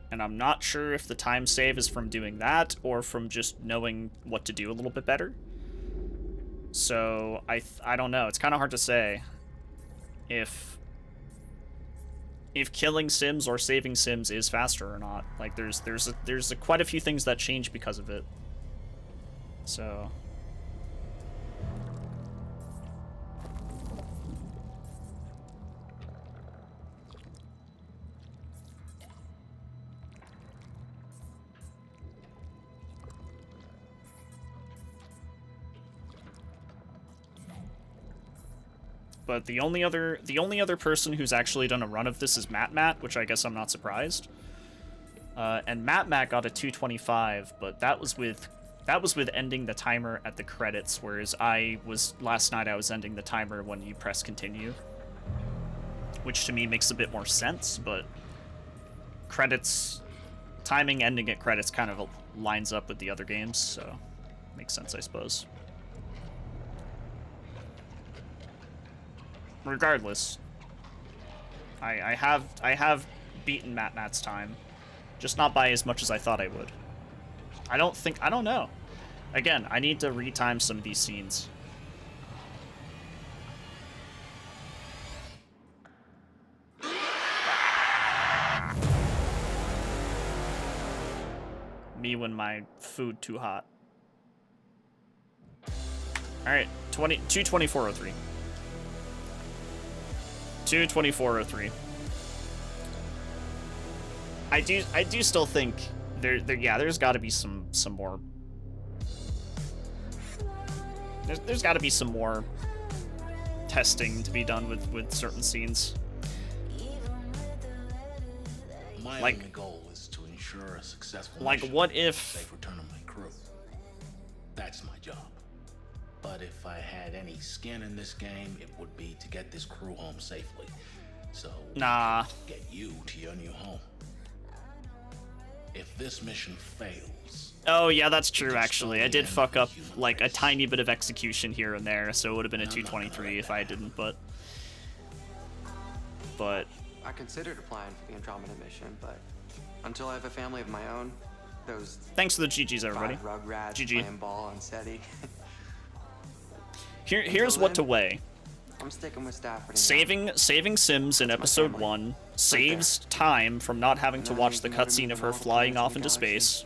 S1: And I'm not sure if the time save is from doing that or from just knowing what to do a little bit better. So I don't know. It's kind of hard to say if killing Sims or saving Sims is faster or not. Like there's quite a few things that change because of it. So but the only other person who's actually done a run of this is Matt, which I guess I'm not surprised. And Matt got a 225, but that was with ending the timer at the credits, whereas last night I was ending the timer when you press continue, which to me makes a bit more sense. But credits timing ending at credits kind of lines up with the other games, so makes sense, I suppose. Regardless, I have beaten Matt's time, just not by as much as I thought I would. I don't know. Again, I need to retime some of these scenes. Me when my food too hot. All right, 22403. 22403. I do still think there's got to be some more. There's got to be some more testing to be done with certain scenes.
S7: My only goal is to ensure a successful mission
S1: what
S7: and
S1: if
S7: safe return of my crew. That's my job. But if I had any skin in this game, it would be to get this crew home safely. So
S1: nah,
S7: get you to your new home. If this mission fails,
S1: oh yeah, that's true actually. I did fuck up like a tiny bit of execution here and there, so it would have been a 223 if I didn't, but
S6: I considered applying for the Andromeda mission, but until I have a family of my own, those
S1: thanks for the GGs, everybody.
S6: Rugrats
S1: GG.
S6: playing ball on SETI.
S1: Here's what to weigh.
S6: I'm sticking with Stafford.
S1: Saving Sims in episode 1 saves time from not having to watch the cutscene of her flying off into space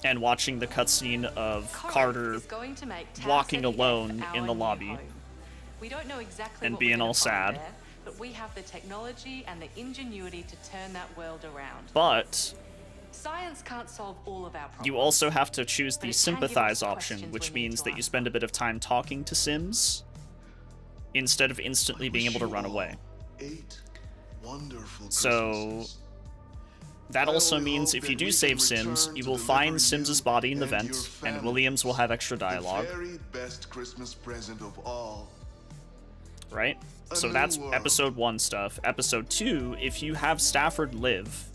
S1: and watching the cutscene of Carter walking alone in the lobby
S14: We don't know exactly
S1: and
S14: what
S1: being
S14: we're
S1: all
S14: gonna find
S1: sad.
S14: there, but we have the technology and the ingenuity to turn that world around.
S1: But
S14: Science can't solve all of our problems.
S1: you also have to choose the
S14: But it can give us
S1: sympathize
S14: the
S1: option,
S14: questions
S1: which
S14: we need
S1: means
S14: to
S1: that you spend a bit of time talking to Sims instead of instantly being able to run away.
S17: 8 wonderful
S1: So
S17: Christmases.
S1: that also means if you do save Sims, you will find Sims's body in the
S17: and your
S1: vent, and
S17: families
S1: Williams will have extra dialogue,
S17: The very best Christmas present of all.
S1: right?
S17: A
S1: So
S17: new
S1: that's
S17: world.
S1: episode 1 stuff. Episode 2, if you have Stafford live,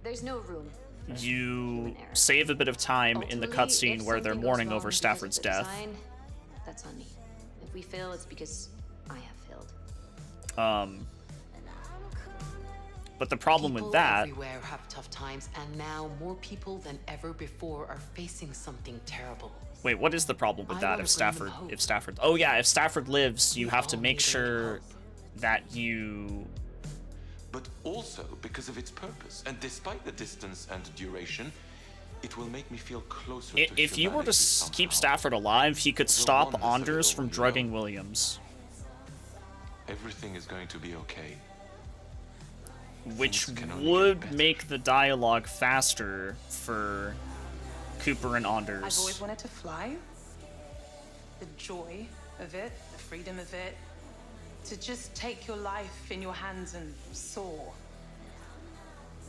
S9: There's no room.
S1: you save a bit of time in the
S9: Ultimately,
S1: cutscene
S9: if
S1: where they're
S9: something goes
S1: mourning
S9: wrong
S1: over
S9: because of
S1: Stafford's
S9: the
S1: death.
S9: design, that's on me. If we fail, it's because I have failed.
S1: But the problem with
S16: People
S1: that,
S16: everywhere have tough times, and now more people than ever before are facing something terrible.
S1: wait, what is the problem with
S16: I
S1: that
S16: wanna
S1: if
S16: bring them
S1: Stafford,
S16: hope.
S1: oh yeah, if Stafford lives, you
S16: We
S1: have to
S16: all
S1: make
S16: need a
S1: sure
S16: little
S1: that you,
S12: But also because of its purpose, and despite the distance and duration, it will make me feel closer to
S1: if you were to
S12: humanity
S1: keep
S12: somehow.
S1: Stafford alive, he could
S12: We'll
S1: stop
S12: want this a
S1: Anders
S12: little,
S1: from
S12: you know.
S1: drugging Williams,
S12: Everything is going to be okay.
S1: which
S12: Things can only get
S1: would
S12: better.
S1: make the dialogue faster for Cooper and
S8: I've
S1: Anders.
S8: always wanted to fly. The joy of it, the freedom of it. To just take your life in your hands and soar.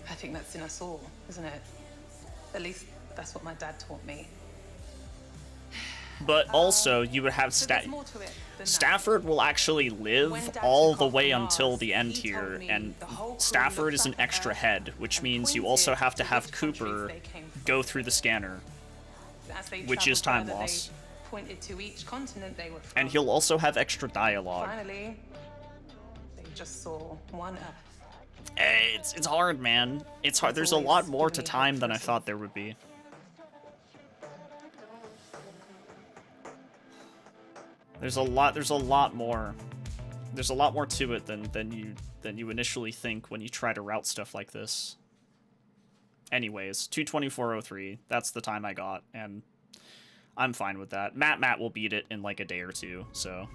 S8: I think that's in us all, isn't it? At least that's what my dad taught me.
S1: But also, you would have
S8: So there's more to it than that.
S1: Stafford will actually
S8: When
S1: live
S8: Dad
S1: all
S8: took
S1: the
S8: off
S1: way
S8: from
S1: until
S8: Mars,
S1: the end
S8: he
S1: here,
S8: told me
S1: and
S8: the whole crew
S1: Stafford
S8: looked
S1: is an
S8: back at
S1: extra
S8: Earth
S1: head, which
S8: and
S1: means you
S8: pointed
S1: also have to
S8: to
S1: have
S8: which countries
S1: Cooper
S8: they came from.
S1: go through the scanner,
S8: As they
S1: which is
S8: traveled
S1: time
S8: further,
S1: loss.
S8: They pointed to each continent they were from.
S1: And he'll also have extra dialogue.
S8: Finally, they just saw one Earth.
S1: It's hard, man. It's hard. There's a lot more to time than I thought there would be. There's a lot more. There's a lot more to it than you initially think when you try to route stuff like this. Anyways, 2:24:03. That's the time I got, and I'm fine with that. Matt will beat it in like a day or two, so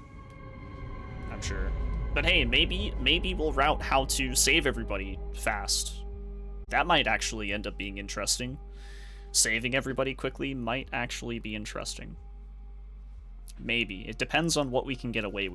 S1: I'm sure. But hey, maybe we'll route how to save everybody fast. That might actually end up being interesting. Saving everybody quickly might actually be interesting. Maybe. It depends on what we can get away